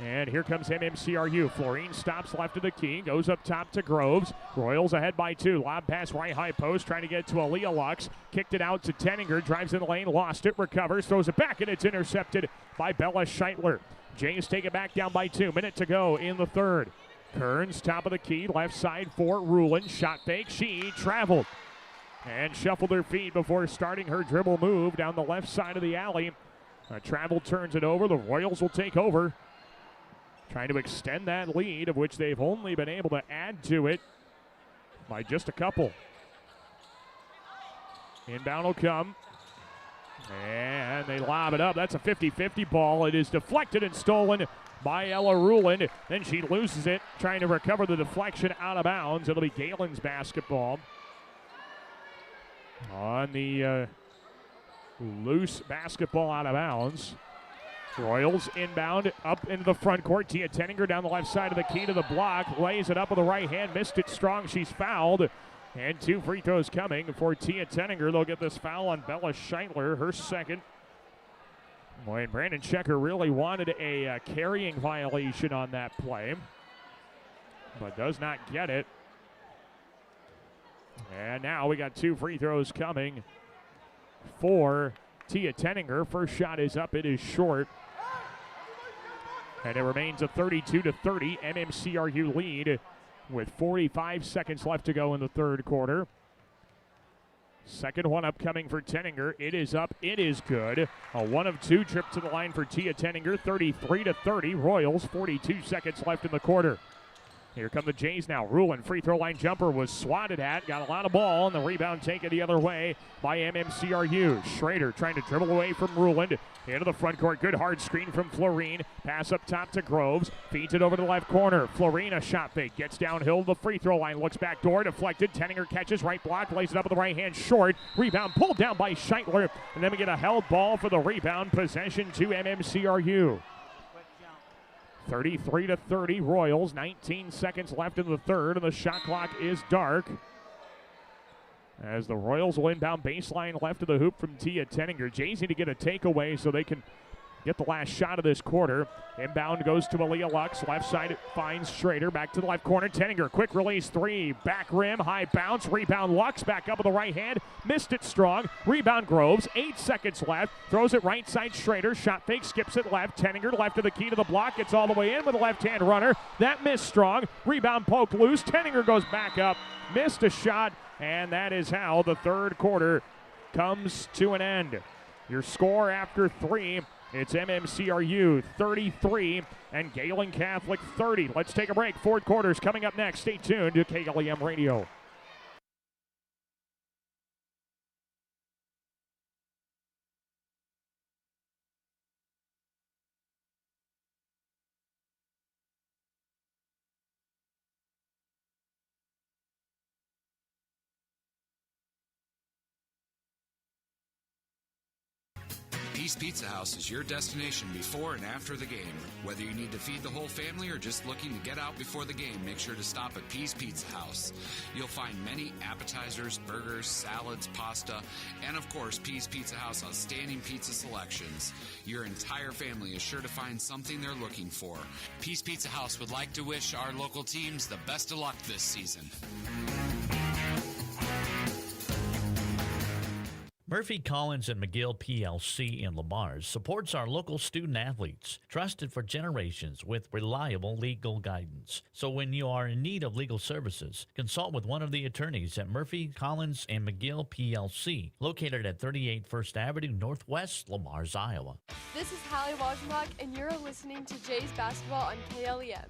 And here comes MMCRU. Florine stops left of the key, goes up top to Groves. Royals ahead by 2. Lob pass right high post, trying to get to Aaliyah Lux. Kicked it out to Tenninger, drives in the lane, lost it, recovers, throws it back, and it's intercepted by Bella Scheitler. Jays take it back down by 2. Minute to go in the third. Kearns, top of the key, left side for Rulin. Shot fake, she traveled and shuffled her feet before starting her dribble move down the left side of the alley. Travel turns it over. The Royals will take over, trying to extend that lead, of which they've only been able to add to it by just a couple. Inbound will come, and they lob it up. That's a 50-50 ball. It is deflected and stolen by Ella Ruland. Then she loses it, trying to recover the deflection out of bounds. It'll be Galen's basketball. On the loose basketball out of bounds. Royals inbound up into the front court. Tia Tenninger down the left side of the key to the block. Lays it up with the right hand. Missed it strong. She's fouled. And 2 free throws coming for Tia Tenninger. They'll get this foul on Bella Scheitler, her second. Boy, and Brandon Checker really wanted a carrying violation on that play, but does not get it. And now we got 2 free throws coming for Tia Tenninger. First shot is up. It is short. And it remains a 32-30 MMCRU lead with 45 seconds left to go in the third quarter. Second one upcoming for Tenninger. It is up. It is good. A 1 of 2 trip to the line for Tia Tenninger. 33-30 Royals. 42 seconds left in the quarter. Here come the Jays now. Rulin, free throw line jumper was swatted at. Got a lot of ball, and the rebound taken the other way by MMCRU. Schrader trying to dribble away from Ruland. Into the front court. Good hard screen from Florine. Pass up top to Groves. Feeds it over to the left corner. Florine, a shot fake. Gets downhill to the free throw line. Looks back door. Deflected. Tenninger catches. Right block. Lays it up with the right hand. Short. Rebound pulled down by Scheitler. And then we get a held ball for the rebound. Possession to MMCRU. 33-30 Royals. 19 seconds left in the third, and the shot clock is dark. As the Royals will inbound baseline left of the hoop from Tia Tenninger. Jays need to get a takeaway so they can get the last shot of this quarter. Inbound goes to Aaliyah Lux. Left side it finds Schrader. Back to the left corner. Tenninger, quick release 3. Back rim, high bounce. Rebound Lux. Back up with the right hand. Missed it strong. Rebound Groves. 8 seconds left. Throws it right side Schrader. Shot fake. Skips it left. Tenninger left of the key to the block. Gets all the way in with a left hand runner. That missed strong. Rebound poked loose. Tenninger goes back up. Missed a shot. And that is how the third quarter comes to an end. Your score after 3. It's MMCRU 33 and Gehlen Catholic 30. Let's take a break. Fourth quarter's coming up next. Stay tuned to KLEM Radio. Peace Pizza House is your destination before and after the game. Whether you need to feed the whole family or just looking to get out before the game, make sure to stop at Peace Pizza House. You'll find many appetizers, burgers, salads, pasta, and of course, Peace Pizza House outstanding pizza selections. Your entire family is sure to find something they're looking for. Peace Pizza House would like to wish our local teams the best of luck this season. Murphy, Collins, and McGill PLC in Lamar supports our local student athletes, trusted for generations with reliable legal guidance. So when you are in need of legal services, consult with one of the attorneys at Murphy, Collins, and McGill PLC, located at 38 First Avenue Northwest, Lamar's, Iowa. This is Hallie Walgenbach, and you're listening to Jays Basketball on KLEM.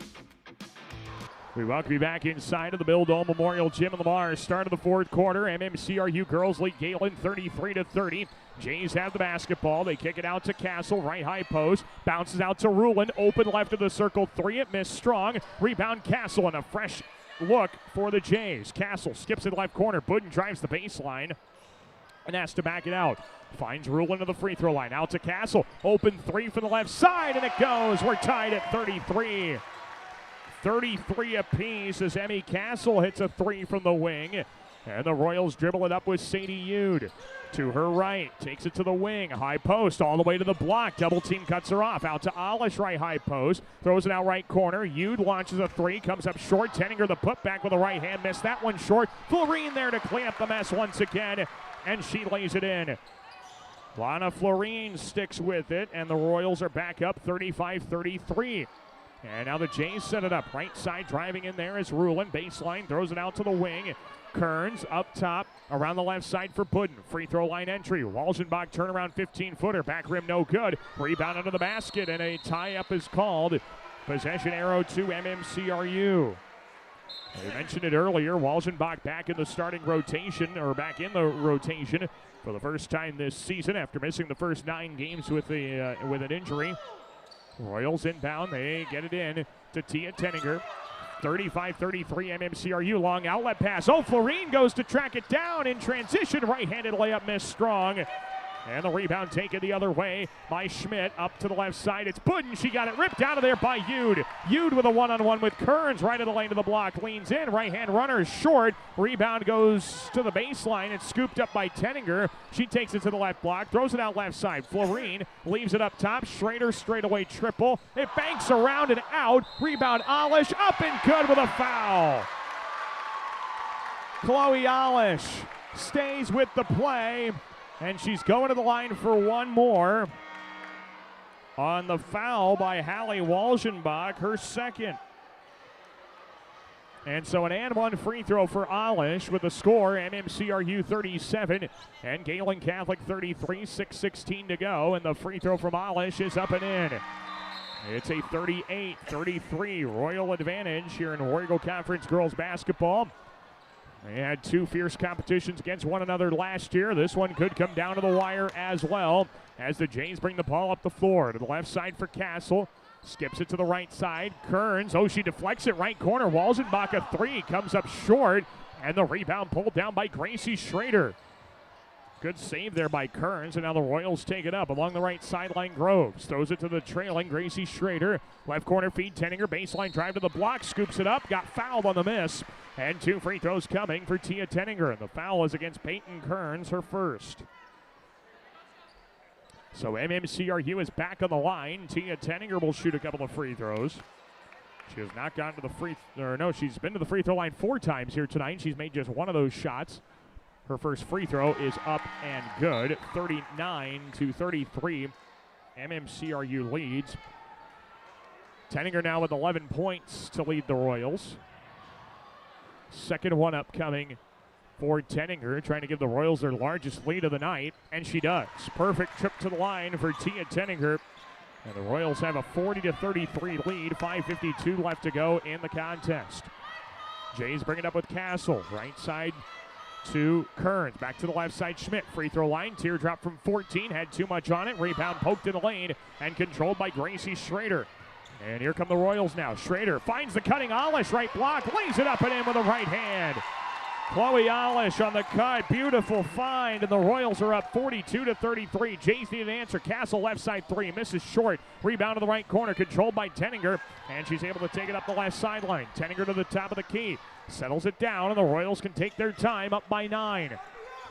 We welcome you back inside of the Bill Dole Memorial Gym in Lamar. Start of the fourth quarter. MMCRU girls lead Gehlen 33-30. Jays have the basketball. They kick it out to Castle. Right high post. Bounces out to Rulin. Open left of the circle. Three. It missed strong. Rebound Castle and a fresh look for the Jays. Castle skips in the left corner. Budden drives the baseline and has to back it out. Finds Rulin to the free throw line. Out to Castle. Open three from the left side and it goes. We're tied at 33. 33 apiece as Emmy Castle hits a three from the wing. And the Royals dribble it up with Sadie Yude. To her right, takes it to the wing. High post all the way to the block. Double team cuts her off. Out to Alish, right high post. Throws it out right corner. Yude launches a three. Comes up short. Tenninger the putback with the right hand. Missed that one short. Florine there to clean up the mess once again. And she lays it in. Lana Florine sticks with it. And the Royals are back up 35-33. And now the Jays set it up. Right side driving in there is Rulin. Baseline, throws it out to the wing. Kearns up top around the left side for Budden. Free throw line entry. Walgenbach turnaround 15-footer. Back rim no good. Rebound under the basket and a tie-up is called. Possession arrow to MMCRU. We mentioned it earlier. Walgenbach back in the starting rotation, or back in the rotation for the first time this season after missing the first 9 games with an injury. Royals inbound. They get it in to Tia Tenninger. 35-33 MMCRU. Long outlet pass. Oh, Florine goes to track it down in transition. Right-handed layup missed strong. And the rebound taken the other way by Schmidt. Up to the left side. It's Budden. She got it ripped out of there by Yude. Yude with a one-on-one with Kearns. Right of the lane to the block. Leans in. Right-hand runner is short. Rebound goes to the baseline. It's scooped up by Tenninger. She takes it to the left block. Throws it out left side. Florine leaves it up top. Schrader straightaway triple. It banks around and out. Rebound Alish. Up and good with a foul. Chloe Alish stays with the play. And she's going to the line for one more on the foul by Hallie Walgenbach, her second. And so an and one free throw for Alish with the score, MMCRU 37 and Gehlen Catholic 33, 6:16 to go. And the free throw from Alish is up and in. It's a 38-33 Royal advantage here in War Eagle Conference girls basketball. They had 2 fierce competitions against one another last year. This one could come down to the wire as well as the Jays bring the ball up the floor to the left side for Castle. Skips it to the right side. Kearns, she deflects it right corner. Walgenbach a three, comes up short, and the rebound pulled down by Gracie Schrader. Good save there by Kearns, and now the Royals take it up along the right sideline. Groves throws it to the trailing Gracie Schrader. Left corner feed, Tenninger, baseline drive to the block, scoops it up, got fouled on the miss. And 2 free throws coming for Tia Tenninger. And the foul is against Peyton Kearns, her first. So MMCRU is back on the line. Tia Tenninger will shoot a couple of free throws. She has not gotten to the she's been to the free throw line 4 times here tonight. She's made just one of those shots. Her first free throw is up and good. 39-33. MMCRU leads. Tenninger now with 11 points to lead the Royals. Second one upcoming for Tenninger, trying to give the Royals their largest lead of the night, and she does. Perfect trip to the line for Tia Tenninger. And the Royals have a 40-33 lead. 5:52 left to go in the contest. Jays bring it up with Castle. Right side to Kearns. Back to the left side, Schmidt. Free throw line, teardrop from 14. Had too much on it. Rebound poked in the lane and controlled by Gracie Schrader. And here come the Royals now. Schrader finds the cutting Alish. Right block. Lays it up and in with a right hand. Chloe Olish on the cut. Beautiful find, and the Royals are up 42-33. Jays need an answer. Castle left side three. Misses short. Rebound to the right corner. Controlled by Tenninger, and she's able to take it up the left sideline. Tenninger to the top of the key. Settles it down, and the Royals can take their time, up by 9.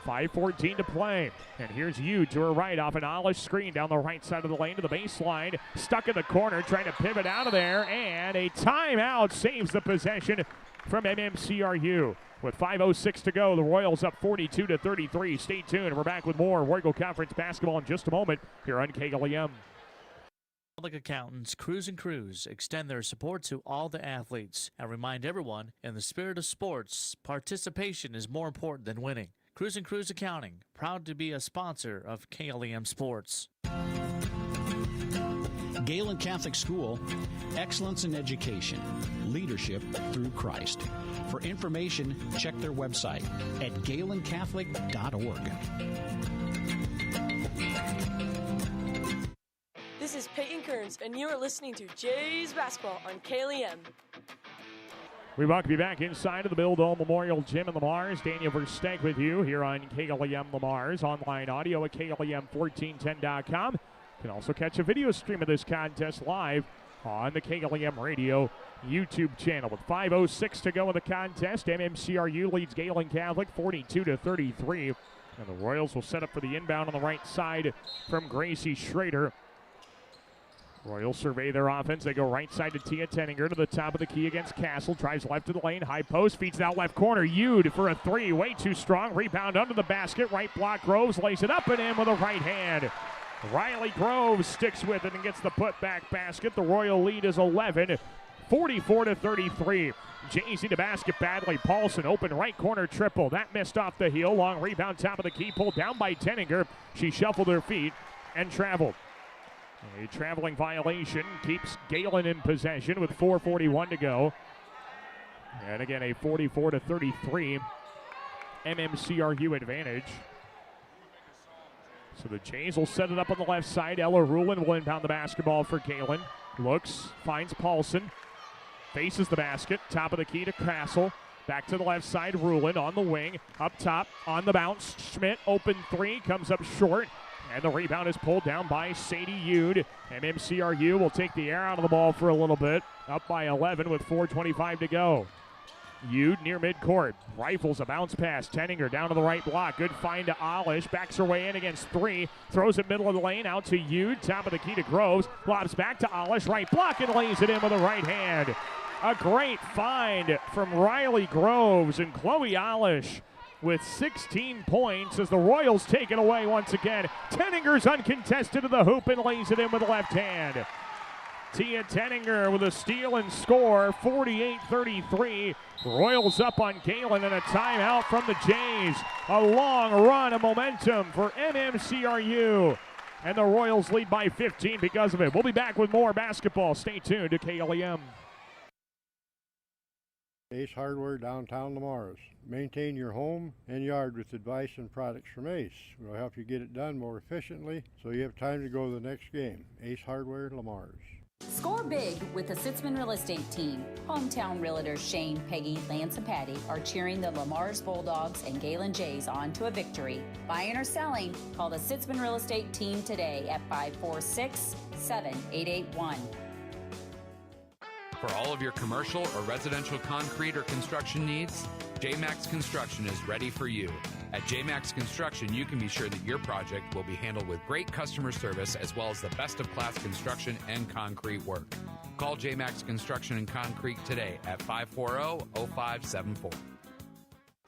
5:14 to play. And here's Yu to her right off an Olish screen down the right side of the lane to the baseline. Stuck in the corner, trying to pivot out of there, and a timeout saves the possession from MMCRU. With 5:06 to go, the Royals up 42-33. Stay tuned. We're back with more Wargo Conference basketball in just a moment here on KLEM. Public accountants Cruz and Cruz extend their support to all the athletes and remind everyone, in the spirit of sports, participation is more important than winning. Cruz and Cruz Accounting, proud to be a sponsor of KLEM Sports. Gehlen Catholic School, excellence in education, leadership through Christ. For information, check their website at GehlenCatholic.org. This is Peyton Kearns, and you are listening to Jays Basketball on KLEM. We welcome you back inside of the Bill Dole Memorial Gym in Lamars. Daniel Versteeg with you here on KLEM Lamars. Online audio at KLEM1410.com. You can also catch a video stream of this contest live on the KLEM Radio YouTube channel. With 5:06 to go in the contest, MMCRU leads Gehlen Catholic 42-33. And the Royals will set up for the inbound on the right side from Gracie Schrader. Royals survey their offense. They go right side to Tia Tenninger to the top of the key against Castle. Drives left to the lane. High post. Feeds out left corner. Yude for a three. Way too strong. Rebound under the basket. Right block. Groves lays it up and in with a right hand. Riley Groves sticks with it and gets the putback basket. The Royal lead is 11. 44-33. Jays need a basket badly. Paulson open right corner triple. That missed off the heel. Long rebound top of the key. Pulled down by Tenninger. She shuffled her feet and traveled. A traveling violation keeps Gehlen in possession with 4:41 to go. And again, a 44-33 MMCRU advantage. So the Jays will set it up on the left side. Ella Rulin will inbound the basketball for Gehlen. Looks, finds Paulson. Faces the basket. Top of the key to Castle. Back to the left side, Rulin on the wing. Up top, on the bounce. Schmidt, open three, comes up short. And the rebound is pulled down by Sadie Yude. MMCRU will take the air out of the ball for a little bit. Up by 11 with 4:25 to go. Yude near midcourt. Rifles a bounce pass. Tenninger down to the right block. Good find to Olish. Backs her way in against three. Throws it middle of the lane out to Yude. Top of the key to Groves. Lobs back to Olish. Right block and lays it in with a right hand. A great find from Riley Groves, and Chloe Olish with 16 points as the Royals take it away once again. Tenninger's uncontested to the hoop and lays it in with the left hand. Tia Tenninger with a steal and score, 48-33. Royals up on Gehlen and a timeout from the Jays. A long run of momentum for MMCRU. And the Royals lead by 15 because of it. We'll be back with more basketball. Stay tuned to KLEM. Ace Hardware, downtown Lamars. Maintain your home and yard with advice and products from Ace. We'll help you get it done more efficiently so you have time to go to the next game. Ace Hardware, Lamars. Score big with the Sitzman Real Estate Team. Hometown realtors Shane, Peggy, Lance, and Patty are cheering the Lamar's Bulldogs and Gehlen Jays on to a victory. Buying or selling, call the Sitzman Real Estate Team today at 546-7881. For all of your commercial or residential concrete or construction needs, JMax Construction is ready for you. At JMax Construction, you can be sure that your project will be handled with great customer service as well as the best of class construction and concrete work. Call JMax Construction and Concrete today at 540-0574.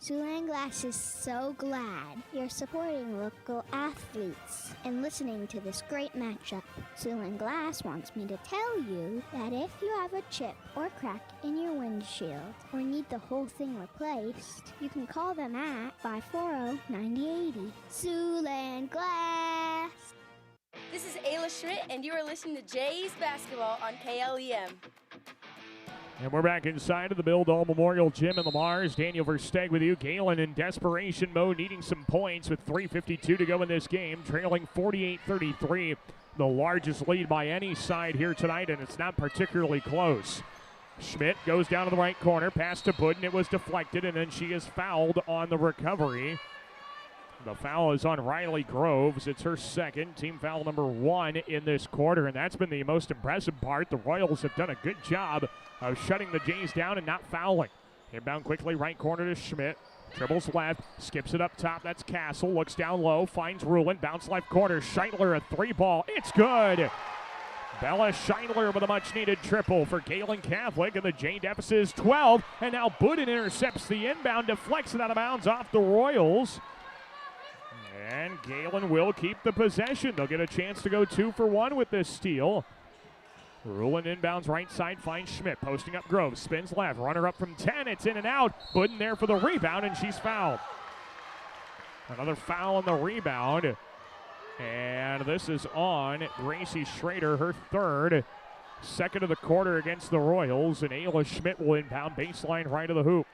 Siouxland Glass is so glad you're supporting local athletes and listening to this great matchup. Siouxland Glass wants me to tell you that if you have a chip or crack in your windshield or need the whole thing replaced, you can call them at 540-9080. Siouxland Glass. This is Ayla Schmidt, and you are listening to Jays Basketball on KLEM. And we're back inside of the Bill Dole Memorial Gym in Lamars. Daniel Versteeg with you. Gehlen in desperation mode, needing some points with 3:52 to go in this game, trailing 48-33. The largest lead by any side here tonight, and it's not particularly close. Schmidt goes down to the right corner, pass to Budden. It was deflected, and then she is fouled on the recovery. The foul is on Riley Groves. It's her second, team foul number 1 in this quarter, and that's been the most impressive part. The Royals have done a good job of shutting the Jays down and not fouling. Inbound quickly, right corner to Schmidt. Dribbles left, skips it up top. That's Castle. Looks down low, finds Rulin. Bounce left corner. Scheitler, a 3-ball. It's good. Bella Scheitler with a much-needed triple for Gehlen Catholic, and the Jay deficit is 12. And now Budden intercepts the inbound, deflects it out of bounds off the Royals. And Gehlen will keep the possession. They'll get a chance to go 2 for 1 with this steal. Rulin inbounds right side, finds Schmidt, posting up Groves, spins left, runner up from 10, it's in and out. Budden there for the rebound, and she's fouled. Another foul on the rebound, and this is on Gracie Schrader, her third. Second of the quarter against the Royals, and Ayla Schmidt will inbound baseline right of the hoop.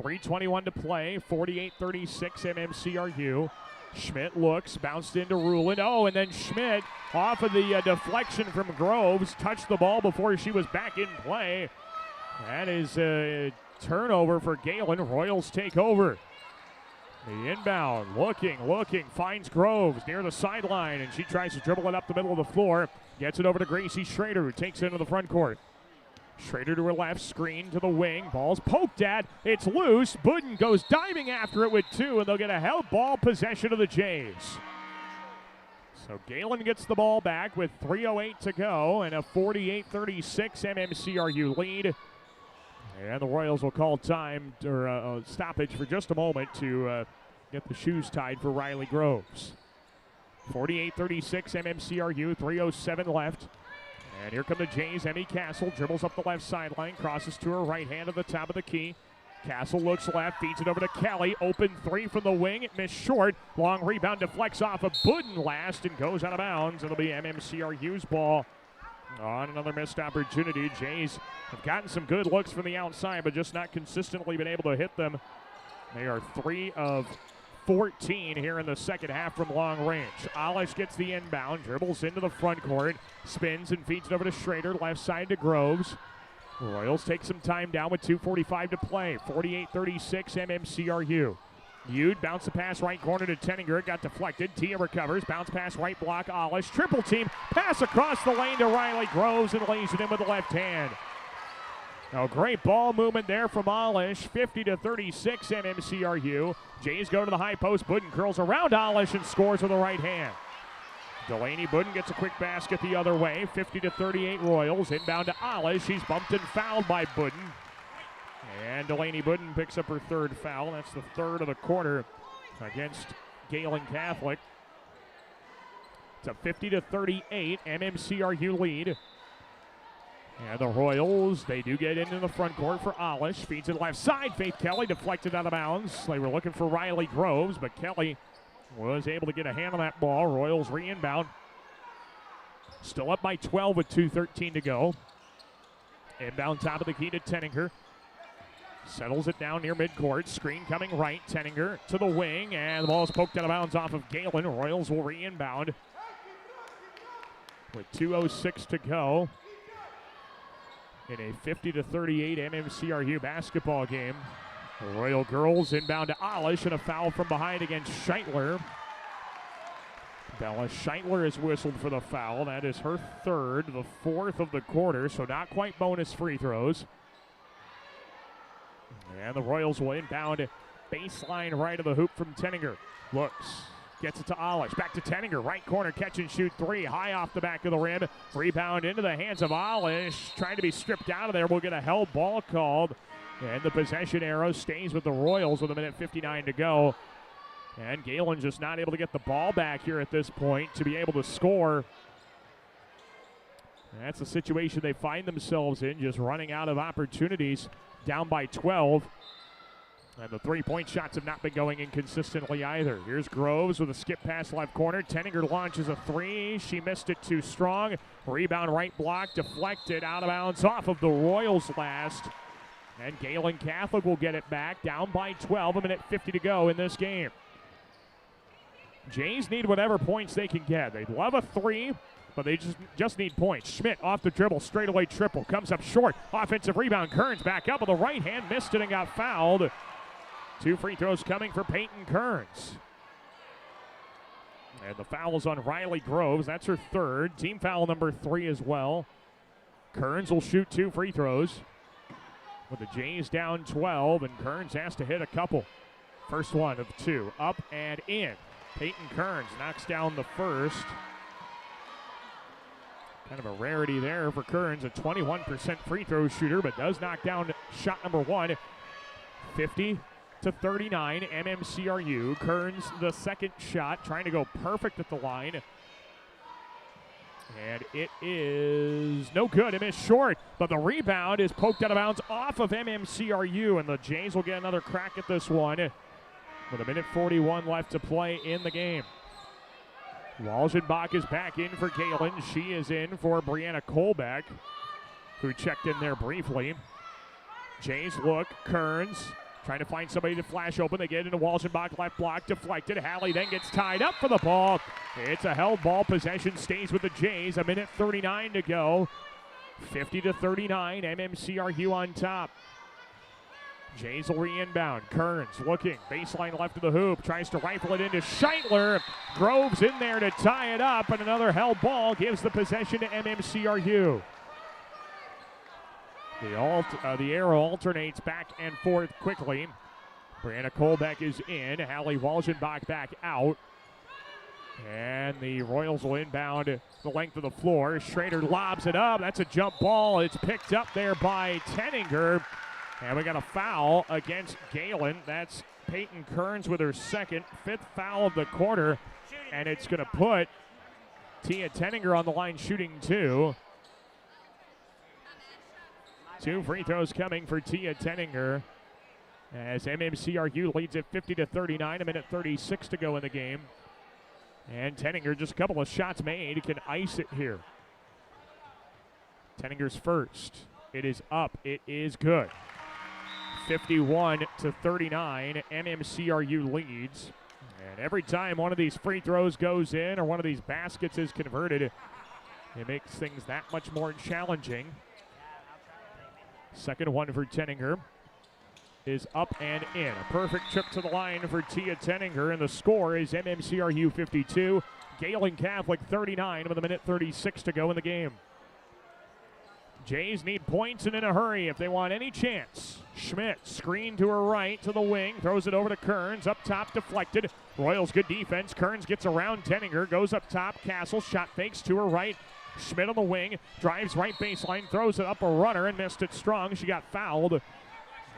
3:21 to play, 48-36 MMCRU. Schmidt looks, bounced into Rulin. Oh, and then Schmidt, off of the deflection from Groves, touched the ball before she was back in play. That is a turnover for Gehlen. Royals take over. The inbound, looking, finds Groves near the sideline, and she tries to dribble it up the middle of the floor. Gets it over to Gracie Schrader, who takes it into the front court. Schrader to her left, screen to the wing. Ball's poked at. It's loose. Budden goes diving after it with 2, and they'll get a held ball possession of the Jays. So Gehlen gets the ball back with 3:08 to go and a 48-36 MMCRU lead. And the Royals will call time or a stoppage for just a moment to get the shoes tied for Riley Groves. 48-36 MMCRU, 3:07 left. And here come the Jays. Emmy Castle dribbles up the left sideline, crosses to her right hand at the top of the key. Castle looks left, feeds it over to Kelly. Open 3 from the wing. It missed short. Long rebound deflects off of Budden last and goes out of bounds. It'll be MMCRU's ball on another missed opportunity. Jays have gotten some good looks from the outside, but just not consistently been able to hit them. They are 3 of 14 here in the second half from long range. Alish gets the inbound, dribbles into the front court, spins and feeds it over to Schrader, left side to Groves. Royals take some time down with 2:45 to play. 48-36 MMCRU. Ude bounce the pass right corner to Tenninger. It got deflected. Tia recovers. Bounce pass right block. Alish. Triple team. Pass across the lane to Riley Groves and lays it in with the left hand. Oh, great ball movement there from Alish. 50-36 MMCRU. Jays go to the high post. Budden curls around Alish and scores with the right hand. Delaney Budden gets a quick basket the other way. 50-38 Royals. Inbound to Alish. She's bumped and fouled by Budden. And Delaney Budden picks up her third foul. That's the third of the quarter against Gehlen Catholic. It's a 50-38 MMCRU lead. And the Royals, they do get into the front court for Alish. Feeds it left side. Faith Kelly deflected out of bounds. They were looking for Riley Groves, but Kelly was able to get a hand on that ball. Royals re-inbound. Still up by 12 with 2:13 to go. Inbound top of the key to Tenninger. Settles it down near midcourt. Screen coming right. Tenninger to the wing, and the ball is poked out of bounds off of Gehlen. Royals will re-inbound with 2:06 to go in a 50-38 MMCRU basketball game. The Royal girls inbound to Alish, and a foul from behind against Scheitler. Bella Scheitler is whistled for the foul. That is her third, the fourth of the quarter, so not quite bonus free throws. And the Royals will inbound baseline right of the hoop from Tenninger. Looks. Gets it to Alish. Back to Tenninger. Right corner. Catch and shoot 3. High off the back of the rim. Rebound into the hands of Alish. Trying to be stripped out of there. We'll get a held ball called. And the possession arrow stays with the Royals with 1:59 to go. And Gehlen just not able to get the ball back here at this point to be able to score. And that's the situation they find themselves in, just running out of opportunities. Down by 12. And the three-point shots have not been going in consistently either. Here's Groves with a skip pass left corner. Tenninger launches a 3. She missed it too strong. Rebound right block, deflected out of bounds off of the Royals last. And Gehlen Catholic will get it back, down by 12, 1:50 to go in this game. Jays need whatever points they can get. They'd love a 3, but they just need points. Schmidt off the dribble, straightaway triple, comes up short. Offensive rebound, Kearns back up with the right hand, missed it and got fouled. 2 free throws coming for Peyton Kearns. And the foul is on Riley Groves. That's her third. Team foul number 3 as well. Kearns will shoot 2 free throws. With the Jays down 12, and Kearns has to hit a couple. First one of 2. Up and in. Peyton Kearns knocks down the first. Kind of a rarity there for Kearns, a 21% free throw shooter, but does knock down shot number 1. 50-39, MMCRU. Kearns the second shot, trying to go perfect at the line. And it is no good. It missed short, but the rebound is poked out of bounds off of MMCRU, and the Jays will get another crack at this one with 1:41 left to play in the game. Walgenbach is back in for Gehlen. She is in for Brianna Kolbeck, who checked in there briefly. Jays look, Kearns trying to find somebody to flash open. They get into Walgenbach, left block, deflected. Halley then gets tied up for the ball. It's a held ball. Possession stays with the Jays. 1:39 to go. 50-39, MMCRU on top. Jays will re-inbound. Kearns looking, baseline left of the hoop, tries to rifle it into Scheitler. Groves in there to tie it up, and another held ball gives the possession to MMCRU. The arrow alternates back and forth quickly. Brianna Kolbeck is in. Hallie Walgenbach back out. And the Royals will inbound the length of the floor. Schrader lobs it up. That's a jump ball. It's picked up there by Tenninger. And we got a foul against Gehlen. That's Peyton Kearns with her second, 5th foul of the quarter. And it's going to put Tia Tenninger on the line shooting 2. 2 free throws coming for Tia Tenninger as MMCRU leads it 50-39, 1:36 to go in the game. And Tenninger, just a couple of shots made, can ice it here. Tenninger's first. It is up. It is good. 51-39, MMCRU leads. And every time one of these free throws goes in or one of these baskets is converted, it makes things that much more challenging. Second one for Tenninger is up and in. A perfect trip to the line for Tia Tenninger, and the score is MMCRU 52, Gehlen Catholic 39 with 1:36 to go in the game. Jays need points and in a hurry if they want any chance. Schmidt, screen to her right, to the wing, throws it over to Kearns, up top, deflected. Royals good defense. Kearns gets around Tenninger, goes up top. Castle, shot fakes to her right. Schmidt on the wing, drives right baseline, throws it up a runner and missed it strong. She got fouled.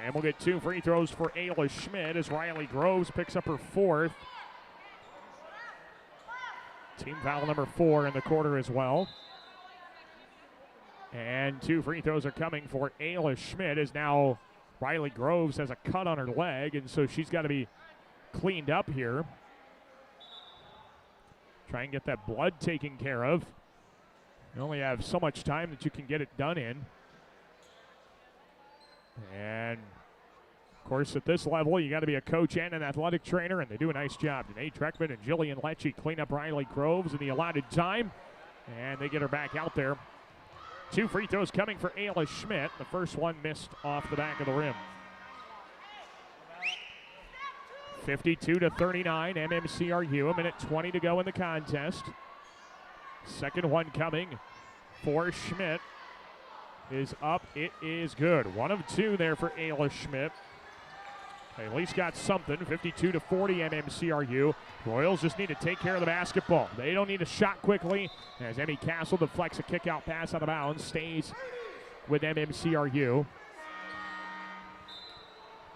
And we'll get 2 free throws for Ayla Schmidt as Riley Groves picks up her 4th. Team foul number 4 in the quarter as well. And 2 free throws are coming for Ayla Schmidt as now Riley Groves has a cut on her leg, and so she's got to be cleaned up here. Try and get that blood taken care of. You only have so much time that you can get it done in. And, of course, at this level, you got to be a coach and an athletic trainer, and they do a nice job. Danae Treckman and Jillian Lecce clean up Riley Groves in the allotted time, and they get her back out there. 2 free throws coming for Ayla Schmidt. The first one missed off the back of the rim. 52-39, MMCRU. 1:20 to go in the contest. Second one coming for Schmidt is up. It is good. 1 of 2 there for Ayla Schmidt. They at least got something. 52-40 MMCRU. Royals just need to take care of the basketball. They don't need a shot quickly as Emmy Castle deflects a kick-out pass out of bounds. Stays with MMCRU.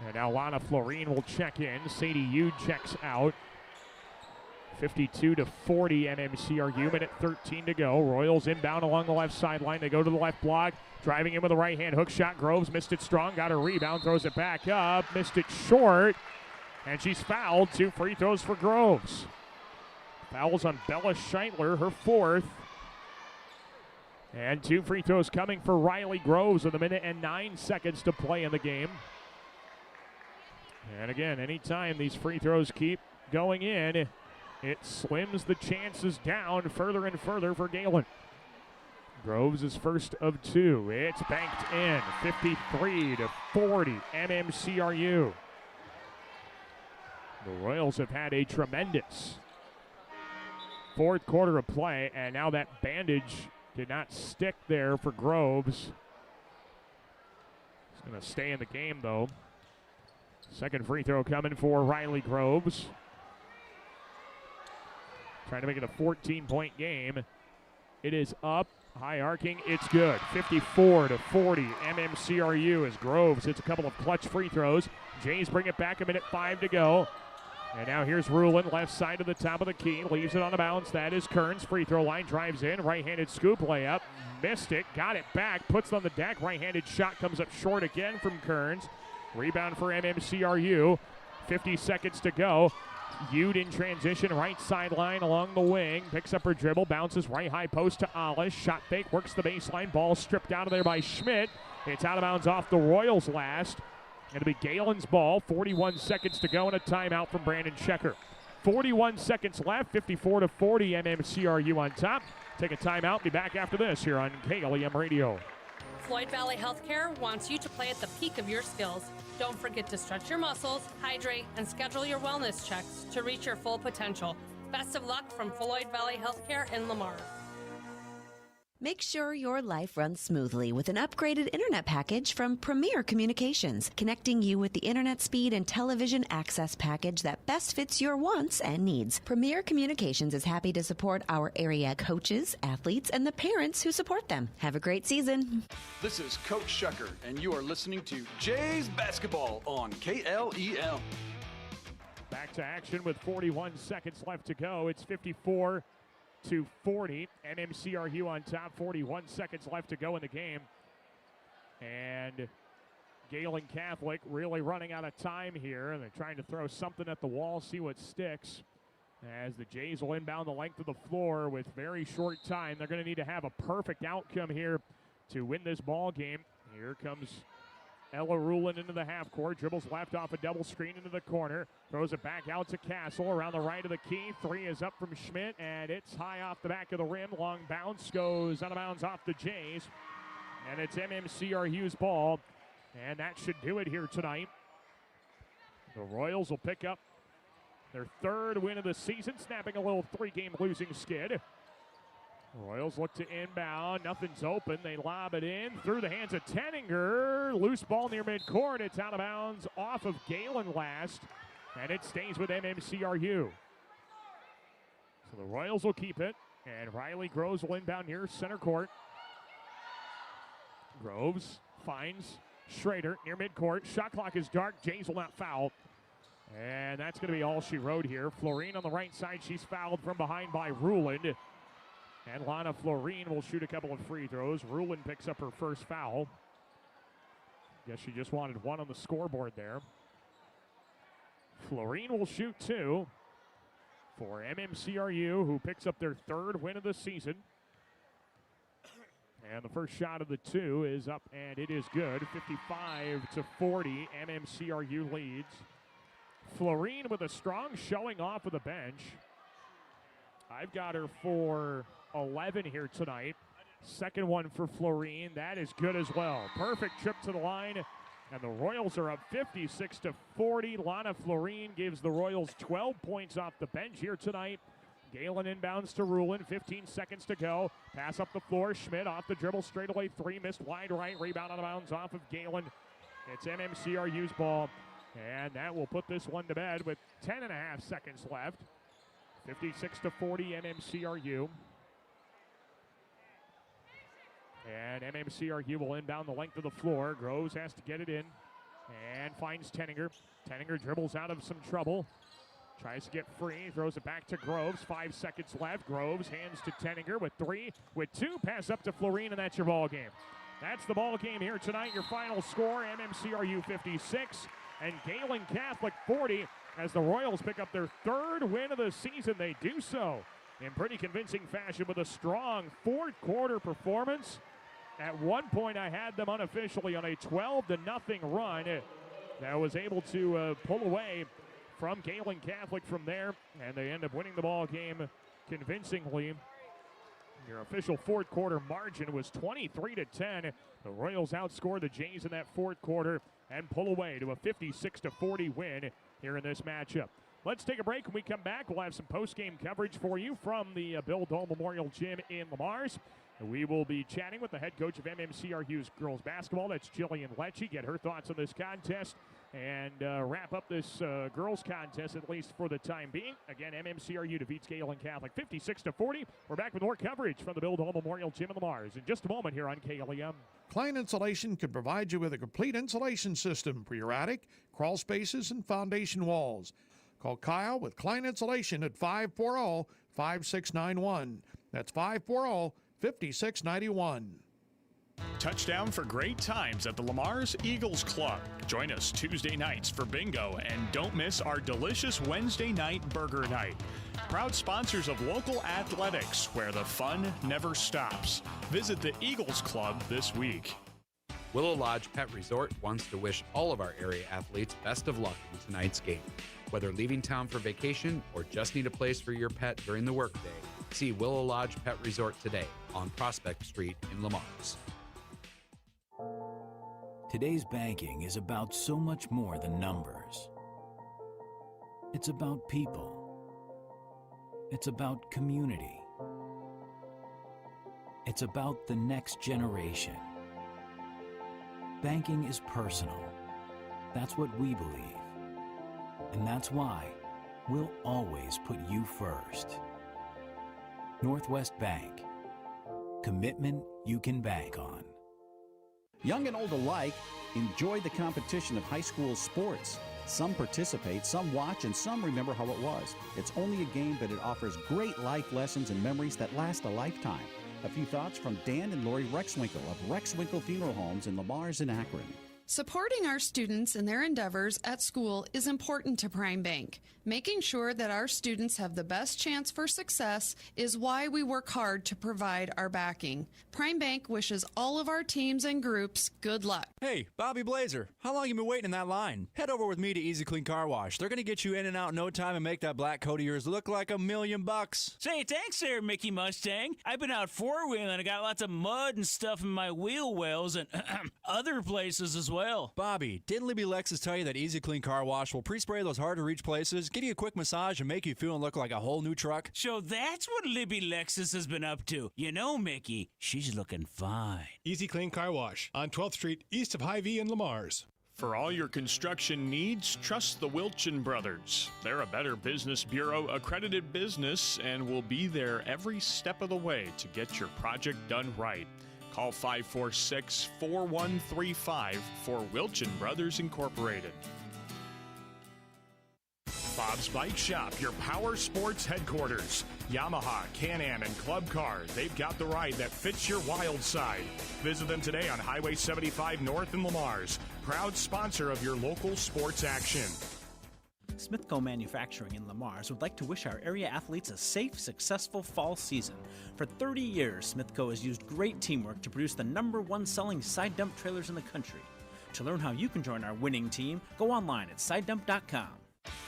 And now Lana Florine will check in. Sadie Yu checks out. 52-40 MMCRU. 1:13 to go. Royals inbound along the left sideline. They go to the left block. Driving in with a right-hand hook shot. Groves missed it strong. Got a rebound. Throws it back up. Missed it short. And she's fouled. 2 free throws for Groves. Fouls on Bella Scheitler, her 4th. And 2 free throws coming for Riley Groves with 1:09 to play in the game. And again, anytime these free throws keep going in, it slims the chances down further and further for Gehlen. Groves is first of two. It's banked in, 53-40, MMCRU. The Royals have had a tremendous fourth quarter of play, and now that bandage did not stick there for Groves. He's going to stay in the game, though. Second free throw coming for Riley Groves. Trying to make it a 14-point game. It is up, high arcing, it's good. 54-40, MMCRU as Groves hits a couple of clutch free throws. Jays bring it back, 1:05 to go. And now here's Rulin, left side to the top of the key, leaves it on the bounce. That is Kearns, free throw line, drives in, right-handed scoop layup, missed it, got it back, puts it on the deck, right-handed shot comes up short again from Kearns. Rebound for MMCRU, 50 seconds to go. Ude in transition, right sideline along the wing, picks up her dribble, bounces right high post to Alice, shot fake, works the baseline, ball stripped out of there by Schmidt. It's out of bounds off the Royals last. Going to be Galen's ball, 41 seconds to go and a timeout from Brandon Checker. 41 seconds left, 54-40, MMCRU on top. Take a timeout, be back after this here on KLEM Radio. Floyd Valley Healthcare wants you to play at the peak of your skills. Don't forget to stretch your muscles, hydrate, and schedule your wellness checks to reach your full potential. Best of luck from Floyd Valley Healthcare in Lamar. Make sure your life runs smoothly with an upgraded internet package from Premier Communications, connecting you with the internet speed and television access package that best fits your wants and needs. Premier Communications is happy to support our area coaches, athletes, and the parents who support them. Have a great season. This is Coach Shucker, and you are listening to Jays Basketball on KLEM. Back to action with 41 seconds left to go. It's 54-40. MMCRU on top, 41 seconds left to go in the game. And Gehlen Catholic really running out of time here. And they're trying to throw something at the wall, see what sticks. As the Jays will inbound the length of the floor with very short time. They're going to need to have a perfect outcome here to win this ball game. Here comes Ella Rulin into the half court, dribbles left off a double screen into the corner, throws it back out to Castle around the right of the key. Three is up from Schmidt, and it's high off the back of the rim. Long bounce goes out of bounds off the Jays, and it's MMCRU's ball, and that should do it here tonight. The Royals will pick up their third win of the season, snapping a little three-game losing skid. Royals look to inbound. Nothing's open. They lob it in through the hands of Tenninger. Loose ball near midcourt. It's out of bounds off of Gehlen last, and it stays with MMCRU. So the Royals will keep it, and Riley Groves will inbound near center court. Groves finds Schrader near midcourt. Shot clock is dark. Jays will not foul. And that's going to be all she wrote here. Florine on the right side. She's fouled from behind by Ruland. And Lana Florine will shoot a couple of free throws. Rulin picks up her first foul. Guess she just wanted one on the scoreboard there. Florine will shoot two for MMCRU, who picks up their third win of the season. And the first shot of the two is up, and it is good. 55-40, MMCRU leads. Florine with a strong showing off of the bench. I've got her for 11 here tonight. Second one for Florine. That is good as well. Perfect trip to the line. And the Royals are up 56-40. Lana Florine gives the Royals 12 points off the bench here tonight. Gehlen inbounds to Rulin. 15 seconds to go. Pass up the floor. Schmidt off the dribble. Straightaway three. Missed wide right. Rebound out of bounds off of Gehlen. It's MMCRU's ball. And that will put this one to bed with 10.5 seconds left. 56-40 MMCRU. And MMCRU will inbound the length of the floor. Groves has to get it in and finds Tenninger. Tenninger dribbles out of some trouble. Tries to get free, throws it back to Groves. 5 seconds left. Groves hands to Tenninger with three. With two, pass up to Florine, and that's your ball game. That's the ball game here tonight. Your final score, MMCRU 56 and Gehlen Catholic 40. As the Royals pick up their third win of the season, they do so in pretty convincing fashion with a strong fourth quarter performance. At one point, I had them unofficially on a 12-0 run that was able to pull away from Gehlen Catholic from there, and they end up winning the ball game convincingly. Your official fourth quarter margin was 23-10. The Royals outscore the Jays in that fourth quarter and pull away to a 56-40 win here in this matchup. Let's take a break. When we come back, we'll have some post-game coverage for you from the Bill Dole Memorial Gym in Lamars. We will be chatting with the head coach of MMCRU's girls basketball. That's Jillian Lecce. Get her thoughts on this contest and wrap up this girls contest, at least for the time being. Again, MMCRU defeats Gehlen Catholic 56-40. We're back with more coverage from the Bill Dole Memorial Gym in Lamars in just a moment here on KLEM. Klein Insulation can provide you with a complete insulation system for your attic, crawl spaces, and foundation walls. Call Kyle with Klein Insulation at 540-5691. That's 540-5691. Touchdown for great times at the Lamars Eagles Club. Join us Tuesday nights for bingo and don't miss our delicious Wednesday night burger night. Proud sponsors of local athletics where the fun never stops. Visit the Eagles Club this week. Willow Lodge Pet Resort wants to wish all of our area athletes best of luck in tonight's game. Whether leaving town for vacation or just need a place for your pet during the workday, see Willow Lodge Pet Resort today on Prospect Street in Lamars. Today's banking is about so much more than numbers. It's about people. It's about community. It's about the next generation. Banking is personal. That's what we believe. And that's why we'll always put you first. Northwest Bank. Commitment you can bank on. Young and old alike enjoy the competition of high school sports. Some participate, some watch, and some remember how it was. It's only a game, but it offers great life lessons and memories that last a lifetime. A few thoughts from Dan and Lori Rexwinkle of Rexwinkle Funeral Homes in Lamars and Akron. Supporting our students in their endeavors at school is important to Prime Bank. Making sure that our students have the best chance for success is why we work hard to provide our backing. Prime Bank wishes all of our teams and groups good luck. Hey, Bobby Blazer, how long you been waiting in that line? Head over with me to Easy Clean Car Wash. They're going to get you in and out in no time and make that black coat of yours look like $1,000,000. Say, thanks there, Mickey Mustang. I've been out four-wheeling and I got lots of mud and stuff in my wheel wells and other places as well. Bobby, didn't Libby Lexus tell you that Easy Clean Car Wash will pre-spray those hard-to-reach places, give you a quick massage, and make you feel and look like a whole new truck? So that's what Libby Lexus has been up to. You know, Mickey, she's looking fine. Easy Clean Car Wash on 12th Street east of Hy-Vee in Lamars. For all your construction needs, trust the Wilchin Brothers. They're a Better Business Bureau accredited business and will be there every step of the way to get your project done right. Call 546-4135 for Wilchin Brothers Incorporated. Bob's Bike Shop, your power sports headquarters. Yamaha, Can-Am, and Club Car. They've got the ride that fits your wild side. Visit them today on Highway 75 North in Lamars. Proud sponsor of your local sports action. Smithco Manufacturing in Lamars would like to wish our area athletes a safe, successful fall season. For 30 years, Smithco has used great teamwork to produce the #1 selling side dump trailers in the country. To learn how you can join our winning team, go online at sidedump.com.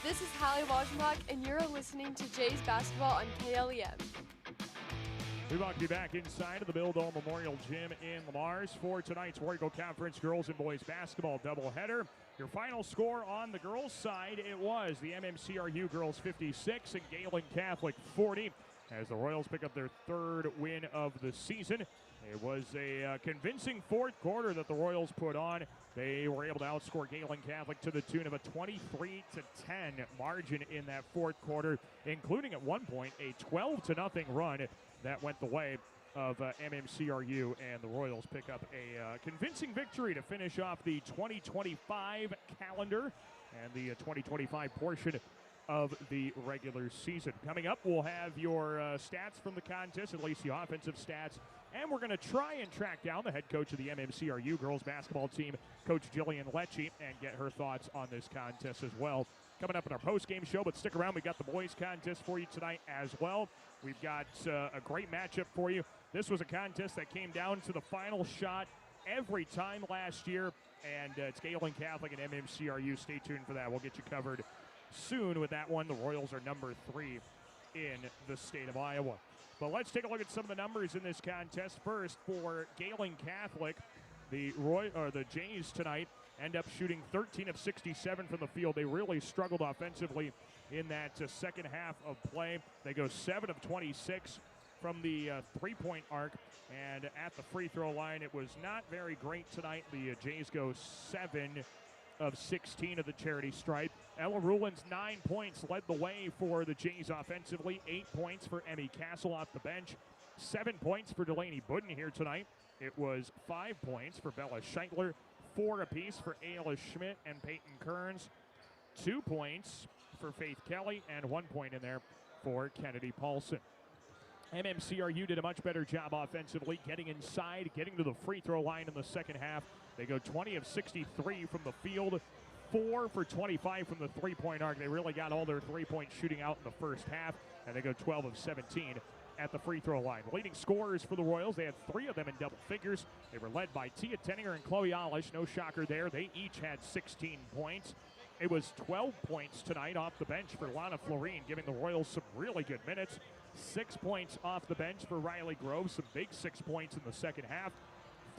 This is Hallie Wajnbach, and you're listening to Jays Basketball on KLEM. We welcome you back inside of the Bill Dole Memorial Gym in Lamars for tonight's Warrigal Conference girls and boys basketball doubleheader. Your final score on the girls' side, it was the MMCRU girls 56 and Gehlen Catholic 40 as the Royals pick up their third win of the season. It was a convincing fourth quarter that the Royals put on. They were able to outscore Gehlen Catholic to the tune of a 23-10 margin in that fourth quarter, including at one point a 12-0 run that went the way of MMCRU, and the Royals pick up a convincing victory to finish off the 2025 calendar and the 2025 portion of the regular season. Coming up, we'll have your stats from the contest, at least the offensive stats, and we're going to try and track down the head coach of the MMCRU girls basketball team, Coach Jillian Lecce, and get her thoughts on this contest as well. Coming up in our post-game show, but stick around. We've got the boys contest for you tonight as well. We've got a great matchup for you. This was a contest that came down to the final shot every time last year, and it's Gehlen Catholic and MMCRU. Stay tuned for that. We'll get you covered soon with that one. The Royals are number 3 in the state of Iowa. But let's take a look at some of the numbers in this contest. First, for Gehlen Catholic, the Jays tonight end up shooting 13 of 67 from the field. They really struggled offensively in that second half of play. They go 7 of 26 from the three-point arc, and at the free throw line, it was not very great tonight. The Jays go 7 of 16 of the charity stripe. Ella Rulin's 9 points led the way for the Jays offensively. 8 points for Emmy Castle off the bench. 7 points for Delaney Budden here tonight. It was 5 points for Bella Schenkler. 4 apiece for Ayla Schmidt and Peyton Kearns. 2 points for Faith Kelly and 1 point in there for Kennedy Paulson. MMCRU did a much better job offensively, getting inside, getting to the free throw line in the second half. They go 20 of 63 from the field, 4 for 25 from the three-point arc. They really got all their three-point shooting out in the first half, and they go 12 of 17 at the free throw line. Leading scorers for the Royals, they had 3 of them in double figures. They were led by Tia Tenninger and Chloe Alish. No shocker there. They each had 16 points. It was 12 points tonight off the bench for Lana Florine, giving the Royals some really good minutes. 6 points off the bench for Riley Grove, some big 6 points in the second half.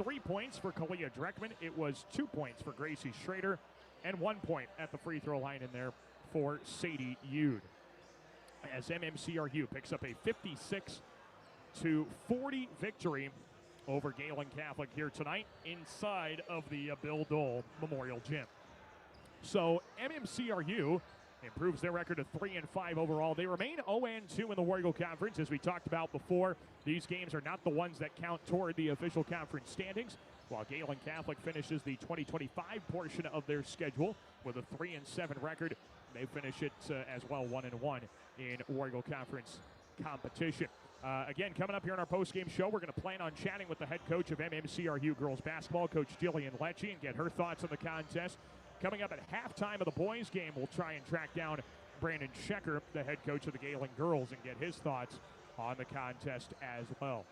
3 points for Kalia Dreckman. It was 2 points for Gracie Schrader, and 1 point at the free throw line in there for Sadie Eude. As MMCRU picks up a 56-40 victory over Gehlen Catholic here tonight inside of the Bill Dole Memorial Gym. So MMCRU improves their record to 3-5 overall. They remain 0-2 in the War Eagle Conference. As we talked about before, these games are not the ones that count toward the official conference standings. While Gehlen Catholic finishes the 2025 portion of their schedule with a 3-7 record, they finish it as well 1-1 in War Eagle Conference competition. Again, coming up here on our post-game show, we're going to plan on chatting with the head coach of MMCRU girls basketball, Coach Jillian Lecce, and get her thoughts on the contest. Coming up at halftime of the boys' game, we'll try and track down Brandon Schecker, the head coach of the Gehlen girls, and get his thoughts on the contest as well.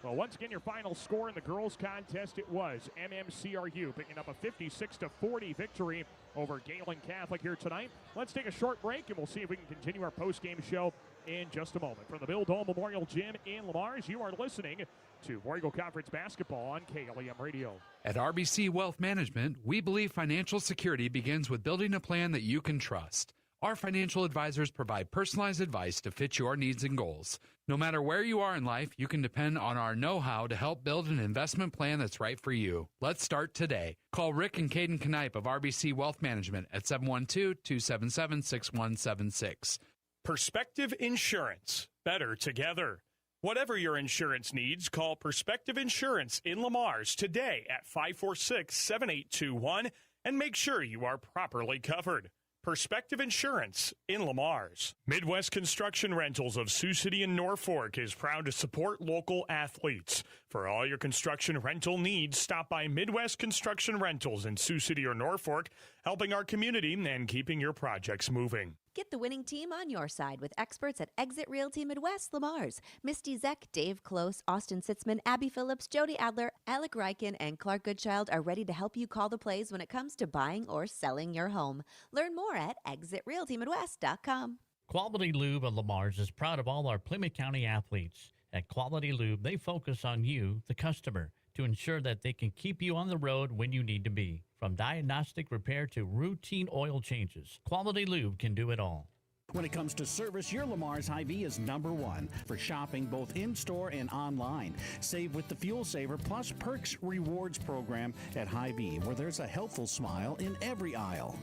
Well, once again, your final score in the girls' contest, it was MMCRU picking up a 56-40 victory over Gehlen Catholic here tonight. Let's take a short break, and we'll see if we can continue our post-game show in just a moment. From the Bill Dole Memorial Gym in Lamars, you are listening to War Eagle Conference Basketball on KLEM Radio. At RBC Wealth Management, we believe financial security begins with building a plan that you can trust. Our financial advisors provide personalized advice to fit your needs and goals. No matter where you are in life, you can depend on our know-how to help build an investment plan that's right for you. Let's start today. Call Rick and Caden Knipe of RBC Wealth Management at 712-277-6176. Perspective Insurance. Better together. Whatever your insurance needs, call Perspective Insurance in Lamars today at 546-7821 and make sure you are properly covered. Perspective Insurance in Lamars. Midwest Construction Rentals of Sioux City and Norfolk is proud to support local athletes. For all your construction rental needs, stop by Midwest Construction Rentals in Sioux City or Norfolk, helping our community and keeping your projects moving. Get the winning team on your side with experts at Exit Realty Midwest Lamars. Misty Zeck, Dave Close, Austin Sitzman, Abby Phillips, Jody Adler, Alec Ryken, and Clark Goodchild are ready to help you call the plays when it comes to buying or selling your home. Learn more at ExitRealtyMidwest.com. Quality Lube of Lamars is proud of all our Plymouth County athletes. At Quality Lube, they focus on you, the customer, to ensure that they can keep you on the road when you need to be. From diagnostic repair to routine oil changes, Quality Lube can do it all. When it comes to service, your Lamar's Hy-Vee is #1 for shopping both in-store and online. Save with the Fuel Saver Plus Perks Rewards program at Hy-Vee, where there's a helpful smile in every aisle.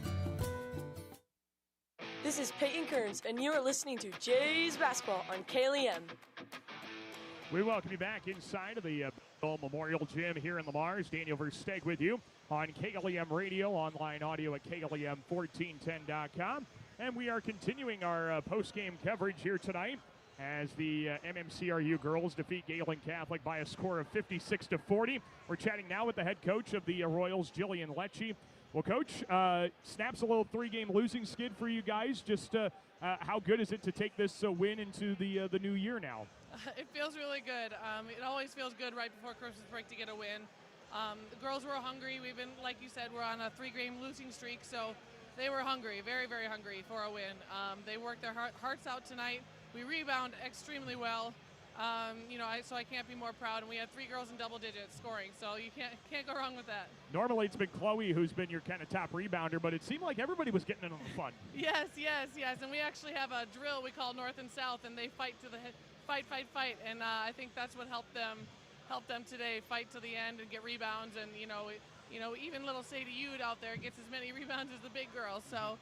This is Peyton Kearns, and you are listening to Jays Basketball on KLEM. We welcome you back inside of the Memorial Gym here in Lamars. Daniel Versteeg with you on KLEM Radio, online audio at KLEM1410.com. And we are continuing our post-game coverage here tonight as the MMCRU girls defeat Gehlen Catholic by a score of 56-40. We're chatting now with the head coach of the Royals, Jillian Lecce. Well, Coach, snaps a little 3-game losing skid for you guys. Just how good is it to take this win into the new year now? It feels really good. It always feels good right before Christmas break to get a win. The girls were hungry. We've been, like you said, we're on a 3-game losing streak, so they were hungry, very, very hungry for a win. They worked their hearts out tonight. We rebound extremely well. So I can't be more proud. And we had 3 girls in double digits scoring, so you can't go wrong with that. Normally it's been Chloe who's been your kind of top rebounder, but it seemed like everybody was getting in on the fun. Yes. And we actually have a drill we call North and South, and they fight to the fight. And I think that's what helped them today, fight to the end and get rebounds. And even little Sadie Ude out there gets as many rebounds as the big girls. So.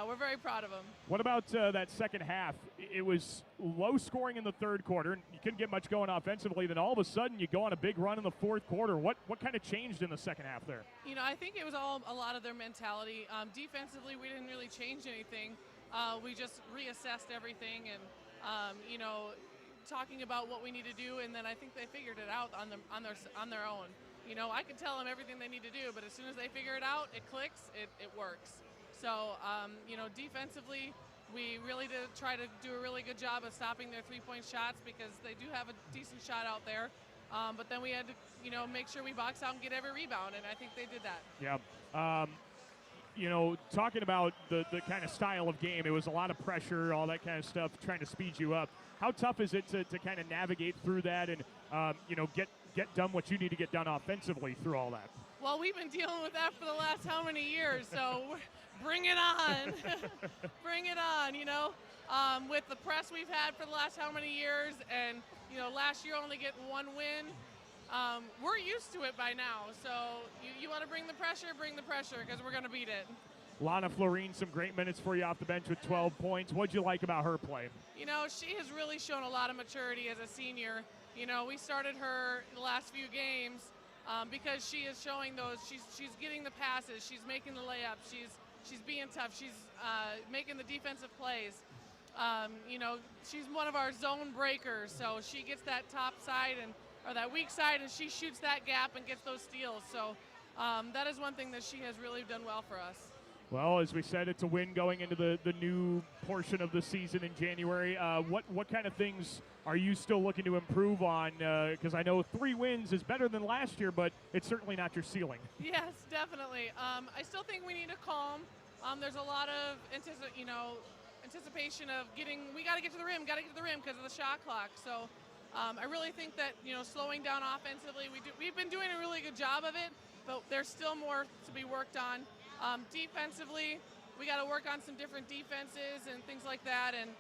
We're very proud of them. What about that second half? It was low scoring in the third quarter, and you couldn't get much going offensively. Then all of a sudden, you go on a big run in the fourth quarter. What kind of changed in the second half there? I think it was a lot of their mentality. Defensively, we didn't really change anything. We just reassessed everything and, talking about what we need to do, and then I think they figured it out on their own. I could tell them everything they need to do, but as soon as they figure it out, it clicks, it works. So, defensively, we really did try to do a really good job of stopping their three-point shots because they do have a decent shot out there. But then we had to, make sure we box out and get every rebound, and I think they did that. Yeah. Talking about the kind of style of game, it was a lot of pressure, all that kind of stuff, trying to speed you up. How tough is it to kind of navigate through that and, get done what you need to get done offensively through all that? Well, we've been dealing with that for the last how many years, so bring it on. Bring it on, with the press we've had for the last how many years, and, last year only getting 1 win. We're used to it by now, so you want to bring the pressure, because we're going to beat it. Lana Florine, some great minutes for you off the bench with 12 points. What'd you like about her play? She has really shown a lot of maturity as a senior. We started her the last few games because she is showing those. She's getting the passes. She's making the layups. She's being tough. She's making the defensive plays. She's one of our zone breakers, so she gets that top side or that weak side, and she shoots that gap and gets those steals. So that is one thing that she has really done well for us. Well, as we said, it's a win going into the new portion of the season in January. What kind of things are you still looking to improve on? Because I know 3 wins is better than last year, but it's certainly not your ceiling. Yes, definitely. I still think we need to calm. There's a lot of anticipation of we got to get to the rim because of the shot clock. So I really think that slowing down offensively, we've been doing a really good job of it, but there's still more to be worked on. Defensively, we got to work on some different defenses and things like that, and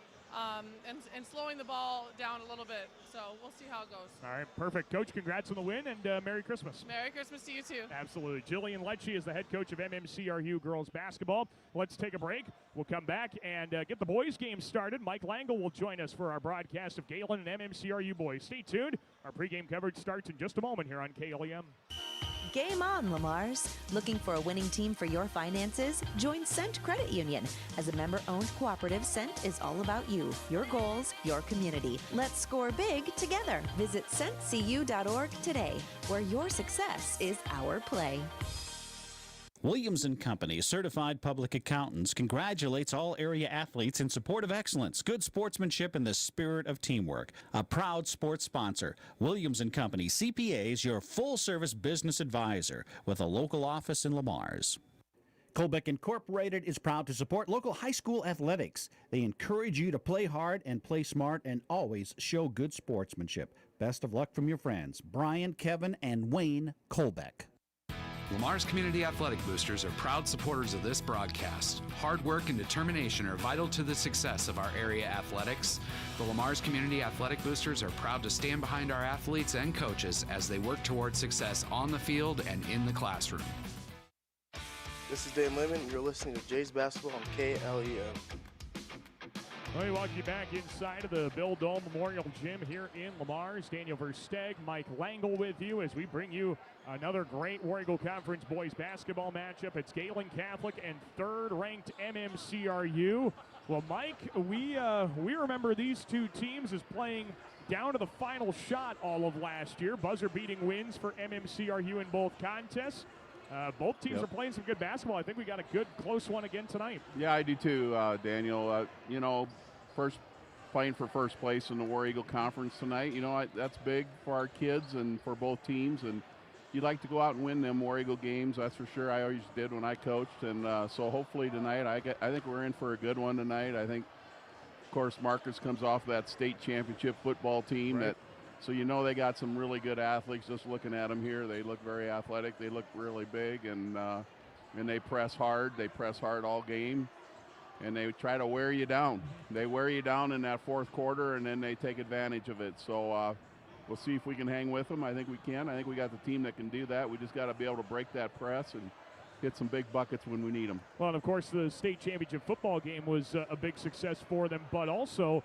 slowing the ball down a little bit. So we'll see how it goes. All right, perfect. Coach, congrats on the win, and Merry Christmas. Merry Christmas to you, too. Absolutely. Jillian Lecce is the head coach of MMCRU girls basketball. Let's take a break. We'll come back and get the boys game started. Mike Langle will join us for our broadcast of Gehlen and MMCRU boys. Stay tuned. Our pregame coverage starts in just a moment here on KLEM. Game on, Lamars. Looking for a winning team for your finances? Join Cent Credit Union. As a member-owned cooperative, Cent is all about you, your goals, your community. Let's score big together. Visit centcu.org today, where your success is our play. Williams & Company, certified public accountants, congratulates all area athletes in support of excellence, good sportsmanship, and the spirit of teamwork. A proud sports sponsor, Williams & Company CPAs, your full-service business advisor with a local office in Lamars. Colbeck Incorporated is proud to support local high school athletics. They encourage you to play hard and play smart and always show good sportsmanship. Best of luck from your friends, Brian, Kevin, and Wayne Colbeck. Lamar's Community Athletic Boosters are proud supporters of this broadcast. Hard work and determination are vital to the success of our area athletics. The Lamar's Community Athletic Boosters are proud to stand behind our athletes and coaches as they work towards success on the field and in the classroom. This is Dan Lemon, and you're listening to Jays Basketball on KLEM. Well, we welcome you back inside of the Bill Dole Memorial Gym here in Lamars. Daniel Versteg, Mike Langle with you as we bring you another great War Eagle Conference boys basketball matchup. It's Gehlen Catholic and third-ranked MMCRU. Well, Mike, we remember these two teams as playing down to the final shot all of last year. Buzzer-beating wins for MMCRU in both contests. Both teams are playing some good basketball. I think we got a good, close one again tonight. Yeah, I do too, Daniel. Playing for first place in the War Eagle Conference tonight. That's big for our kids and for both teams. And, you like to go out and win them War Eagle games. That's for sure. I always did when I coached, and so hopefully tonight, I think we're in for a good one tonight. I think, of course, Marcus comes off that state championship football team Right. so they got some really good athletes. Just looking at them here, they look very athletic. They look really big, and they press hard. They press hard all game, and they try to wear you down. They wear you down in that fourth quarter, and then they take advantage of it. So we'll see if we can hang with them. I think we can. I think we got the team that can do that. We just got to be able to break that press and hit some big buckets when we need them. Well, and of course, the state championship football game was a big success for them, but also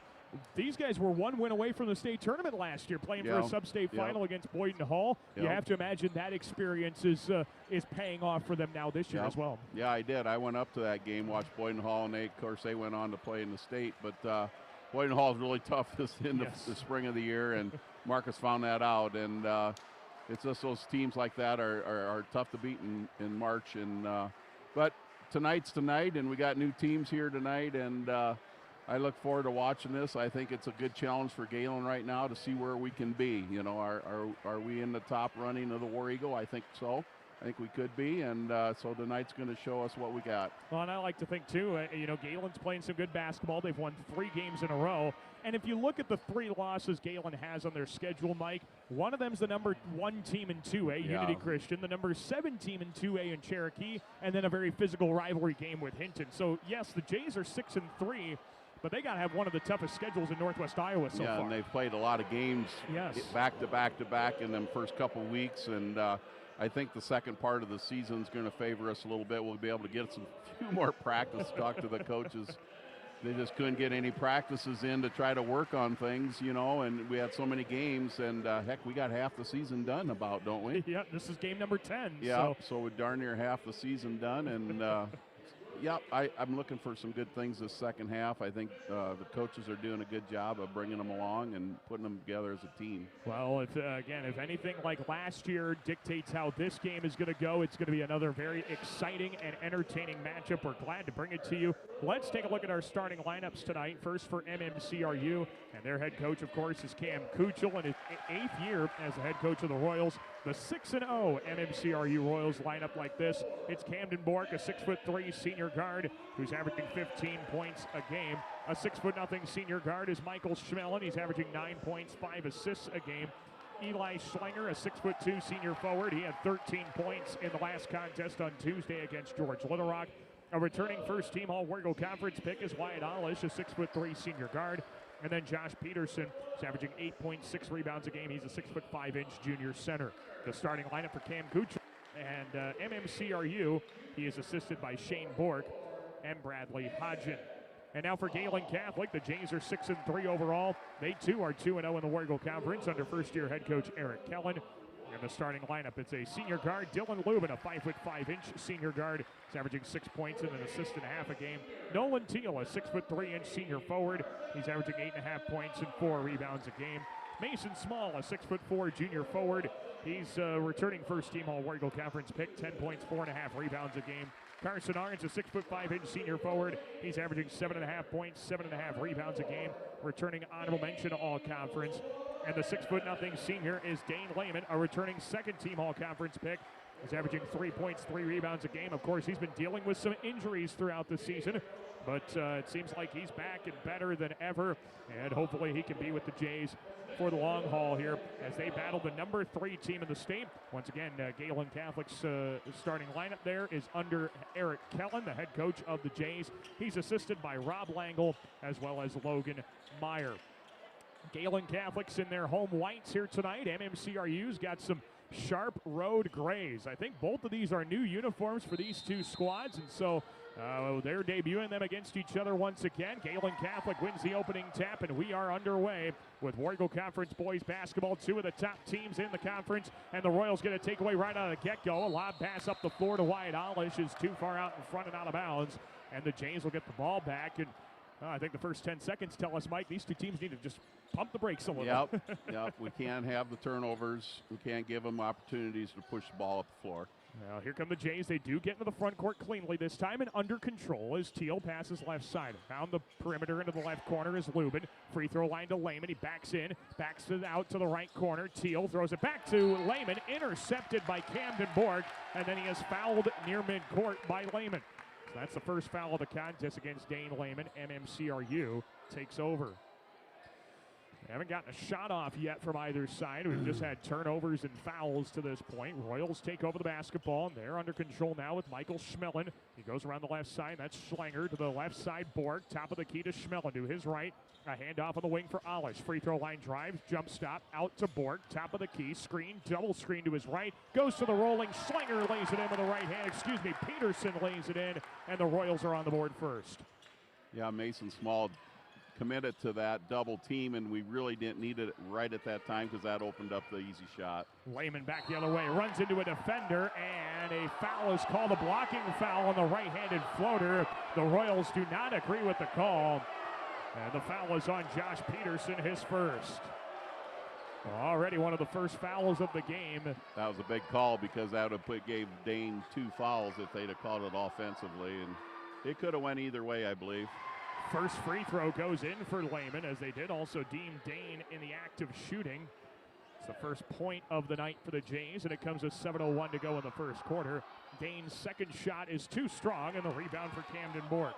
these guys were one win away from the state tournament last year, playing for a sub-state final against Boyden Hall. You have to imagine that experience is paying off for them now this year as well. Yeah, I did. I went up to that game, watched Boyden Hall, and of course, they went on to play in the state. But Boyden Hall is really tough the spring of the year, and Marcus found that out. And it's just those teams like that are tough to beat in March. And but tonight's tonight, and we got new teams here tonight, and I look forward to watching this. I think it's a good challenge for Gehlen right now to see where we can be. Are we in the top running of the War Eagle? I think so. I think we could be, and so tonight's going to show us what we got. Well, and I like to think, too, Galen's playing some good basketball. They've won 3 games in a row. And if you look at the 3 losses Gehlen has on their schedule, Mike, one of them's the number 1 team in 2A, Unity Christian, the number 7 team in 2A in Cherokee, and then a very physical rivalry game with Hinton. So, yes, the Jays are 6-3. But they got to have one of the toughest schedules in Northwest Iowa so far. Yeah, and they've played a lot of games back to back to back in them first couple weeks. And I think the second part of the season is going to favor us a little bit. We'll be able to get some few more practice, talk to the coaches. They just couldn't get any practices in to try to work on things, and we had so many games. And, heck, we got half the season done about, don't we? Yeah, this is game number 10. Yeah, so we're darn near half the season done. And, yeah, I'm looking for some good things this second half. I think the coaches are doing a good job of bringing them along and putting them together as a team. Well, if anything like last year dictates how this game is going to go, it's going to be another very exciting and entertaining matchup. We're glad to bring it to you. Let's take a look at our starting lineups tonight. First for MMCRU, and their head coach, of course, is Cam Kuchel in his 8th year as the head coach of the Royals. The 6-0 MMCRU Royals lineup like this. It's Camden Bork, a 6'3" senior guard who's averaging 15 points a game. A 6'0" senior guard is Michael Schmellen. He's averaging 9 points, 5 assists a game. Eli Schlenger, a 6'2" senior forward. He had 13 points in the last contest on Tuesday against George Little Rock. A returning first-team All-War Eagle Conference pick is Wyatt Olish, a 6'3" senior guard. And then Josh Peterson is averaging 8.6 rebounds a game. He's a 6'5" junior center. The starting lineup for Cam Kuchel and MMCRU, he is assisted by Shane Bork and Bradley Hodgen. And now for Gehlen Catholic, the Jays are 6-3 overall. They too are 2-0 in the War Eagle Conference under first-year head coach Eric Kellen. In the starting lineup, it's a senior guard, Dylan Lubin, a 5'5" senior guard. He's averaging 6 points and an assist and a half a game. Nolan Teal, a 6'3" senior forward. He's averaging 8.5 points and 4 rebounds a game. Mason Small, a 6'4" junior forward. He's returning first-team All-War Eagle Conference pick, 10 points, 4.5 rebounds a game. Carson Arns, a 6'5" senior forward. He's averaging 7.5 points, 7.5 rebounds a game. Returning honorable mention All-Conference. And the 6'0" senior is Dane Lehman, a returning second-team All-Conference pick. He's averaging 3 points, 3 rebounds a game. Of course, he's been dealing with some injuries throughout the season, but it seems like he's back and better than ever. And hopefully he can be with the Jays for the long haul here as they battle the number 3 team in the state. Once again, Gehlen Catholic's starting lineup there is under Eric Kellen, the head coach of the Jays. He's assisted by Rob Langle as well as Logan Meyer. Gehlen Catholics in their home whites here tonight. MMCRU's got some sharp road grays. I think both of these are new uniforms for these two squads, and so they're debuting them against each other once again. Gehlen Catholic wins the opening tap, and we are underway with War Eagle Conference boys basketball. 2 of the top teams in the conference, and the Royals get a takeaway right out of the get-go. A lob pass up the floor to Wyatt Olish is too far out in front and out of bounds, and the Jays will get the ball back. And I think the first 10 seconds tell us, Mike, these two teams need to just pump the brakes a little. Yep. We can't have the turnovers. We can't give them opportunities to push the ball up the floor. Now here come the Jays. They do get into the front court cleanly this time and under control as Teal passes left side. Down the perimeter into the left corner is Lubin. Free throw line to Lehman. He backs in, backs it out to the right corner. Teal throws it back to Lehman, intercepted by Camden Borg, and then he is fouled near midcourt by Lehman. So that's the first foul of the contest against Dane Lehman. MMCRU takes over. They haven't gotten a shot off yet from either side. We've just had turnovers and fouls to this point. Royals take over the basketball, and they're under control now with Michael Schmellen. He goes around the left side. That's Schlanger to the left side. Borg, top of the key to Schmellen to his right. A handoff on the wing for Alish. Free throw line drives, jump stop, out to Borg, top of the key. Screen, double screen to his right. Goes to the rolling. Schlanger lays it in with the right hand. Peterson lays it in, and the Royals are on the board first. Yeah, Mason Small committed to that double team, and we really didn't need it right at that time because that opened up the easy shot. Lehman back the other way, runs into a defender, and a foul is called, a blocking foul on the right-handed floater. The Royals do not agree with the call, and the foul is on Josh Peterson, his first. Already one of the first fouls of the game. That was a big call because that would have gave Dane 2 fouls if they'd have called it offensively, and it could have went either way, I believe. First free throw goes in for Lehman, as they did also deem Dane in the act of shooting. It's the first point of the night for the Jays, and it comes with 7:01 to go in the first quarter. Dane's second shot is too strong, and the rebound for Camden Bork.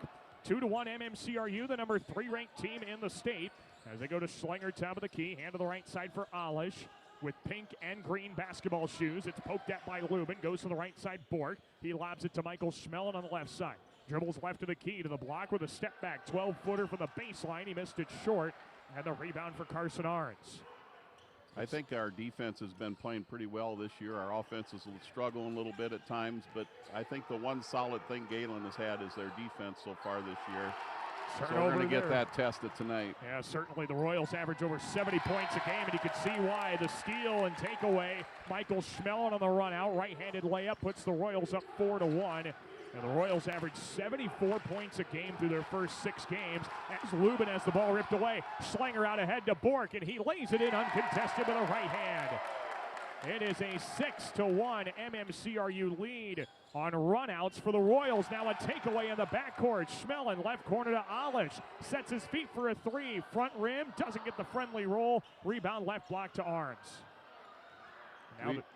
2-1 MMCRU, the number 3 ranked team in the state, as they go to Schlanger, top of the key, hand to the right side for Alish. With pink and green basketball shoes. It's poked at by Lubin. Goes to the right side, Bork. He lobs it to Michael Schmellen on the left side. Dribbles left to the key to the block with a step back. 12-footer from the baseline. He missed it short. And the rebound for Carson Arns. I think our defense has been playing pretty well this year. Our offense is struggling a little bit at times, but I think the one solid thing Gehlen has had is their defense so far this year. So we're going to get that tested tonight. Yeah, certainly the Royals average over 70 points a game, and you can see why. The steal and takeaway. Michael Schmellen on the run out. Right-handed layup puts the Royals up 4-1. And the Royals average 74 points a game through their first 6 games as Lubin has the ball ripped away. Schlanger out ahead to Bork, and he lays it in uncontested with a right hand. It is a 6-1 MMCRU lead on runouts for the Royals. Now a takeaway in the backcourt. Schmellen left corner to Alish. Sets his feet for a 3. Front rim, doesn't get the friendly roll. Rebound left block to Arns.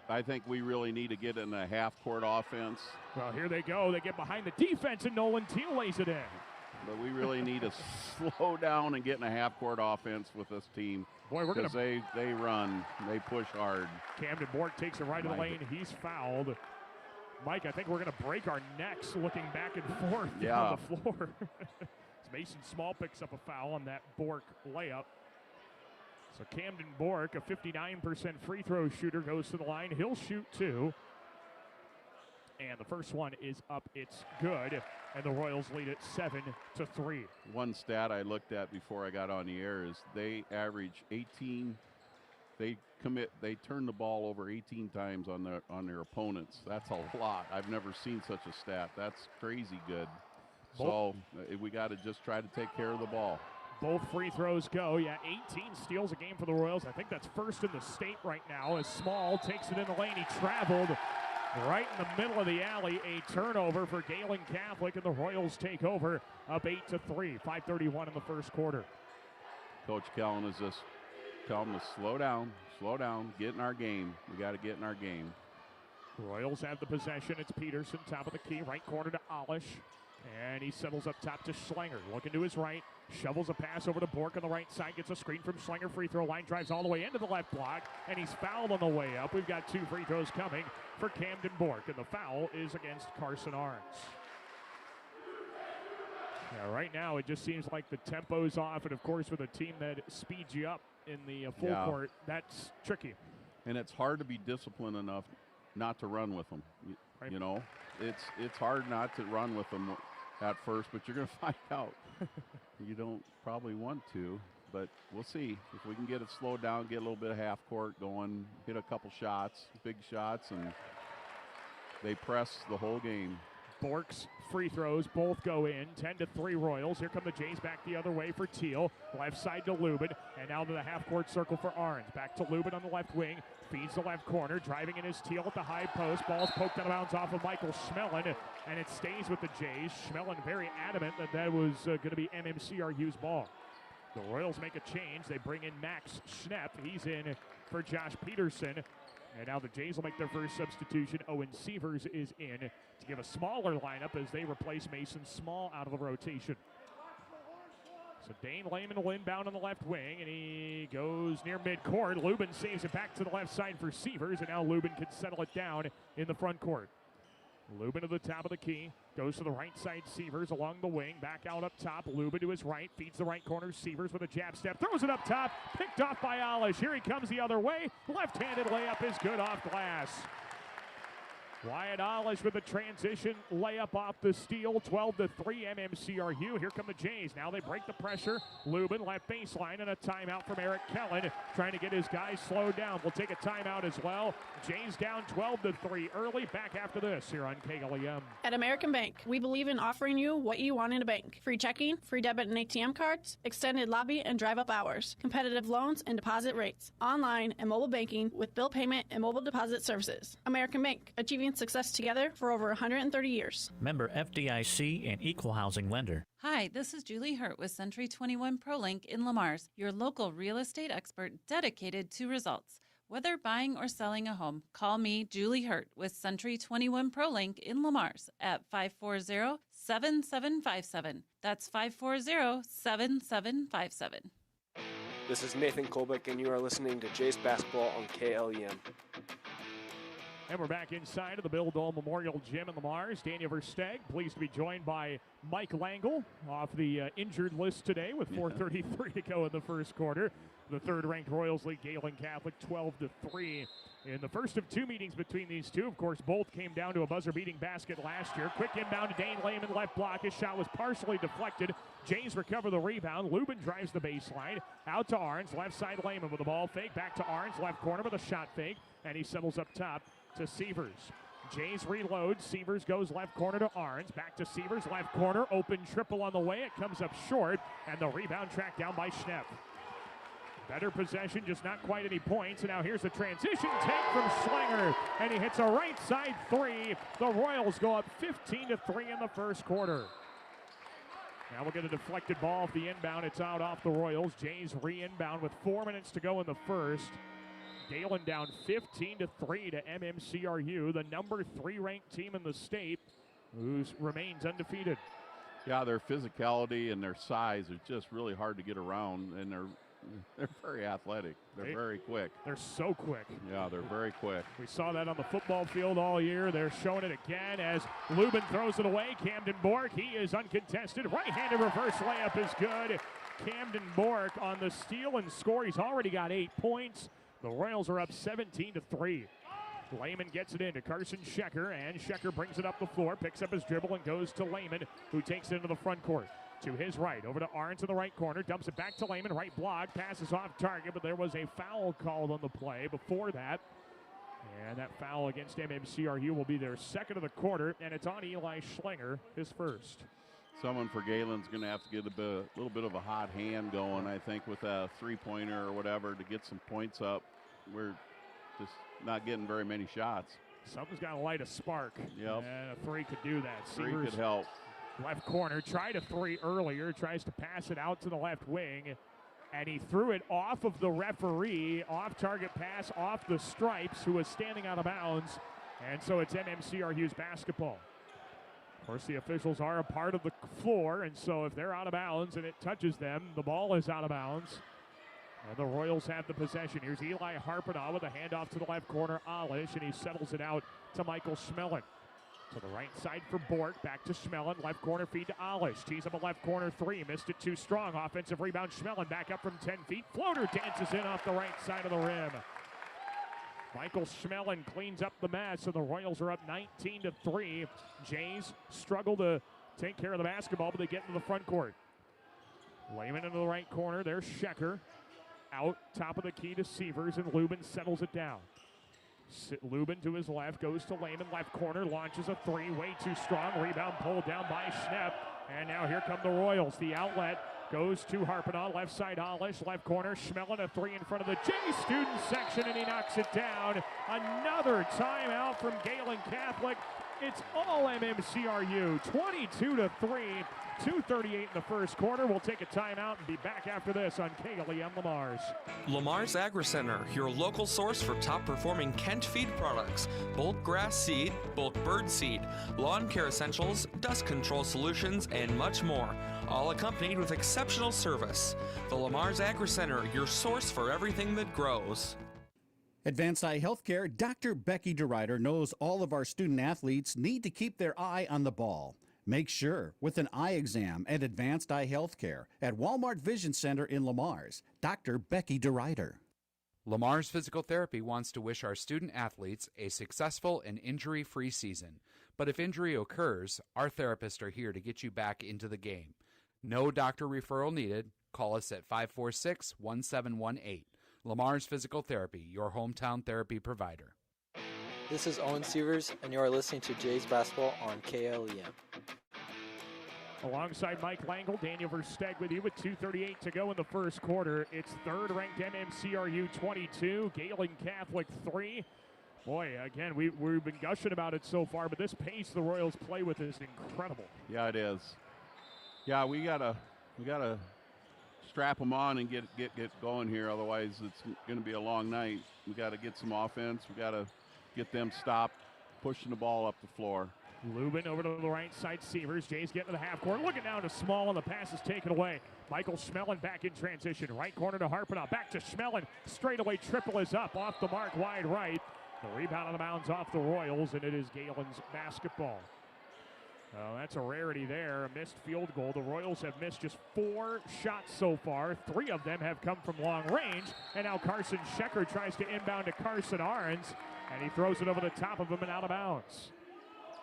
I think we really need to get in a half-court offense. Well, here they go. They get behind the defense, and Nolan Teal lays it in. But we really need to slow down and get in a half-court offense with this team. Boy, we're going to they run, they push hard. Camden Bork takes it right to the lane. He's fouled. Mike, I think we're going to break our necks looking back and forth on the floor. Mason Small picks up a foul on that Bork layup. So Camden Bork, a 59% free throw shooter, goes to the line. He'll shoot 2. And the first one is up. It's good. And the Royals lead it 7-3. One stat I looked at before I got on the air is they average 18. They turn the ball over 18 times on their opponents. That's a lot. I've never seen such a stat. That's crazy good. So we got to just try to take care of the ball. Both free throws go. 18 steals a game for the Royals. I think that's first in the state right now as Small takes it in the lane. He traveled right in the middle of the alley. A turnover for Gehlen Catholic, and the Royals take over up 8-3. 5:31 in the first quarter. Coach Kellen is just telling them to slow down, get in our game. We got to get in our game. Royals have the possession. It's Peterson, top of the key, right corner to Alish. And he settles up top to Schlanger. Looking to his right. Shovels a pass over to Bork on the right side. Gets a screen from Schlanger. Free throw line. Drives all the way into the left block. And he's fouled on the way up. We've got 2 free throws coming for Camden Bork. And the foul is against Carson Arns. Yeah, right now it just seems like the tempo's off. And, of course, with a team that speeds you up in the full court, that's tricky. And it's hard to be disciplined enough not to run with them. Right. You know, it's hard not to run with them at first, but you're going to find out. You don't probably want to, but we'll see. If we can get it slowed down, get a little bit of half court going, hit a couple shots, big shots, and they press the whole game. Bork's free throws both go in. 10-3 Royals. Here come the Jays back the other way for Teal. Left side to Lubin. And now to the half-court circle for Arns. Back to Lubin on the left wing. Feeds the left corner. Driving in his Teal at the high post. Ball's poked out of bounds off of Michael Schmelin. And it stays with the Jays. Schmelin very adamant that was going to be MMCRU's ball. The Royals make a change. They bring in Max Schnepp. He's in for Josh Peterson. And now the Jays will make their first substitution. Owen Sievers is in to give a smaller lineup as they replace Mason Small out of the rotation. So Dane Lehman will inbound on the left wing, and he goes near midcourt. Lubin saves it back to the left side for Sievers, and now Lubin can settle it down in the front court. Lubin to the top of the key, goes to the right side, Sievers along the wing, back out up top, Lubin to his right, feeds the right corner, Sievers with a jab step, throws it up top, picked off by Alish. Here he comes the other way, left-handed layup is good off glass. Wyatt Alish with a transition layup off the steal, 12-3 MMCRU. Here come the Jays. Now they break the pressure. Lubin left baseline and a timeout from Eric Kellen, trying to get his guys slowed down. We'll take a timeout as well. Jays down 12-3 early. Back after this here on KLEM. At American Bank, we believe in offering you what you want in a bank. Free checking, free debit and ATM cards, extended lobby and drive-up hours, competitive loans and deposit rates, online and mobile banking with bill payment and mobile deposit services. American Bank, achieving success together for over 130 years. Member FDIC and equal housing lender. Hi, this is Julie Hurt with Century 21 ProLink in Lamars, your local real estate expert dedicated to results. Whether buying or selling a home, call me, Julie Hurt, with Century 21 ProLink in Lamars at 540-7757. That's 540-7757. This is Nathan Kolbeck, and you are listening to Jays Basketball on KLEM. And we're back inside of the Bill Dole Memorial Gym in Lamars. Daniel Versteg, pleased to be joined by Mike Langle off the injured list today with 4:33 to go in the first quarter. The third-ranked Royals lead Gehlen Catholic 12-3 in the first of two meetings between these two. Of course, both came down to a buzzer-beating basket last year. Quick inbound to Dane Lehman, left block. His shot was partially deflected. Jays recover the rebound. Lubin drives the baseline. Out to Arns, left side Lehman with a ball fake. Back to Arns, left corner with a shot fake. And he settles up top to Sievers. Jays reload. Sievers goes left corner to Arns. Back to Sievers, left corner. Open triple on the way. It comes up short. And the rebound tracked down by Schnepp. Better possession, just not quite any points. And now here's the transition take from Schlinger. And he hits a right side three. The Royals go up 15-3 in the first quarter. Now we'll get a deflected ball off the inbound. It's out off the Royals. Jays re-inbound with 4 minutes to go in the first. Gehlen down 15-3 to MMCRU, the number 3 ranked team in the state, who remains undefeated. Yeah, their physicality and their size is just really hard to get around, and they're very athletic. They're very quick. They're so quick. Yeah, they're very quick. We saw that on the football field all year. They're showing it again as Lubin throws it away. Camden Bork, he is uncontested. Right-handed reverse layup is good. Camden Bork on the steal and score. He's already got 8 points. The Royals are up 17-3. Lehman gets it into Carson Schecker, and Schecker brings it up the floor, picks up his dribble, and goes to Lehman, who takes it into the front court. To his right, over to Arns in the right corner, dumps it back to Lehman, right block, passes off target, but there was a foul called on the play before that. And that foul against MMCRU will be their second of the quarter, and it's on Eli Schlinger, his first. Someone for Gehlen's going to have to get a little bit of a hot hand going, I think, with a three-pointer or whatever to get some points up. We're just not getting very many shots. Someone's got to light a spark. Yep. And a three could do that. Three could help. Left corner, tried a three earlier, tries to pass it out to the left wing, and he threw it off of the referee, off-target pass off the stripes, who was standing out of bounds, and so it's MMCRU's basketball. Of course, the officials are a part of the floor, and so if they're out of bounds and it touches them, the ball is out of bounds. And the Royals have the possession. Here's Eli Harpinaugh with a handoff to the left corner, Alish, and he settles it out to Michael Schmelin. To the right side for Bork, back to Schmelin, left corner feed to Alish. Tees up a left corner three, missed it too strong. Offensive rebound, Schmelin back up from 10 feet. Floater dances in off the right side of the rim. Michael Schmelin cleans up the mess, and the Royals are up 19-3. Jays struggle to take care of the basketball, but they get into the front court. Lehman into the right corner. There's Schecker. Out top of the key to Sievers, and Lubin settles it down. Lubin to his left, goes to Lehman, left corner, launches a three, way too strong. Rebound pulled down by Schnepp. And now here come the Royals. The outlet goes to Harpinall, left side Hollish, left corner, Schmelin, a three in front of the J student section, and he knocks it down. Another timeout from Gehlen Catholic. It's all MMCRU, 22-3, 2:38 in the first quarter. We'll take a timeout and be back after this on KLEM Lamar's. Lamar's Agri Center, your local source for top-performing Kent feed products, bulk grass seed, bulk bird seed, lawn care essentials, dust control solutions, and much more, all accompanied with exceptional service. The Lamar's Agri Center, your source for everything that grows. Advanced Eye Healthcare, Dr. Becky DeRuyter knows all of our student athletes need to keep their eye on the ball. Make sure with an eye exam at Advanced Eye Healthcare at Walmart Vision Center in Lamar's. Dr. Becky DeRuyter. Lamar's Physical Therapy wants to wish our student athletes a successful and injury-free season. But if injury occurs, our therapists are here to get you back into the game. No doctor referral needed. Call us at 546-1718. Lamar's Physical Therapy, your hometown therapy provider. This is Owen Sievers, and you are listening to Jays Basketball on KLEM. Alongside Mike Langle, Daniel Versteg with you with 2:38 to go in the first quarter. It's third-ranked MMCRU 22, Gehlen Catholic 3. Boy, again, we've been gushing about it so far, but this pace the Royals play with is incredible. Yeah, it is. Yeah, we gotta strap them on and get going here. Otherwise, it's going to be a long night. We got to get some offense. We got to get them stopped, pushing the ball up the floor. Lubin over to the right side, Sievers. Jays getting to the half court. Looking down to Small, and the pass is taken away. Michael Schmelin back in transition. Right corner to Harpinall. Back to Schmelin. Straightaway triple is up. Off the mark, wide right. The rebound on the bounds off the Royals, and it is Gehlen's basketball. That's a rarity there, a missed field goal. The Royals have missed just 4 shots so far. 3 of them have come from long range. And now Carson Schecker tries to inbound to Carson Arns, and he throws it over the top of him and out of bounds.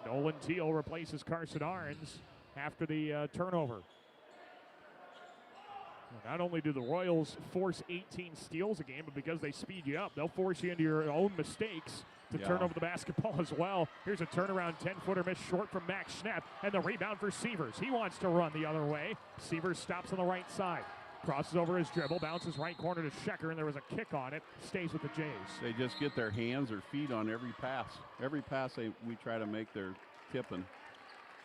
Nolan Teal replaces Carson Arns after the turnover. Not only do the Royals force 18 steals a game, but because they speed you up, they'll force you into your own mistakes to turn over the basketball as well. Here's a turnaround 10-footer missed short from Max Schnepp, and the rebound for Sievers. He wants to run the other way. Sievers stops on the right side. Crosses over his dribble, bounces right corner to Schecker, and there was a kick on it. Stays with the Jays. They just get their hands or feet on every pass. Every pass we try to make, they're tipping.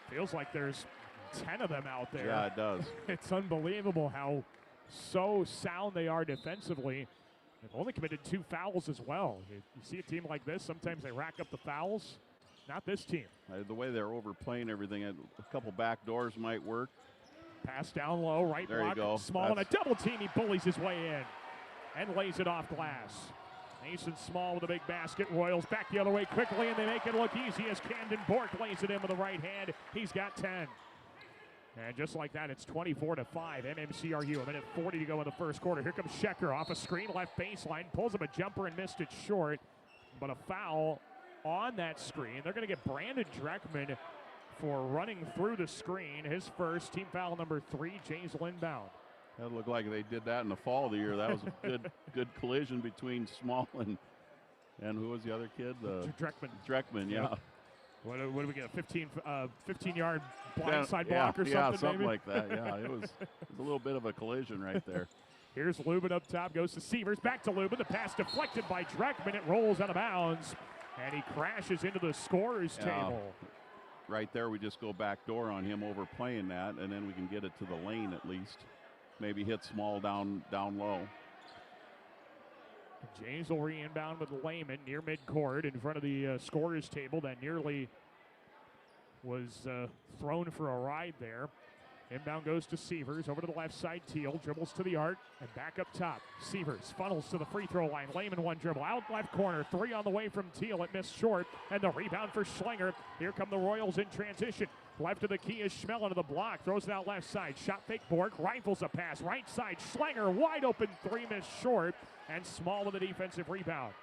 Feels like there's 10 of them out there. Yeah, it does. It's unbelievable how so sound they are defensively. They've only committed 2 fouls as well. You see a team like this, sometimes they rack up the fouls. Not this team. The way they're overplaying everything, a couple back doors might work. Pass down low, right there block. You go. Small and a double team. He bullies his way in and lays it off glass. Mason Small with a big basket. Royals back the other way quickly, and they make it look easy as Camden Bork lays it in with the right hand. He's got 10. And just like that, it's 24-5. MMCRU, a minute 40 to go in the first quarter. Here comes Schecker off a screen, left baseline, pulls up a jumper and missed it short. But a foul on that screen. They're going to get Brandon Dreckman for running through the screen. His first, team foul number 3, Jays inbound. That looked like they did that in the fall of the year. That was a good collision between Small and who was the other kid? Dreckman. Dreckman, yeah. Yep. What do we get? A 15-yard blindside block or something? Yeah, something maybe? like that. Yeah, it was a little bit of a collision right there. Here's Lubin up top, goes to Sievers, back to Lubin. The pass deflected by Dreckman. It rolls out of bounds, and he crashes into the scorer's table. Right there, we just go back door on him overplaying that, and then we can get it to the lane at least. Maybe hit Small down low. James will re-inbound with Lehman near midcourt in front of the scorer's table. That nearly was thrown for a ride there. Inbound goes to Sievers. Over to the left side, Teal dribbles to the arc and back up top. Sievers funnels to the free throw line. Lehman one dribble. Out left corner. 3 on the way from Teal. It missed short. And the rebound for Schlinger. Here come the Royals in transition. Left of the key is Schmelin to the block. Throws it out left side. Shot fake Bork. Rifles a pass. Right side. Schlinger wide open 3 missed short. And Small with a defensive rebound.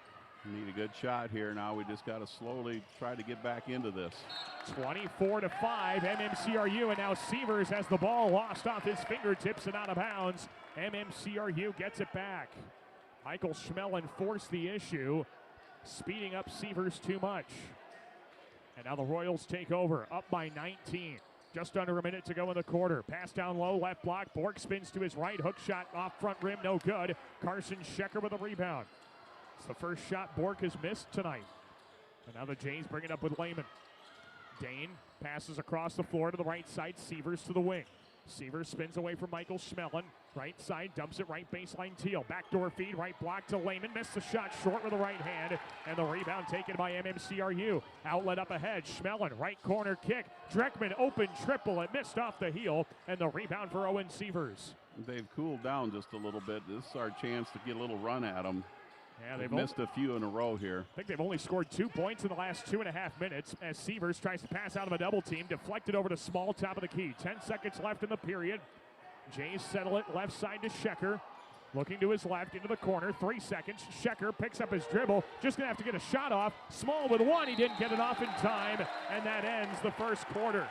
We need a good shot here now. We just got to slowly try to get back into this. 24-5, MMCRU, and now Sievers has the ball lost off his fingertips and out of bounds. MMCRU gets it back. Michael Schmelin forced the issue. speeding up Sievers too much. And now the Royals take over, up by 19. Just under a minute to go in the quarter. Pass down low, left block. Bork spins to his right. Hook shot off front rim, no good. Carson Schecker with a rebound. It's the first shot Bork has missed tonight. And now the Jays bring it up with Lehman. Dane passes across the floor to the right side. Sievers to the wing. Sievers spins away from Michael Schmelin. Right side, dumps it right baseline. Teal. Backdoor feed, right block to Lehman. Missed the shot short with the right hand. And the rebound taken by MMCRU. Outlet up ahead. Schmelin, right corner kick. Dreckman, open triple. It missed off the heel. And the rebound for Owen Sievers. They've cooled down just a little bit. This is our chance to get a little run at them. Yeah, they've missed a few in a row here. I think they've only scored 2 points in the last 2.5 minutes as Sievers tries to pass out of a double team. Deflected over to Small, top of the key. 10 seconds left in the period. Jays settle it left side to Schecker. Looking to his left into the corner. 3 seconds. Schecker picks up his dribble. Just going to have to get a shot off. Small with one. He didn't get it off in time. And that ends the first quarter.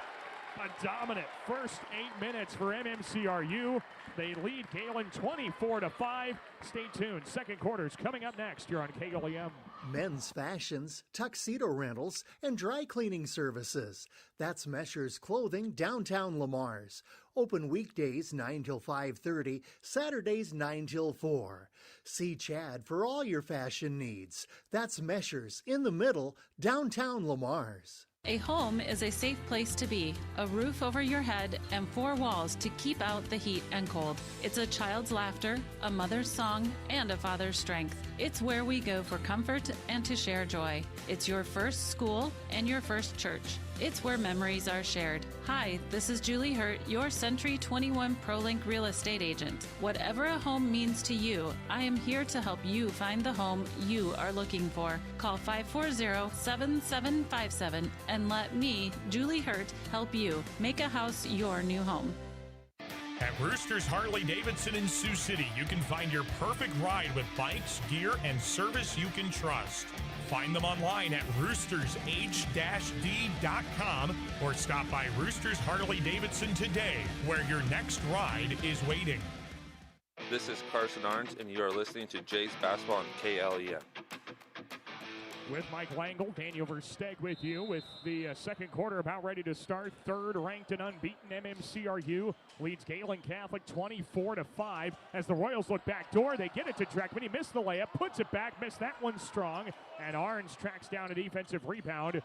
A dominant first 8 minutes for MMCRU. They lead Gehlen 24-5. Stay tuned. Second quarter's coming up next. You're on KLEM. Men's fashions, tuxedo rentals, and dry cleaning services. That's Mesher's Clothing, downtown Lamar's. Open weekdays 9 till 5:30, Saturdays 9 till 4. See Chad for all your fashion needs. That's Mesher's in the middle, downtown Lamar's. A home is a safe place to be, a roof over your head, and 4 walls to keep out the heat and cold. It's a child's laughter, a mother's song, and a father's strength. It's where we go for comfort and to share joy. It's your first school and your first church. It's where memories are shared. Hi, this is Julie Hurt, your Century 21 ProLink real estate agent. Whatever a home means to you, I am here to help you find the home you are looking for. Call 540-7757 and let me, Julie Hurt, help you make a house your new home. At Roosters Harley-Davidson in Sioux City, you can find your perfect ride with bikes, gear, and service you can trust. Find them online at roostersh-d.com or stop by Roosters Harley-Davidson today, where your next ride is waiting. This is Carson Arns, and you are listening to Jays Basketball on KLEM. With Mike Langle, Daniel Versteg with you with the second quarter about ready to start. Third ranked and unbeaten MMCRU leads Gehlen Catholic 24-5. As the Royals look back door, they get it to Dreckman. He missed the layup, puts it back, missed that one strong. And Arns tracks down a defensive rebound.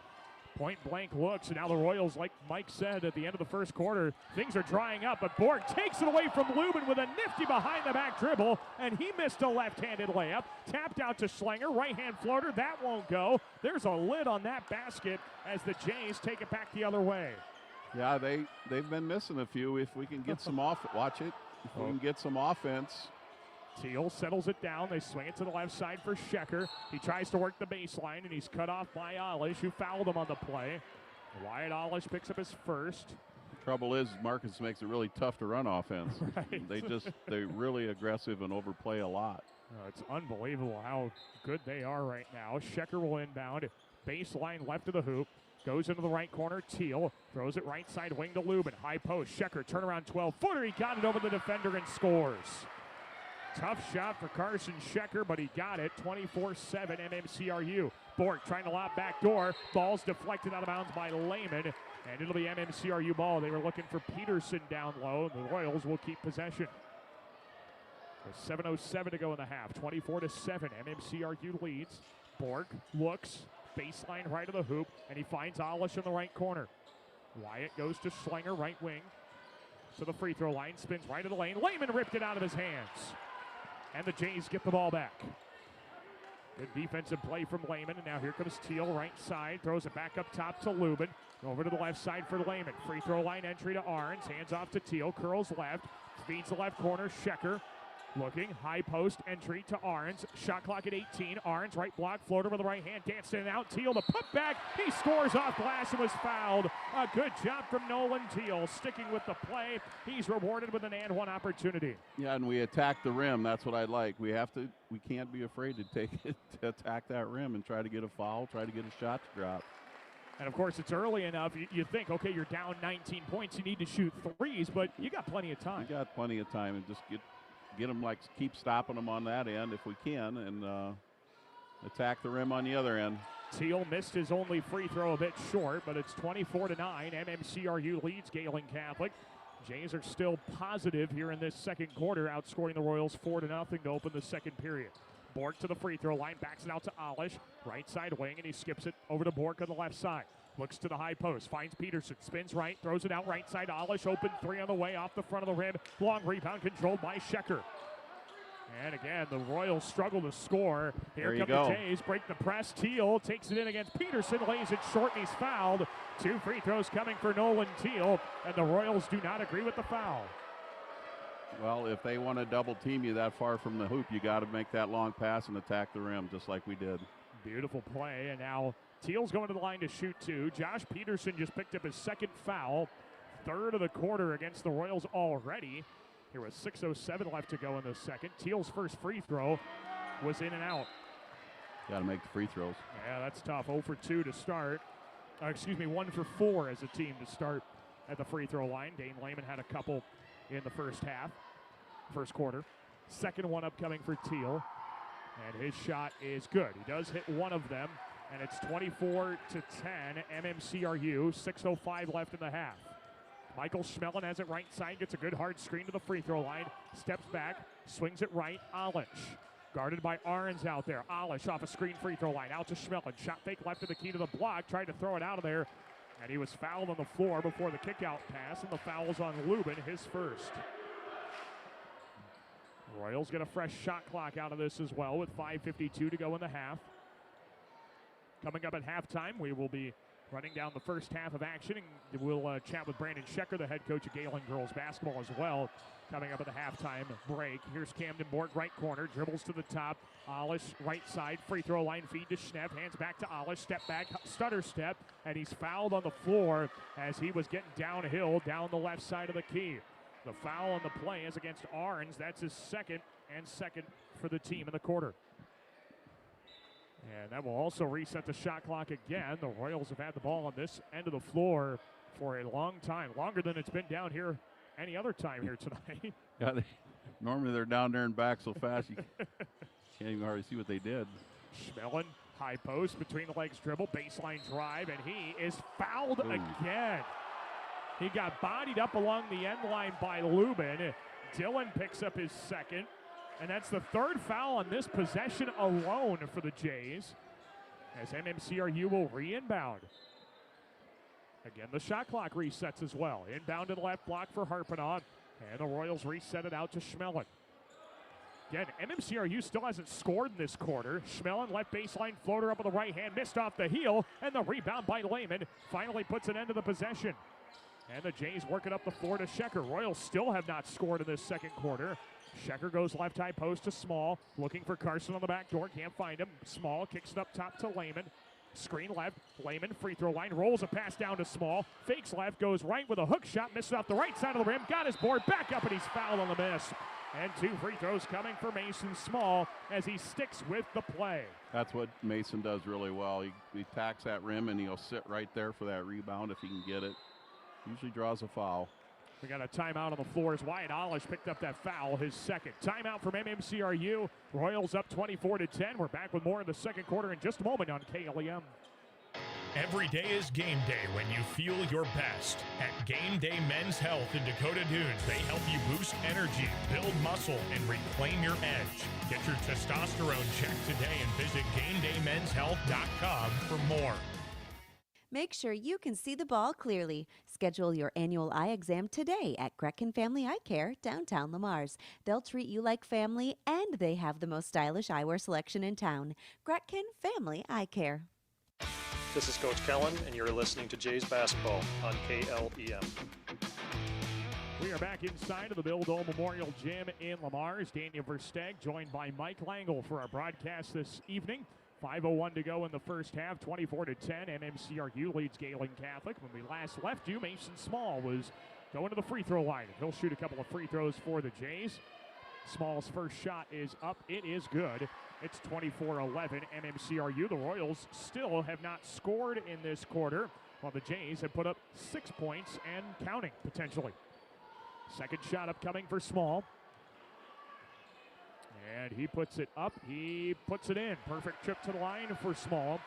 Point blank looks, and now the Royals, like Mike said at the end of the first quarter, things are drying up, but Borg takes it away from Lubin with a nifty behind-the-back dribble, and he missed a left-handed layup. Tapped out to Schlanger, right-hand floater, that won't go. There's a lid on that basket as the Jays take it back the other way. Yeah, they've been missing a few. If we can get some off, watch it. If we can get some offense. Teal settles it down. They swing it to the left side for Schecker. He tries to work the baseline, and he's cut off by Olish, who fouled him on the play. Wyatt Olish picks up his first. Trouble is, Marcus makes it really tough to run offense. Right. They're really aggressive and overplay a lot. It's unbelievable how good they are right now. Schecker will inbound. Baseline left of the hoop. Goes into the right corner. Teal throws it right side wing to Lubin. High post. Schecker turnaround 12-footer. He got it over the defender and scores. Tough shot for Carson Schecker, but he got it. 24-7 MMCRU. Bork trying to lob back door. Ball's deflected out of bounds by Lehman, and it'll be MMCRU ball. They were looking for Peterson down low. The Royals will keep possession. There's 7:07 to go in the half. 24-7. MMCRU leads. Bork looks. Baseline right of the hoop, and he finds Olish in the right corner. Wyatt goes to Schlanger, right wing. To the free throw line. Spins right of the lane. Lehman ripped it out of his hands. And the Jays get the ball back. Good defensive play from Lehman, and now here comes Teal, right side. Throws it back up top to Lubin. Over to the left side for Lehman. Free throw line entry to Arns. Hands off to Teal. Curls left. Feeds the left corner. Schecker looking. High post entry to Arns. Shot clock at 18. Arns right block. Floater with the right hand. Danced in and out. Teal the putback. He scores off glass and was fouled. A good job from Nolan Teal. Sticking with the play. He's rewarded with an and one opportunity. Yeah, and we attack the rim. That's what I like. We can't be afraid to take it, to attack that rim and try to get a foul, try to get a shot to drop. And, of course, it's early enough. You think, okay, you're down 19 points. You need to shoot threes, but you got plenty of time. You got plenty of time, and just get them, keep stopping them on that end if we can. And attack the rim on the other end. Teal missed his only free throw a bit short, but it's 24-9. MMCRU leads Gehlen Catholic. Jays are still positive here in this second quarter, outscoring the Royals 4-0 to open the second period. Bork to the free throw line, backs it out to Alish, right side wing, and he skips it over to Bork on the left side. Looks to the high post, finds Peterson, spins right, throws it out right side. Alish, open three on the way, off the front of the rim. Long rebound controlled by Schecker. And again, the Royals struggle to score. Here come the Jays, break the press. Teal takes it in against Peterson, lays it short, and he's fouled. 2 free throws coming for Nolan Teal, and the Royals do not agree with the foul. Well, if they want to double team you that far from the hoop, you got to make that long pass and attack the rim, just like we did. Beautiful play, and now Teal's going to the line to shoot 2. Josh Peterson just picked up his second foul, third of the quarter against the Royals already. There was 6:07 left to go in the second. Teal's first free throw was in and out. Got to make the free throws. Yeah, that's tough. 0 for 2 to start. 1 for 4 as a team to start at the free throw line. Dane Lehman had a couple in the first quarter. Second one upcoming for Teal, and his shot is good. He does hit one of them, and it's 24-10. MMCRU. 6:05 left in the half. Michael Schmellen has it right side, gets a good hard screen to the free throw line, steps back, swings it right. Alish, guarded by Arns out there. Alish off a screen free throw line, out to Schmellen. Shot fake left to the key to the block, tried to throw it out of there, and he was fouled on the floor before the kick-out pass, and the foul's on Lubin, his first. Royals get a fresh shot clock out of this as well with 5:52 to go in the half. Coming up at halftime, we will be running down the first half of action, and we'll chat with Brandon Schecker, the head coach of Gehlen girls basketball as well, coming up at the halftime break. Here's Camden Borg, right corner, dribbles to the top. Alish, right side, free throw line, feed to Schnepp, hands back to Alish, step back, stutter step, and he's fouled on the floor as he was getting downhill down the left side of the key. The foul on the play is against Arns. That's his second for the team in the quarter. And that will also reset the shot clock again. The Royals have had the ball on this end of the floor for a long time, longer than it's been down here any other time here tonight. Yeah, normally they're down there and back so fast you can't even hardly see what they did. Schmellen, high post, between the legs dribble, baseline drive, and he is fouled again. He got bodied up along the end line by Lubin. Dillon picks up his second. And that's the third foul on this possession alone for the Jays, as MMCRU will re-inbound. Again, the shot clock resets as well. Inbound to the left block for Harpanaugh, and the Royals reset it out to Schmellen. Again, MMCRU still hasn't scored in this quarter. Schmellen, left baseline floater up with the right hand, missed off the heel, and the rebound by Lehman finally puts an end to the possession. And the Jays work it up the floor to Schecker. Royals still have not scored in this second quarter. Schecker goes left high post to Small, looking for Carson on the back door, can't find him. Small kicks it up top to Lehman. Screen left, Lehman, free throw line, rolls a pass down to Small, fakes left, goes right with a hook shot, misses off the right side of the rim, got his board, back up, and he's fouled on the miss. And 2 free throws coming for Mason Small as he sticks with the play. That's what Mason does really well. He attacks that rim, and he'll sit right there for that rebound if he can get it. Usually draws a foul. We got a timeout on the floor as Wyatt Alish picked up that foul, his second. Timeout from MMCRU. Royals up 24-10. We're back with more in the second quarter in just a moment on KLEM. Every day is game day when you feel your best. At Game Day Men's Health in Dakota Dunes, they help you boost energy, build muscle, and reclaim your edge. Get your testosterone checked today and visit GameDayMen'sHealth.com for more. Make sure you can see the ball clearly. Schedule your annual eye exam today at Gretchen Family Eye Care, downtown Lamars. They'll treat you like family, and they have the most stylish eyewear selection in town. Gretchen Family Eye Care. This is Coach Kellen, and you're listening to Jays Basketball on KLEM. We are back inside of the Bill Dole Memorial Gym in Lamars. Daniel Versteg joined by Mike Langle for our broadcast this evening. 5:01 to go in the first half, 24-10. MMCRU leads Gehlen Catholic. When we last left you, Mason Small was going to the free throw line. He'll shoot a couple of free throws for the Jays. Small's first shot is up. It is good. It's 24-11. MMCRU. The Royals still have not scored in this quarter, while the Jays have put up 6 points and counting, potentially. Second shot upcoming for Small. And he puts it up. He puts it in. Perfect trip to the line for Small.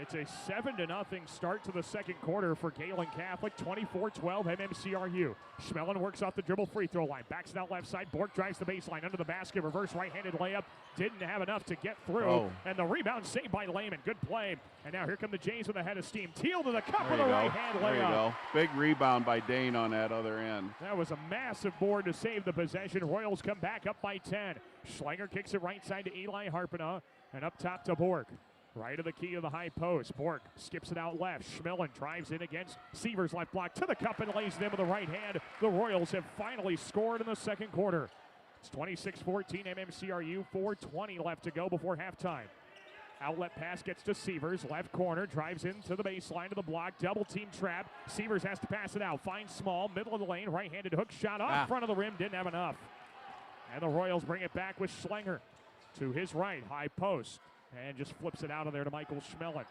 It's a 7-0 start to the second quarter for Gehlen Catholic, 24-12 MMCRU. Schmelin works off the dribble free throw line, backs it out left side. Bork drives the baseline under the basket, reverse right-handed layup. Didn't have enough to get through. And the rebound saved by Lehman. Good play. And now here come the Jays with a head of steam. Teal to the cup with a right-hand layup. There you go. Big rebound by Dane on that other end. That was a massive board to save the possession. Royals come back up by 10. Schlanger kicks it right side to Eli Harpena, and up top to Bork. Right of the key of the high post. Bork skips it out left. Schmillen drives in against Seavers' left block to the cup and lays it in with the right hand. The Royals have finally scored in the second quarter. It's 26-14 MMCRU, 4:20 left to go before halftime. Outlet pass gets to Seavers, left corner, drives into the baseline of the block, double team trap. Seavers has to pass it out, finds Small, middle of the lane, right-handed hook shot off front of the rim, didn't have enough. And the Royals bring it back with Schlanger to his right, high post. And just flips it out of there to Michael Schmelin.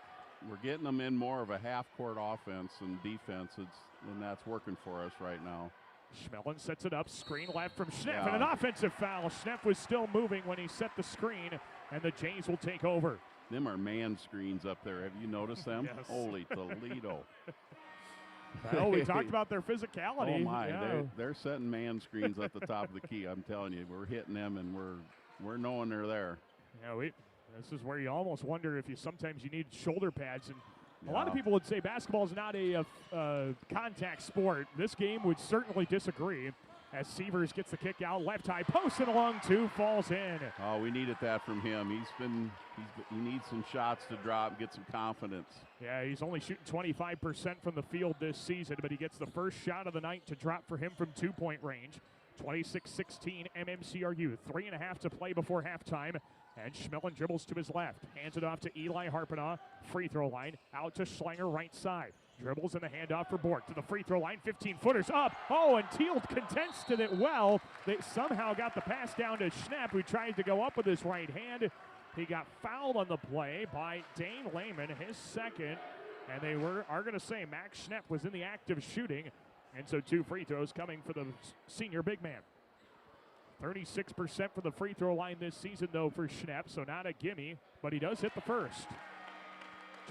We're getting them in more of a half-court offense and defense, and that's working for us right now. Schmelin sets it up, screen left from Schnepp, and an offensive foul. Schnepp was still moving when he set the screen, and the Jays will take over. Them are man screens up there. Have you noticed them? Yes. Holy Toledo. Well, we talked about their physicality. Oh, my. Yeah. They're setting man screens at the top of the key. I'm telling you, we're hitting them, and we're knowing they're there. Yeah, this is where you almost wonder if sometimes you need shoulder pads. And a lot of people would say basketball is not a contact sport. This game would certainly disagree as Seavers gets the kick out. Left high post and along two, falls in. Oh, we needed that from him. He needs some shots to drop, get some confidence. Yeah, he's only shooting 25% from the field this season, but he gets the first shot of the night to drop for him from two-point range. 26-16 MMCRU, 3.5 to play before halftime. And Schmelin dribbles to his left, hands it off to Eli Harpena, free throw line, out to Schlanger right side. Dribbles in the handoff for Bork to the free throw line, 15-footers up. Oh, and Teal contested it well. They somehow got the pass down to Schnepp, who tried to go up with his right hand. He got fouled on the play by Dane Lehman, his second. And they are going to say Max Schnepp was in the act of shooting. And so 2 free throws coming for the senior big man. 36% for the free throw line this season, though, for Schnepp, so not a gimme, but he does hit the first.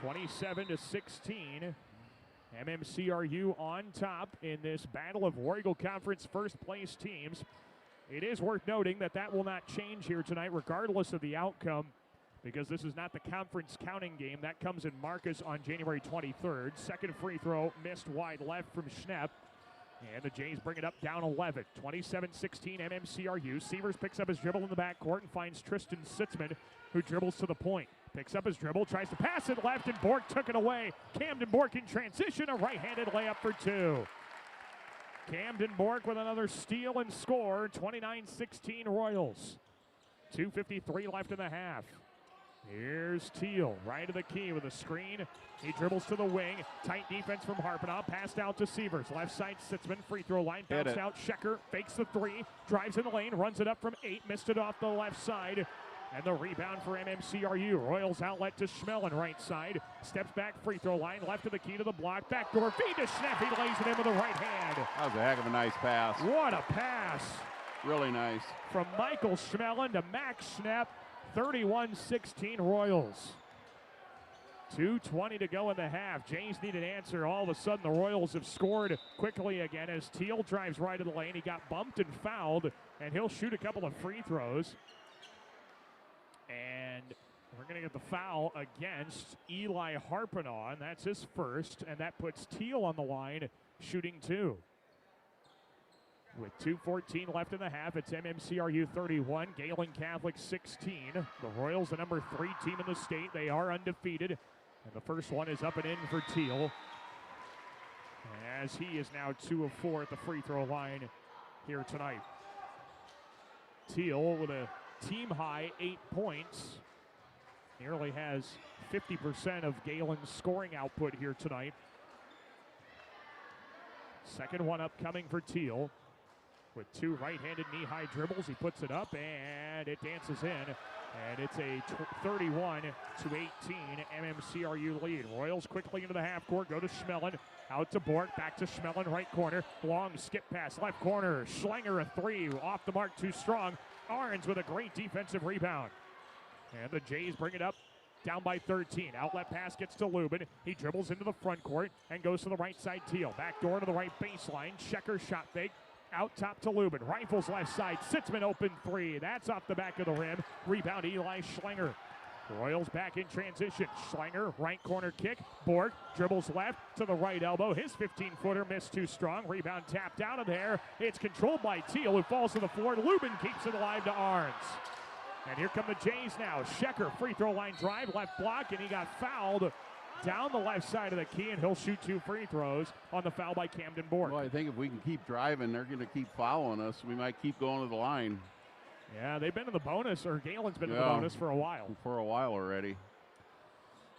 27-16. MMCRU on top in this battle of War Eagle Conference first-place teams. It is worth noting that will not change here tonight, regardless of the outcome, because this is not the conference counting game. That comes in Marcus on January 23rd. Second free throw missed wide left from Schnepp. And the Jays bring it up down 11. 27-16 MMCRU. Seavers picks up his dribble in the backcourt and finds Tristan Sitzman, who dribbles to the point. Picks up his dribble, tries to pass it left, and Bork took it away. Camden Bork in transition, a right-handed layup for 2. Camden Bork with another steal and score. 29-16 Royals. 2:53 left in the half. Here's Teal, right of the key with a screen. He dribbles to the wing. Tight defense from Harpena. Passed out to Seavers. Left side Sitzman. Free throw line. Bounced out. Schecker fakes the 3. Drives in the lane. Runs it up from 8. Missed it off the left side. And the rebound for MMCRU. Royals outlet to Schmelin, right side. Steps back, free throw line. Left of the key to the block. Backdoor feed to Schnepp. He lays it in with the right hand. That was a heck of a nice pass. What a pass. Really nice. From Michael Schmelin to Max Schnepp. 31-16 Royals. 2:20 to go in the half. Jays need an answer. All of a sudden, the Royals have scored quickly again as Teal drives right of the lane. He got bumped and fouled, and he'll shoot a couple of free throws. And we're going to get the foul against Eli Harpena, and that's his first, and that puts Teal on the line, shooting 2. With 2:14 left in the half, it's MMCRU 31, Gehlen Catholic 16. The Royals, the number 3 team in the state. They are undefeated. And the first one is up and in for Teal, as he is now 2 of 4 at the free throw line here tonight. Teal with a team-high 8 points. Nearly has 50% of Gehlen's scoring output here tonight. Second one upcoming for Teal. with 2 right-handed knee-high dribbles. He puts it up, and it dances in. And it's a 31-18 MMCRU lead. Royals quickly into the half court, go to Schmelin. Out to Bork, back to Schmelin, right corner. Long skip pass, left corner. Schlanger a 3, off the mark, too strong. Arns with a great defensive rebound. And the Jays bring it up, down by 13. Outlet pass gets to Lubin. He dribbles into the front court and goes to the right side. Teal, back door to the right baseline. Checker shot fake. Out top to Lubin. Rifles left side. Sitzman open 3. That's off the back of the rim. Rebound Eli Schlanger. Royals back in transition. Schlanger, right corner kick. Borg dribbles left to the right elbow. His 15-footer missed too strong. Rebound tapped out of there. It's controlled by Teal, who falls to the floor. Lubin keeps it alive to Arns. And here come the Jays now. Shecker, free throw line drive, left block, and he got fouled down the left side of the key, and he'll shoot 2 free throws on the foul by Camden Bork. Well, I think if we can keep driving, they're going to keep following us. We might keep going to the line. Yeah, they've been in the bonus, or Galen's been in the bonus for a while. For a while already.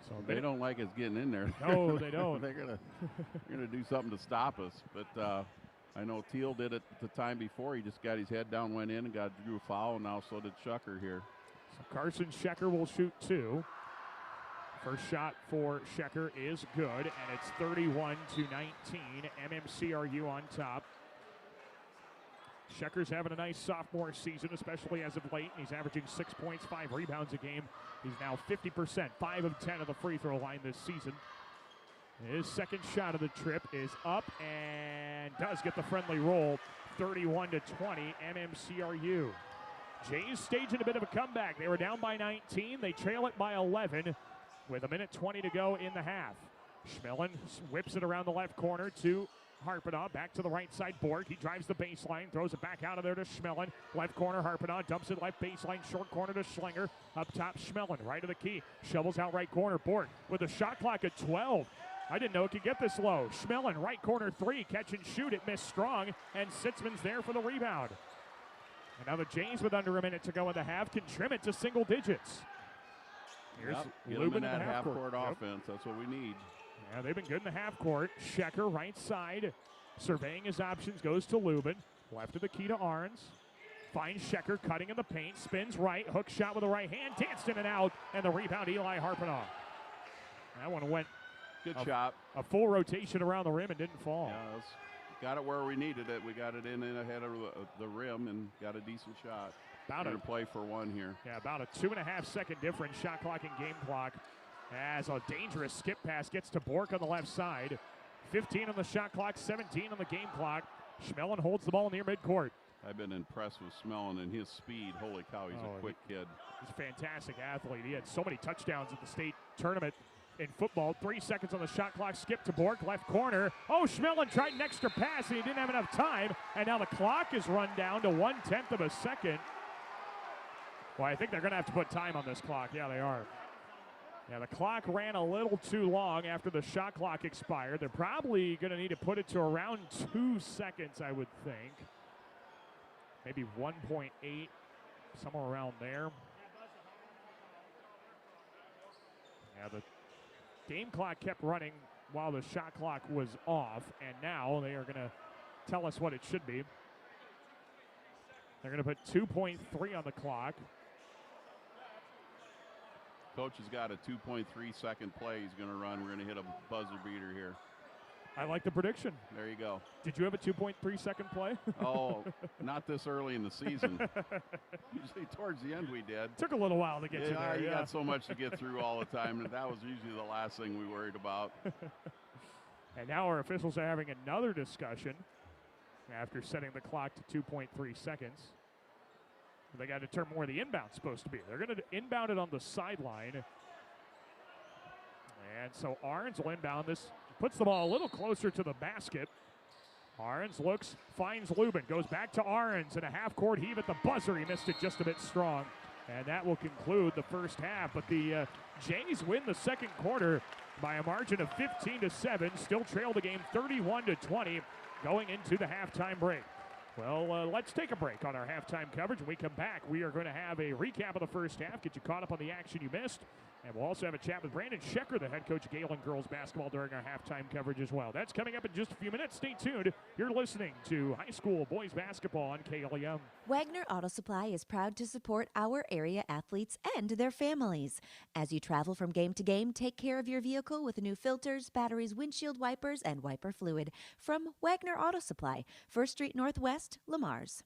So they don't like us getting in there. No, they don't. They're gonna do something to stop us. But I know Teal did it the time before. He just got his head down, went in, and drew a foul, and now so did Shecker here. So Carson Shecker will shoot 2. First shot for Shecker is good, and it's 31-19. MMCRU on top. Shecker's having a nice sophomore season, especially as of late. He's averaging 6 points, 5 rebounds a game. He's now 50%, 5 of 10 of the free throw line this season. His second shot of the trip is up and does get the friendly roll. 31-20, MMCRU. Jays staging a bit of a comeback. They were down by 19. They trail it by 11 with 1:20 to go in the half. Schmelin whips it around the left corner to Harpanaugh. Back to the right side, Borg. He drives the baseline, throws it back out of there to Schmelin. Left corner, Harpanaugh dumps it left baseline, short corner to Schlanger. Up top, Schmelin, right of the key. Shovels out right corner, Borg with a shot clock at 12. I didn't know it could get this low. Schmelin, right corner 3, catch and shoot. It missed strong, and Sitzman's there for the rebound. And now the Jays, with under a minute to go in the half, can trim it to single digits. Here's Lubin in the half-court offense. That's what we need. Yeah, they've been good in the half court. Shecker, right side, surveying his options, goes to Lubin. Left of the key to Arns. Finds Shecker cutting in the paint, spins right, hook shot with the right hand, danced in and out, and the rebound, Eli Harpanaugh. That one went good shot. A full rotation around the rim and didn't fall. Yeah, got it where we needed it. We got it in and ahead of the rim and got a decent shot. About to play for 1 here. Yeah, about a 2.5 second difference, shot clock and game clock. As a dangerous skip pass gets to Bork on the left side. 15 on the shot clock, 17 on the game clock. Schmelin holds the ball near midcourt. I've been impressed with Schmelin and his speed. Holy cow, he's a quick kid. He's a fantastic athlete. He had so many touchdowns at the state tournament in football. 3 seconds on the shot clock, skip to Bork, left corner. Oh, Schmelin tried an extra pass and he didn't have enough time. And now the clock is run down to 1/10 of a second. Well, I think they're going to have to put time on this clock. Yeah, they are. Yeah, the clock ran a little too long after the shot clock expired. They're probably going to need to put it to around 2 seconds, I would think. Maybe 1.8, somewhere around there. Yeah, the game clock kept running while the shot clock was off, and now they are going to tell us what it should be. They're going to put 2.3 on the clock. Coach has got a 2.3 second play he's going to run. We're going to hit a buzzer beater here. I like the prediction. There you go. Did you have a 2.3 second play? Oh, not this early in the season. Usually towards the end we did. Took a little while to get you there. You got so much to get through all the time, and that was usually the last thing we worried about. And now our officials are having another discussion after setting the clock to 2.3 seconds. They got to determine where the inbound's supposed to be. They're going to inbound it on the sideline. And so Arns will inbound this. Puts the ball a little closer to the basket. Arns looks, finds Lubin, goes back to Arns, and a half-court heave at the buzzer. He missed it just a bit strong. And that will conclude the first half. But the Jays win the second quarter by a margin of 15-7. Still trail the game 31-20 going into the halftime break. Well, let's take a break on our halftime coverage. When we come back, we are going to have a recap of the first half, get you caught up on the action you missed, And we'll also have a chat with Brandon Schecker, the head coach of Gehlen girls basketball, during our halftime coverage as well. That's coming up in just a few minutes. Stay tuned. You're listening to high school boys basketball on KLEM. Wagner Auto Supply is proud to support our area athletes and their families. As you travel from game to game, take care of your vehicle with new filters, batteries, windshield wipers, and wiper fluid from Wagner Auto Supply, 1st Street Northwest, Lamars.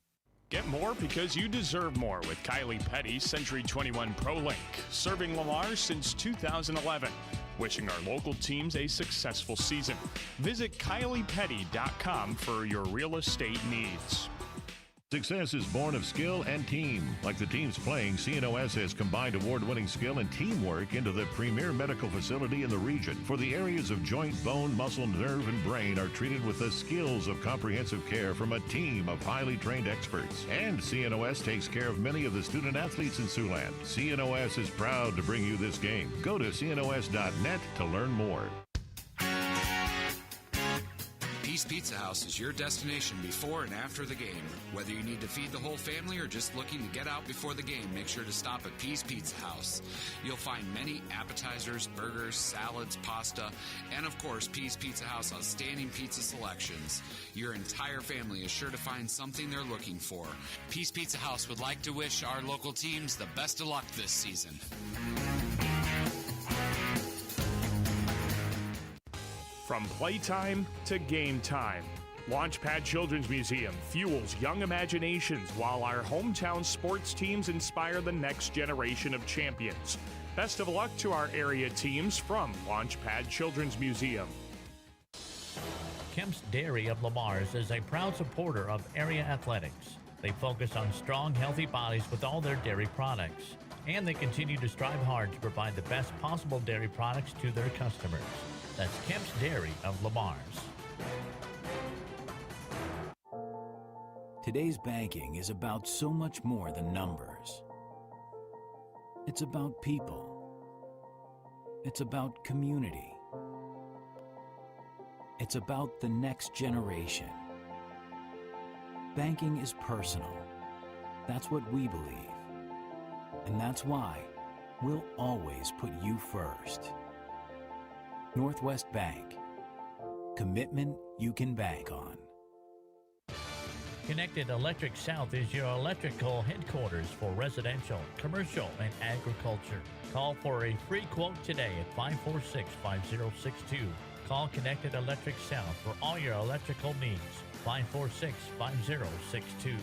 Get more because you deserve more with Kylie Petty, Century 21 ProLink, serving Lamar since 2011. Wishing our local teams a successful season. Visit KyliePetty.com for your real estate needs. Success is born of skill and team. Like the teams playing, CNOS has combined award-winning skill and teamwork into the premier medical facility in the region. For the areas of joint, bone, muscle, nerve, and brain are treated with the skills of comprehensive care from a team of highly trained experts. And CNOS takes care of many of the student athletes in Siouxland. CNOS is proud to bring you this game. Go to cnos.net to learn more. Peace Pizza House is your destination before and after the game. Whether you need to feed the whole family or just looking to get out before the game, make sure to stop at Peace Pizza House. You'll find many appetizers, burgers, salads, pasta, and of course, Peace Pizza House outstanding pizza selections. Your entire family is sure to find something they're looking for. Peace Pizza House would like to wish our local teams the best of luck this season. From playtime to game time, Launchpad Children's Museum fuels young imaginations while our hometown sports teams inspire the next generation of champions. Best of luck to our area teams from Launchpad Children's Museum. Kemp's Dairy of Lamars is a proud supporter of area athletics. They focus on strong, healthy bodies with all their dairy products. And they continue to strive hard to provide the best possible dairy products to their customers. That's Kemp's Dairy of Lamars. Today's banking is about so much more than numbers. It's about people. It's about community. It's about the next generation. Banking is personal. That's what we believe. And that's why we'll always put you first. Northwest Bank. Commitment you can bank on. Connected Electric South is your electrical headquarters for residential, commercial, and agriculture. Call for a free quote today at 546-5062. Call Connected Electric South for all your electrical needs. 546-5062.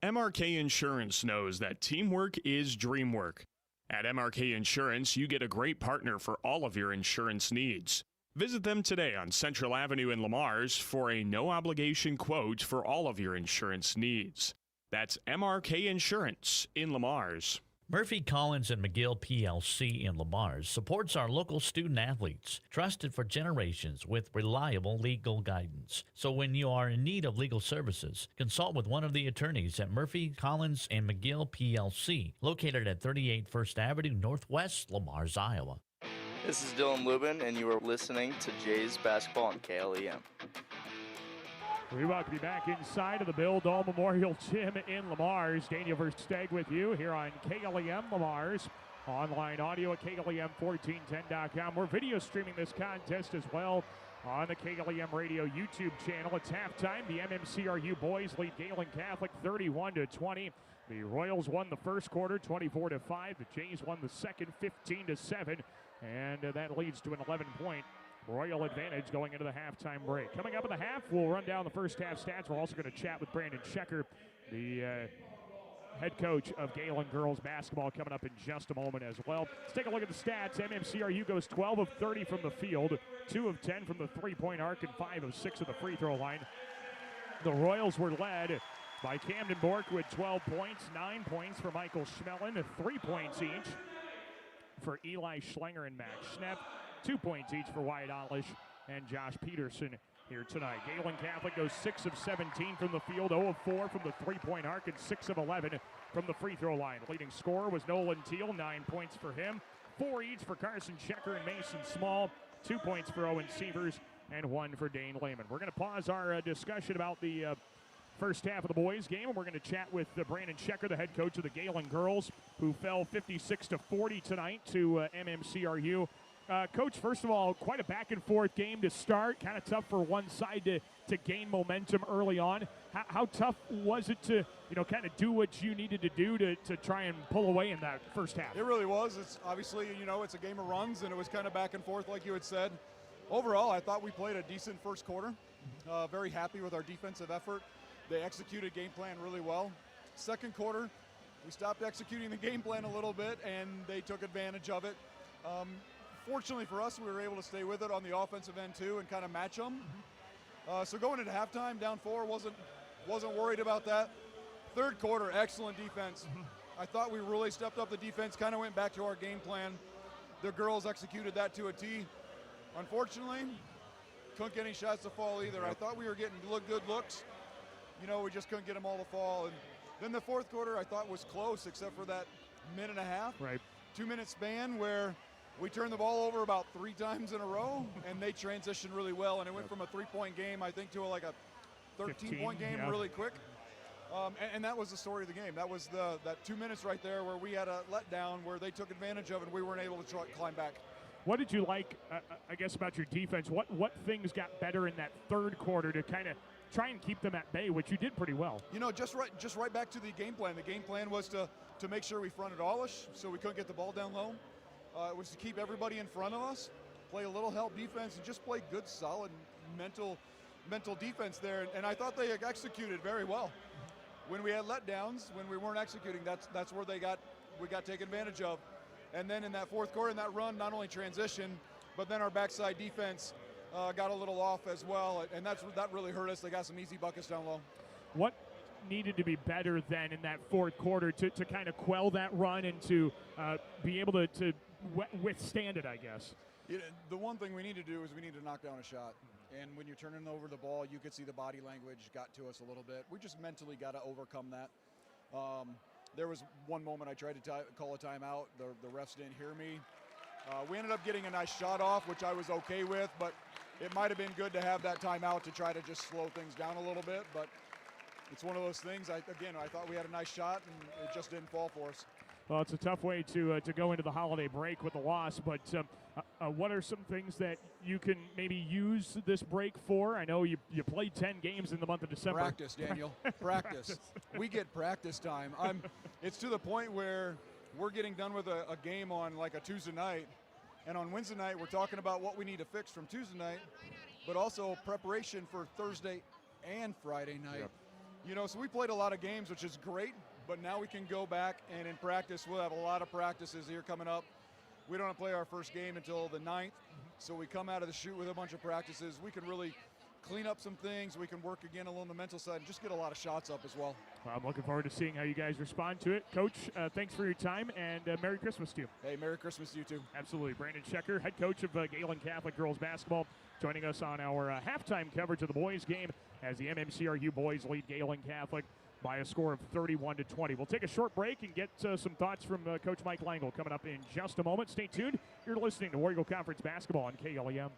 MRK Insurance knows that teamwork is dream work. At MRK Insurance, you get a great partner for all of your insurance needs. Visit them today on Central Avenue in Lamars for a no-obligation quote for all of your insurance needs. That's MRK Insurance in Lamars. Murphy, Collins, and McGill PLC in Lamars supports our local student athletes, trusted for generations with reliable legal guidance. So when you are in need of legal services, consult with one of the attorneys at Murphy, Collins, and McGill PLC, located at 38 First Avenue Northwest, Lamars, Iowa. This is Dylan Lubin, and you are listening to Jays Basketball on KLEM. We welcome you back inside of the Bill Dole Memorial Gym in Lamars. Daniel Versteg with you here on KLEM Lamars. Online audio at KLEM1410.com. We're video streaming this contest as well on the KLEM Radio YouTube channel. It's halftime. The MMCRU boys lead Gehlen Catholic 31-20. The Royals won the first quarter 24-5. The Jays won the second 15-7. And that leads to an 11-point Royal advantage going into the halftime break. Coming up in the half, we'll run down the first half stats. We're also going to chat with Brandon Schecker, the head coach of Gehlen girls basketball, coming up in just a moment as well. Let's take a look at the stats. MMCRU goes 12 of 30 from the field, 2 of 10 from the three-point arc, and 5 of 6 of the free throw line. The Royals were led by Camden Bork with 12 points, 9 points for Michael Schmellen, 3 points each for Eli Schlenger and Max Schnepp, 2 points each for Wyatt Otlish and Josh Peterson here tonight. Gehlen Catholic goes 6 of 17 from the field, 0 of 4 from the three-point arc, and 6 of 11 from the free throw line. Leading scorer was Nolan Teal, 9 points for him, 4 each for Carson Schecker and Mason Small, 2 points for Owen Sievers, and 1 for Dane Lehman. We're going to pause our discussion about the first half of the boys game, and we're going to chat with Brandon Schecker, the head coach of the Gehlen girls, who fell 56-40 tonight to MMCRU. Coach, first of all, quite a back-and-forth game to start. Kind of tough for one side to gain momentum early on. How tough was it to, kind of do what you needed to do to try and pull away in that first half? It really was. It's obviously, it's a game of runs, and it was kind of back and forth like you had said. Overall, I thought we played a decent first quarter. Very happy with our defensive effort. They executed game plan really well. Second quarter, we stopped executing the game plan a little bit, and they took advantage of it. Fortunately for us, we were able to stay with it on the offensive end too and kind of match them. So going into halftime, down 4, wasn't worried about that. Third quarter, excellent defense. I thought we really stepped up the defense, kind of went back to our game plan. The girls executed that to a T. Unfortunately, couldn't get any shots to fall either. I thought we were getting good looks. We just couldn't get them all to fall. And then the fourth quarter, I thought was close, except for that minute and a half. Right. 2-minute span where we turned the ball over about 3 times in a row, and they transitioned really well. And it went from a 3-point game, I think, to like a 13-point game really quick. And that was the story of the game. That was that 2 minutes right there where we had a letdown where they took advantage of it and we weren't able to climb back. What did you like, I guess, about your defense? What things got better in that third quarter to kind of try and keep them at bay, which you did pretty well? Just right back to the game plan. The game plan was to make sure we fronted allish so we couldn't get the ball down low. It was to keep everybody in front of us, play a little help defense, and just play good, solid mental defense there. And I thought they executed very well. When we had letdowns, when we weren't executing, that's where we got taken advantage of. And then in that fourth quarter, in that run, not only transition, but then our backside defense got a little off as well, and that really hurt us. They got some easy buckets down low. What needed to be better then in that fourth quarter to kind of quell that run and to be able to withstand it, I guess? The one thing we need to do is we need to knock down a shot. And when you're turning over the ball, you could see the body language got to us a little bit. We just mentally got to overcome that. There was one moment I tried to call a timeout. The refs didn't hear me. We ended up getting a nice shot off, which I was okay with, but it might have been good to have that timeout to try to just slow things down a little bit. But it's one of those things. I thought we had a nice shot, and it just didn't fall for us. Well, it's a tough way to go into the holiday break with a loss, but what are some things that you can maybe use this break for? I know you played 10 games in the month of December. Practice, Daniel. Practice. We get practice time. It's to the point where we're getting done with a game on like a Tuesday night, and on Wednesday night we're talking about what we need to fix from Tuesday night, but also preparation for Thursday and Friday night. Yep. So we played a lot of games, which is great. But now we can go back, and in practice, we'll have a lot of practices here coming up. We don't play our first game until the 9th, so we come out of the chute with a bunch of practices. We can really clean up some things. We can work again along the mental side and just get a lot of shots up as well. I'm looking forward to seeing how you guys respond to it. Coach, thanks for your time, and Merry Christmas to you. Hey, Merry Christmas to you too. Absolutely. Brandon Schecker, head coach of Gehlen Catholic girls basketball, joining us on our halftime coverage of the boys game as the MMCRU boys lead Gehlen Catholic by a score of 31-20. We'll take a short break and get some thoughts from Coach Mike Langle coming up in just a moment. Stay tuned. You're listening to War Eagle Conference basketball on KLEM.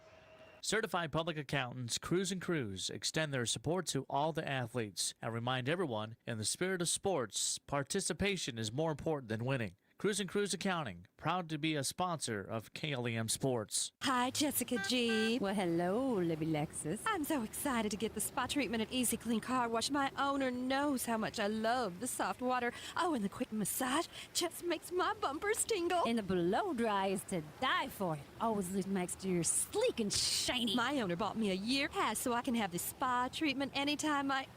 Certified public accountants Cruz & Cruz extend their support to all the athletes and remind everyone, in the spirit of sports, participation is more important than winning. Cruz & Cruz Accounting, proud to be a sponsor of KLEM Sports. Hi, Jessica G. Well, hello, Libby Lexus. I'm so excited to get the spa treatment at Easy Clean Car Wash. My owner knows how much I love the soft water. Oh, and the quick massage just makes my bumpers tingle. And the blow dry is to die for. It always leaves my exterior sleek and shiny. My owner bought me a year pass so I can have the spa treatment anytime I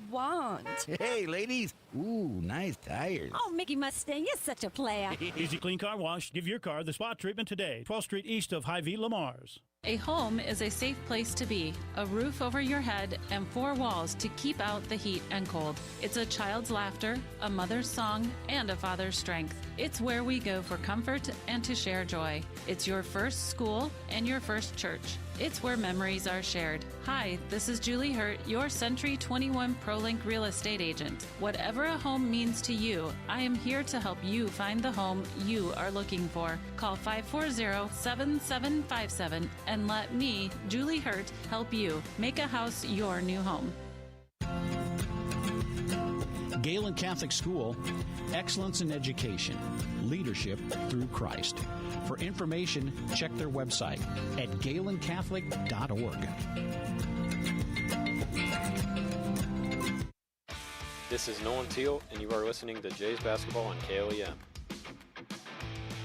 want. Hey, ladies. Ooh, nice tires. Oh, Mickey Mustang, you're such a player. Easy Clean Car Wash. Give your car the spa treatment today. 12th Street east of Hy-Vee, Lamar's. A home is a safe place to be, a roof over your head, and 4 walls to keep out the heat and cold. It's a child's laughter, a mother's song, and a father's strength. It's where we go for comfort and to share joy. It's your first school and your first church. It's where memories are shared. Hi, this is Julie Hurt, your Century 21 ProLink real estate agent. Whatever a home means to you, I am here to help you find the home you are looking for. Call 540-7757 and let me, Julie Hurt, help you make a house your new home. Gehlen Catholic School, excellence in education, leadership through Christ. For information, check their website at GehlenCatholic.org. This is Nolan Teal, and you are listening to Jays Basketball on KOEM.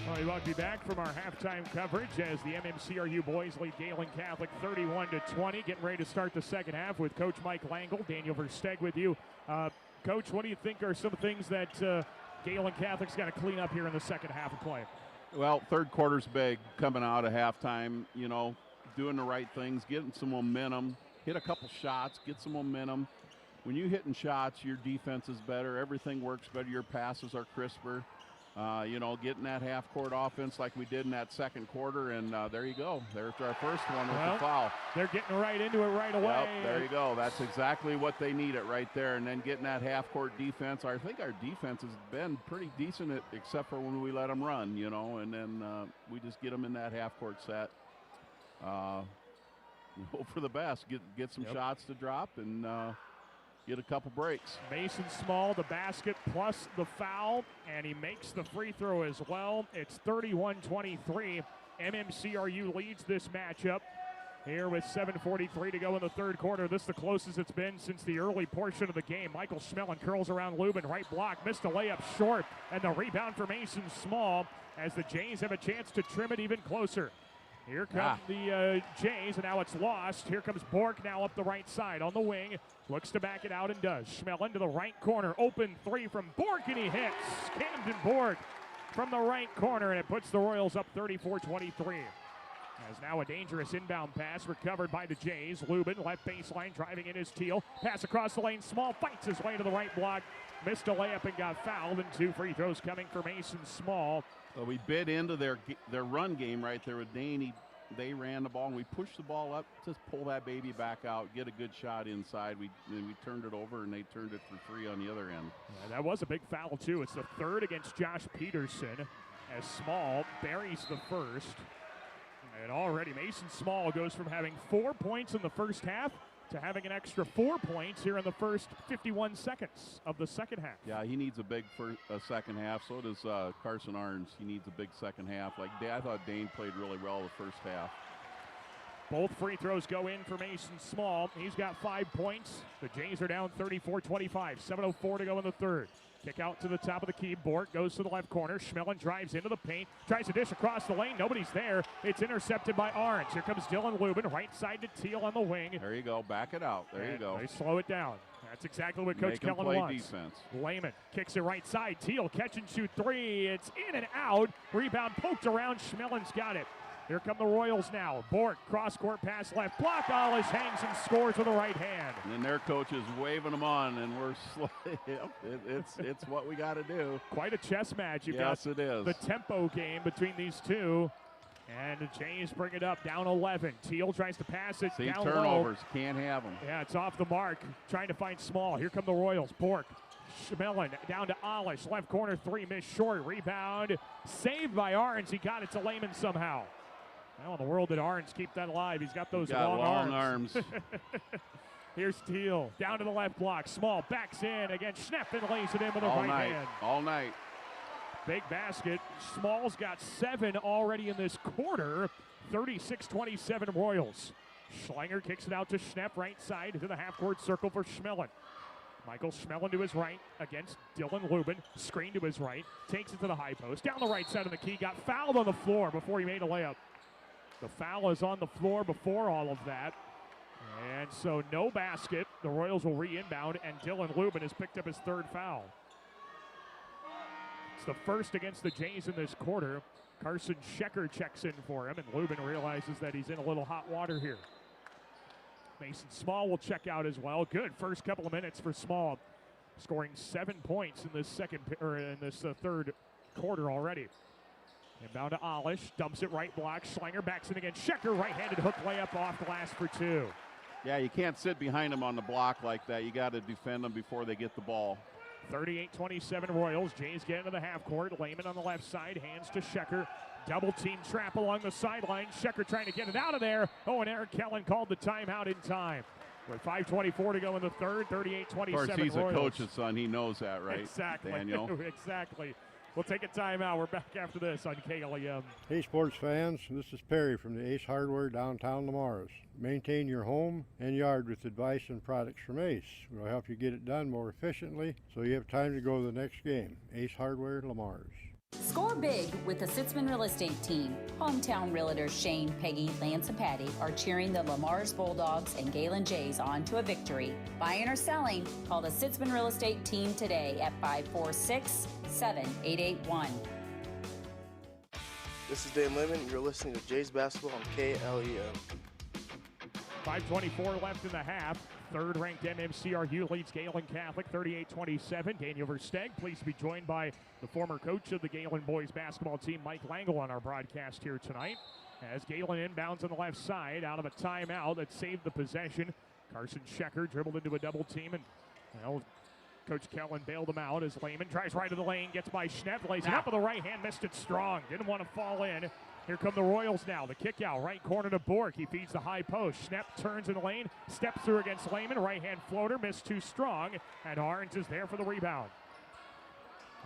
Well, we welcome you back from our halftime coverage as the MMCRU boys lead Gehlen Catholic 31-20. Getting ready to start the second half with Coach Mike Langle. Daniel Versteg with you. Coach, what do you think are some things that Gehlen Catholic's got to clean up here in the second half of play? Well, third quarter's big, coming out of halftime, doing the right things, getting some momentum, hit a couple shots, get some momentum. When you're hitting shots, your defense is better, everything works better, your passes are crisper. Getting that half-court offense like we did in that second quarter, and there you go. There's our first one with the foul. They're getting right into it right away. Yep, there you go. That's exactly what they needed right there. And then getting that half-court defense. I think our defense has been pretty decent, except for when we let them run, and then we just get them in that half-court set. Hope for the best. Get some shots to drop and get a couple breaks. Mason Small, the basket plus the foul, and he makes the free throw as well. It's 31-23. MMCRU leads this matchup here with 7:43 to go in the third quarter. This is the closest it's been since the early portion of the game. Michael Schmelin curls around Lubin, right block, missed a layup short, and the rebound for Mason Small as the Jays have a chance to trim it even closer. Here come the Jays, and now it's lost. Here comes Bork now up the right side on the wing. Looks to back it out and does. Schmelin to the right corner. Open three from Bork, and he hits. Camden Bork from the right corner, and it puts the Royals up 34-23. As now a dangerous inbound pass recovered by the Jays. Lubin, left baseline, driving in his Teal. Pass across the lane. Small fights his way to the right block. Missed a layup and got fouled, and 2 free throws coming for Mason Small. Well, we bit into their run game right there with Dane. They ran the ball, and we pushed the ball up, just pull that baby back out, get a good shot inside. Then we turned it over, and they turned it for 3 on the other end. Yeah, that was a big foul, too. It's the third against Josh Peterson as Small buries the first. And already Mason Small goes from having 4 points in the first half to having an extra 4 points here in the first 51 seconds of the second half. Yeah, he needs a big second half. So does Carson Arns. He needs a big second half. I thought Dane played really well the first half. Both free throws go in for Mason Small. He's got 5 points. The Jays are down 34-25. 7:04 to go in the third. Kick out to the top of the key. Bork goes to the left corner. Schmelin drives into the paint. Tries to dish across the lane. Nobody's there. It's intercepted by Arns. Here comes Dylan Lubin. Right side to Teal on the wing. There you go. Back it out. There you go. They slow it down. That's exactly what Coach Kellen wants. Defense. Lehman kicks it right side. Teal catch and shoot 3. It's in and out. Rebound poked around. Schmelin's got it. Here come the Royals now. Bork, cross-court pass left. Block. Alish hangs and scores with the right hand. And then their coach is waving them on, and we're it's what we got to do. Quite a chess match. Yes, it is. The tempo game between these two. And the Jays bring it up, down 11. Teal tries to pass it down turnovers. Low. Can't have them. Yeah, it's off the mark. Trying to find Small. Here come the Royals. Bork. Schmelin down to Alish. Left corner 3, missed short. Rebound saved by Arns. He got it to Lehman somehow. How in the world did Arns keep that alive? He's got those long arms. Here's Teal down to the left block. Small backs in against Schnepp and lays it in with a right hand. All night. Big basket. Small's got 7 already in this quarter. 36-27 Royals. Schlanger kicks it out to Schnepp, right side into the half-court circle for Schmelin. Michael Schmelin to his right against Dylan Lubin. Screen to his right. Takes it to the high post. Down the right side of the key. Got fouled on the floor before he made a layup. The foul is on the floor before all of that. And so no basket. The Royals will re-inbound, and Dylan Lubin has picked up his 3rd foul. It's the first against the Jays in this quarter. Carson Schecker checks in for him, and Lubin realizes that he's in a little hot water here. Mason Small will check out as well. Good first couple of minutes for Small, scoring 7 points in this third quarter already. Inbound to Alish, dumps it right block. Schlanger backs in against Schecker. Right-handed hook layup off glass for 2. Yeah, you can't sit behind them on the block like that. You got to defend them before they get the ball. 38-27 Royals. Jays get into the half court. Lehman on the left side, hands to Schecker. Double team trap along the sideline. Schecker trying to get it out of there. Oh, and Eric Kellen called the timeout in time. With 5:24 to go in the third, 38-27. Of course, he's Royals. a coach's son. He knows that, right, Exactly. Daniel? Exactly. We'll take a timeout. We're back after this on KLEM. Hey, sports fans. This is Perry from the Ace Hardware downtown Lamar's. Maintain your home and yard with advice and products from Ace. We'll help you get it done more efficiently so you have time to go to the next game. Ace Hardware, Lamar's. Score big with the Sitzman Real Estate Team. Hometown realtors Shane, Peggy, Lance, and Patty are cheering the Lamar's Bulldogs and Gehlen Jays on to a victory. Buying or selling, call the Sitzman Real Estate Team today at 546-7881. This is Dan Lemon. You're listening to Jays Basketball on KLEM. 5:24 left in the half. Third-ranked MMCRU leads Gehlen Catholic 38-27. Daniel Versteg, pleased to be joined by the former coach of the Gehlen boys basketball team, Mike Langle, on our broadcast here tonight. As Gehlen inbounds on the left side, out of a timeout that saved the possession. Carson Schecker dribbled into a double team, and well, Coach Kellen bailed him out as Lehman tries right to the lane, gets by Schnepp, lays it up with the right hand, missed it strong. Didn't want to fall in. Here come the Royals now. The kick out, right corner to Bork. He feeds the high post. Schnepp turns in the lane, steps through against Lehman. Right hand floater, missed too strong. And Arns is there for the rebound.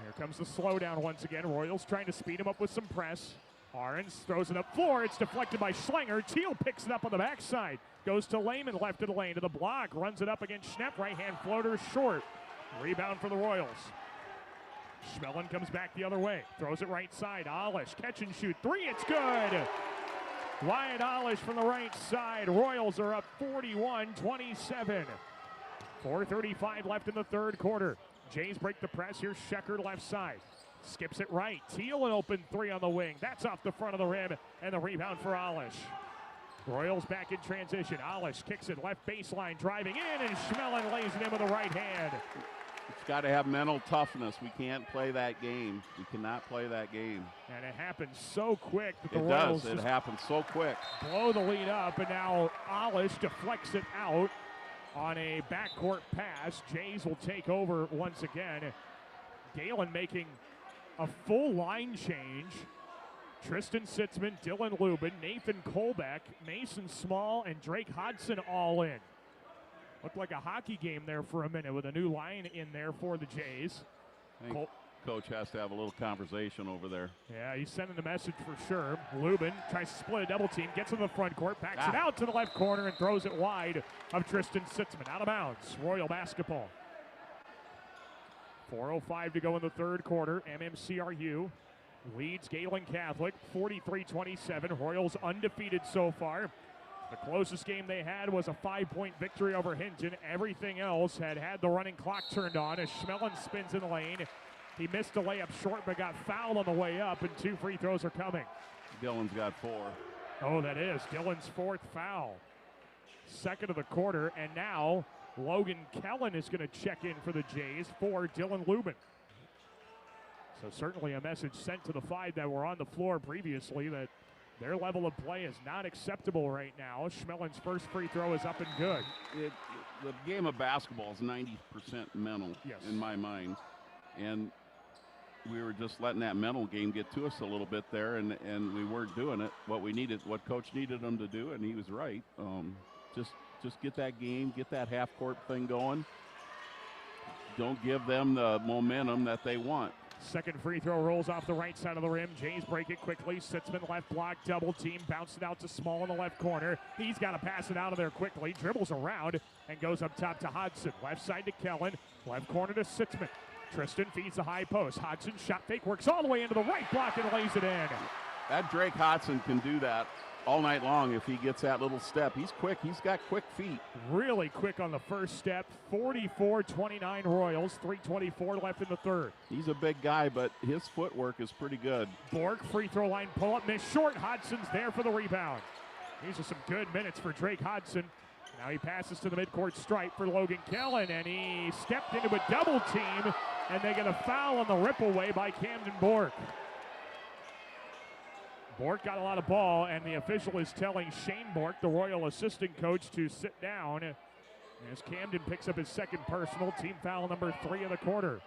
Here comes the slowdown once again. Royals trying to speed him up with some press. Arns throws it up floor. It's deflected by Schlenger. Teal picks it up on the backside. Goes to Lehman, left of the lane to the block. Runs it up against Schnepp. Right hand floater short. Rebound for the Royals. Schmellen comes back the other way. Throws it right side. Alish, catch and shoot. Three, it's good. Wyatt Alish from the right side. Royals are up 41-27. 4:35 left in the third quarter. Jays break the press. Here's Schecker left side. Skips it right. Teal an open three on the wing. That's off the front of the rim. And the rebound for Alish. Royals back in transition. Alish kicks it left baseline, driving in, and Schmellen lays it in with the right hand. It's got to have mental toughness. We can't play that game. We cannot play that game. And it happens so quick that the It Royals does. It happens so quick. blow the lead up, and now Alish deflects it out on a backcourt pass. Jays will take over once again. Gehlen making a full line change. Tristan Sitzman, Dylan Lubin, Nathan Kolbeck, Mason Small, and Drake Hodson all in. Looked like a hockey game there for a minute with a new line in there for the Jays. I think Coach has to have a little conversation over there. Yeah, he's sending the message for sure. Lubin tries to split a double team, gets in the front court, backs it out to the left corner, and throws it wide of Tristan Sitzman. Out of bounds, Royal basketball. 4:05 to go in the third quarter. MMCRU leads Gehlen Catholic 43-27. Royals undefeated so far. The closest game they had was a 5-point victory over Hinton. Everything else had the running clock turned on as Schmellen spins in the lane. He missed a layup short but got fouled on the way up, and 2 free throws are coming. Dylan's got 4. Oh, that is Dylan's 4th foul. Second of the quarter, and now Logan Kellen is going to check in for the Jays for Dylan Lubin. So certainly a message sent to the 5 that were on the floor previously that their level of play is not acceptable right now. Schmellen's first free throw is up and good. The game of basketball is 90% mental in my mind. And we were just letting that mental game get to us a little bit there, and we weren't doing it. What Coach needed them to do, and he was right. Just get that game, get that half-court thing going. Don't give them the momentum that they want. Second free throw rolls off the right side of the rim. Jays break it quickly. Sitzman left block, double team, bounced it out to Small in the left corner. He's got to pass it out of there quickly. Dribbles around and goes up top to Hodson. Left side to Kellen. Left corner to Sitzman. Tristan feeds the high post. Hodson shot fake, works all the way into the right block and lays it in. That Drake Hodson can do that all night long if he gets that little step. He's quick. He's got quick feet. Really quick on the first step. 44-29 Royals. 3:24 left in the third. He's a big guy, but his footwork is pretty good. Bork, free throw line pull-up, miss short. Hodson's there for the rebound. These are some good minutes for Drake Hodson. Now he passes to the midcourt stripe for Logan Kellen, and he stepped into a double team, and they get a foul on the rip away by Camden Bork. Bork got a lot of ball, and the official is telling Shane Bork, the Royal assistant coach, to sit down as Camden picks up his second personal, team foul number 3 of the quarter.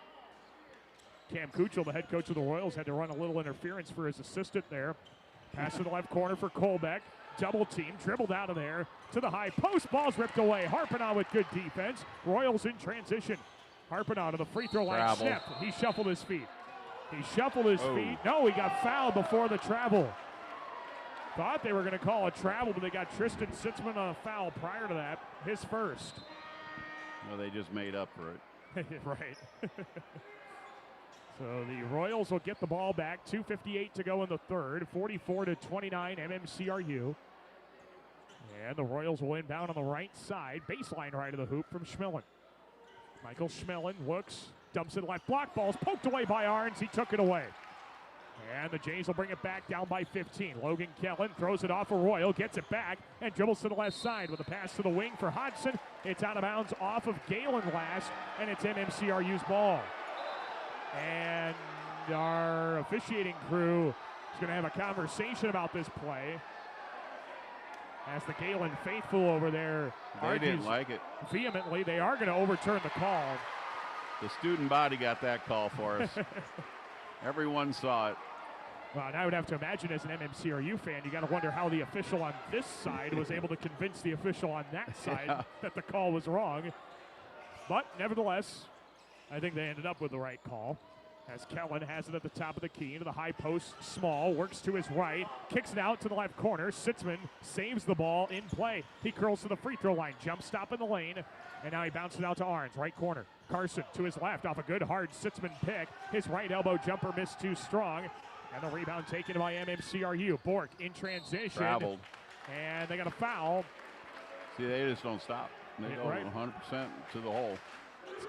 Cam Kuchel, the head coach of the Royals, had to run a little interference for his assistant there. Pass to the left corner for Kolbeck. double team, dribbled out of there to the high post. Ball's ripped away. Harpinot with good defense. Royals in transition. Harpinot to the free throw line. Snap. He shuffled his feet. feet. No, he got fouled before the travel. Thought they were going to call a travel, but they got Tristan Sitzman on a foul prior to that. His first. Well, they just made up for it. Right. So the Royals will get the ball back. 2:58 to go in the third. 44-29 MMCRU. And the Royals will inbound on the right side. Baseline right of the hoop from Schmillen. Michael Schmillen looks, dumps it left. Block ball's poked away by Arns. He took it away. And the Jays will bring it back down by 15. Logan Kellen throws it off a Royal, gets it back, and dribbles to the left side with a pass to the wing for Hodgson. It's out of bounds off of Gehlen last, and it's MMCRU's ball. And our officiating crew is going to have a conversation about this play. As the Gehlen faithful over there They didn't like it. Vehemently, they are going to overturn the call. The student body got that call for us. Everyone saw it. Well, and I would have to imagine as an MMCRU fan, you got to wonder how the official on this side was able to convince the official on that side that the call was wrong. But nevertheless, I think they ended up with the right call. As Kellen has it at the top of the key into the high post, Small works to his right, kicks it out to the left corner. Sitzman saves the ball in play. He curls to the free throw line, jump stop in the lane, and now he bounces it out to Arns, right corner. Carson to his left off a good hard Sitzman pick. His right elbow jumper missed too strong, and the rebound taken by MMCRU. Bork in transition. Traveled. And they got a foul. See, they just don't stop. They go right. 100% to the hole.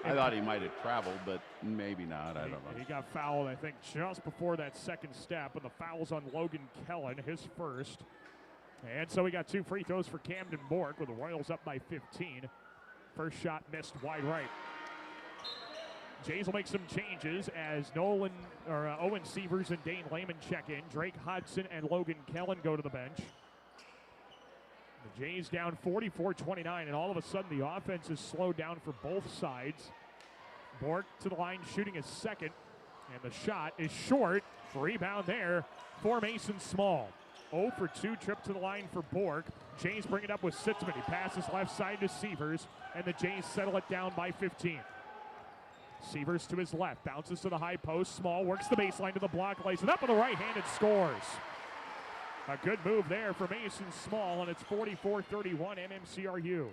I thought he might have traveled, but maybe not. I don't know. He got fouled, I think, just before that second step, and the foul's on Logan Kellen, his first. And so we got 2 free throws for Camden Bork with the Royals up by 15. First shot missed wide right. Jays will make some changes as Owen Sievers and Dane Lehman check in. Drake Hodgson and Logan Kellen go to the bench. The Jays down 44-29, and all of a sudden the offense is slowed down for both sides. Bork to the line shooting his second, and the shot is short. Rebound there for Mason Small. 0 for 2 trip to the line for Bork. Jays bring it up with Sitzman. He passes left side to Sievers, and the Jays settle it down by 15. Sievers to his left, bounces to the high post. Small works the baseline to the block, lays it up with a right-handed, scores. A good move there for Mason Small, and it's 44-31 MMCRU.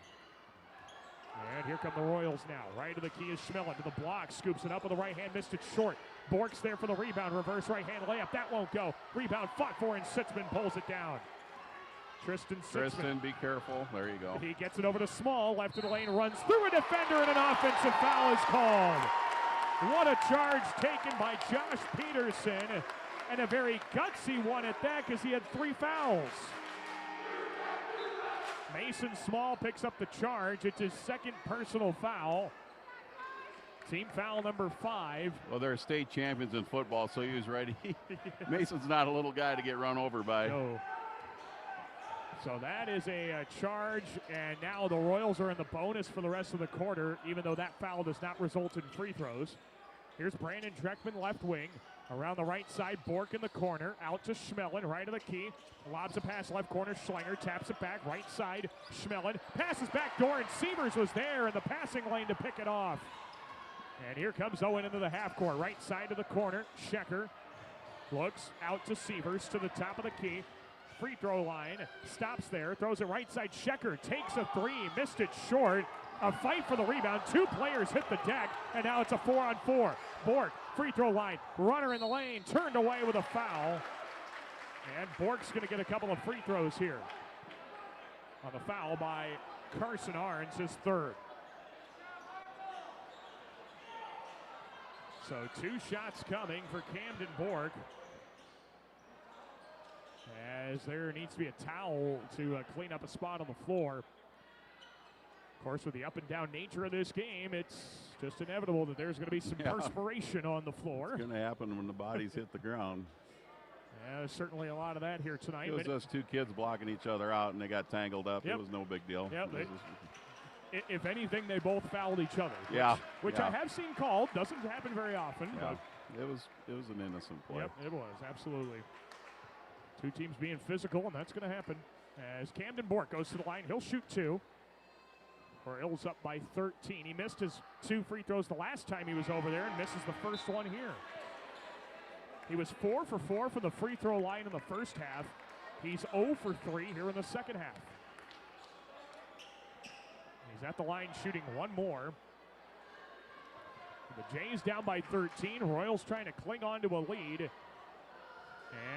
And here come the Royals now. Right to the key is Schmillen to the block, scoops it up with the right hand, missed it short. Bork's there for the rebound, reverse right hand layup. That won't go. Rebound fought for, and Sitzman pulls it down. Tristan Sitzman. Be careful. There you go. He gets it over to Small, left of the lane, runs through a defender, and an offensive foul is called. What a charge taken by Josh Peterson. And a very gutsy one at that, because he had 3 fouls. Mason Small picks up the charge. It's his second personal foul. Team foul number 5. Well, they're state champions in football, so he was ready. Mason's not a little guy to get run over by. No. So that is a charge, and now the Royals are in the bonus for the rest of the quarter, even though that foul does not result in free throws. Here's Brandon Dreckman, left wing. Around the right side, Bork in the corner. Out to Schmillen, right of the key. Lobs a pass, left corner. Schlinger taps it back, right side. Schmillen passes back door, and Sievers was there in the passing lane to pick it off. And here comes Owen into the half court. Right side to the corner. Schecker looks out to Sievers to the top of the key. Free throw line. Stops there. Throws it right side. Schecker takes a 3. Missed it short. A fight for the rebound. 2 players hit the deck, and now it's a 4-on-4. Bork, free throw line, runner in the lane, turned away with a foul. And Bork's going to get a couple of free throws here on the foul by Carson Arns, his third. So 2 shots coming for Camden Bork, as there needs to be a towel to clean up a spot on the floor. Of course, with the up and down nature of this game, it's just inevitable that there's going to be some perspiration on the floor. It's going to happen when the bodies hit the ground. Yeah, there's certainly a lot of that here tonight. It was just 2 kids blocking each other out, and they got tangled up. Yep. It was no big deal. Yep. If anything, they both fouled each other. Which I have seen called. Doesn't happen very often. Yeah. But it was an innocent play. Yep, it was, absolutely. 2 teams being physical, and that's going to happen. As Camden Bork goes to the line, he'll shoot 2. Royals up by 13. He missed his 2 free throws the last time he was over there and misses the first one here. He was 4 for 4 from the free throw line in the first half. He's 0 for 3 here in the second half. He's at the line shooting 1 more. The Jays down by 13. Royals trying to cling on to a lead.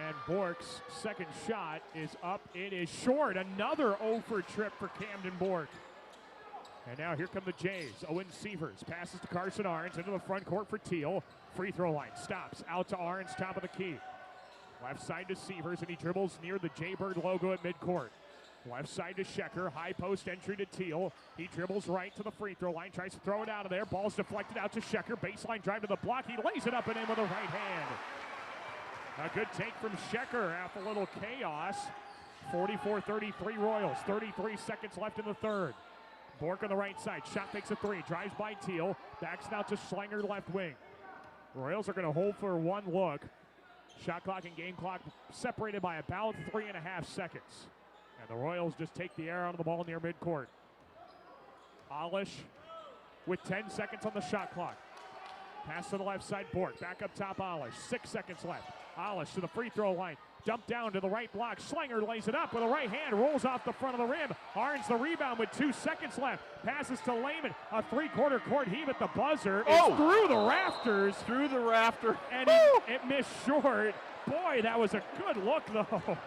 And Bork's second shot is up. It is short. Another 0 for trip for Camden Bork. And now here come the Jays. Owen Sievers passes to Carson Arns into the front court for Teal. Free throw line stops. Out to Arns, top of the key. Left side to Sievers, and he dribbles near the Jaybird logo at midcourt. Left side to Schecker. High post entry to Teal. He dribbles right to the free throw line. Tries to throw it out of there. Ball's deflected out to Schecker. Baseline drive to the block. He lays it up and in with a right hand. A good take from Schecker after a little chaos. 44-33 Royals. 33 seconds left in the third. Bork on the right side. Shot takes a 3. Drives by Teal. Backs out to Schlanger left wing. Royals are going to hold for 1 look. Shot clock and game clock separated by about 3.5 seconds. And the Royals just take the air out of the ball near midcourt. Alish with 10 seconds on the shot clock. Pass to the left side, Bork. Back up top, Alish. 6 seconds left. Alish to the free throw line. Dump down to the right block. Schlanger lays it up with a right hand. Rolls off the front of the rim. Arns the rebound with 2 seconds left. Passes to Lehman. A 3-quarter court heave at the buzzer. It's through the rafters. Through the rafter. And it missed short. Boy, that was a good look, though.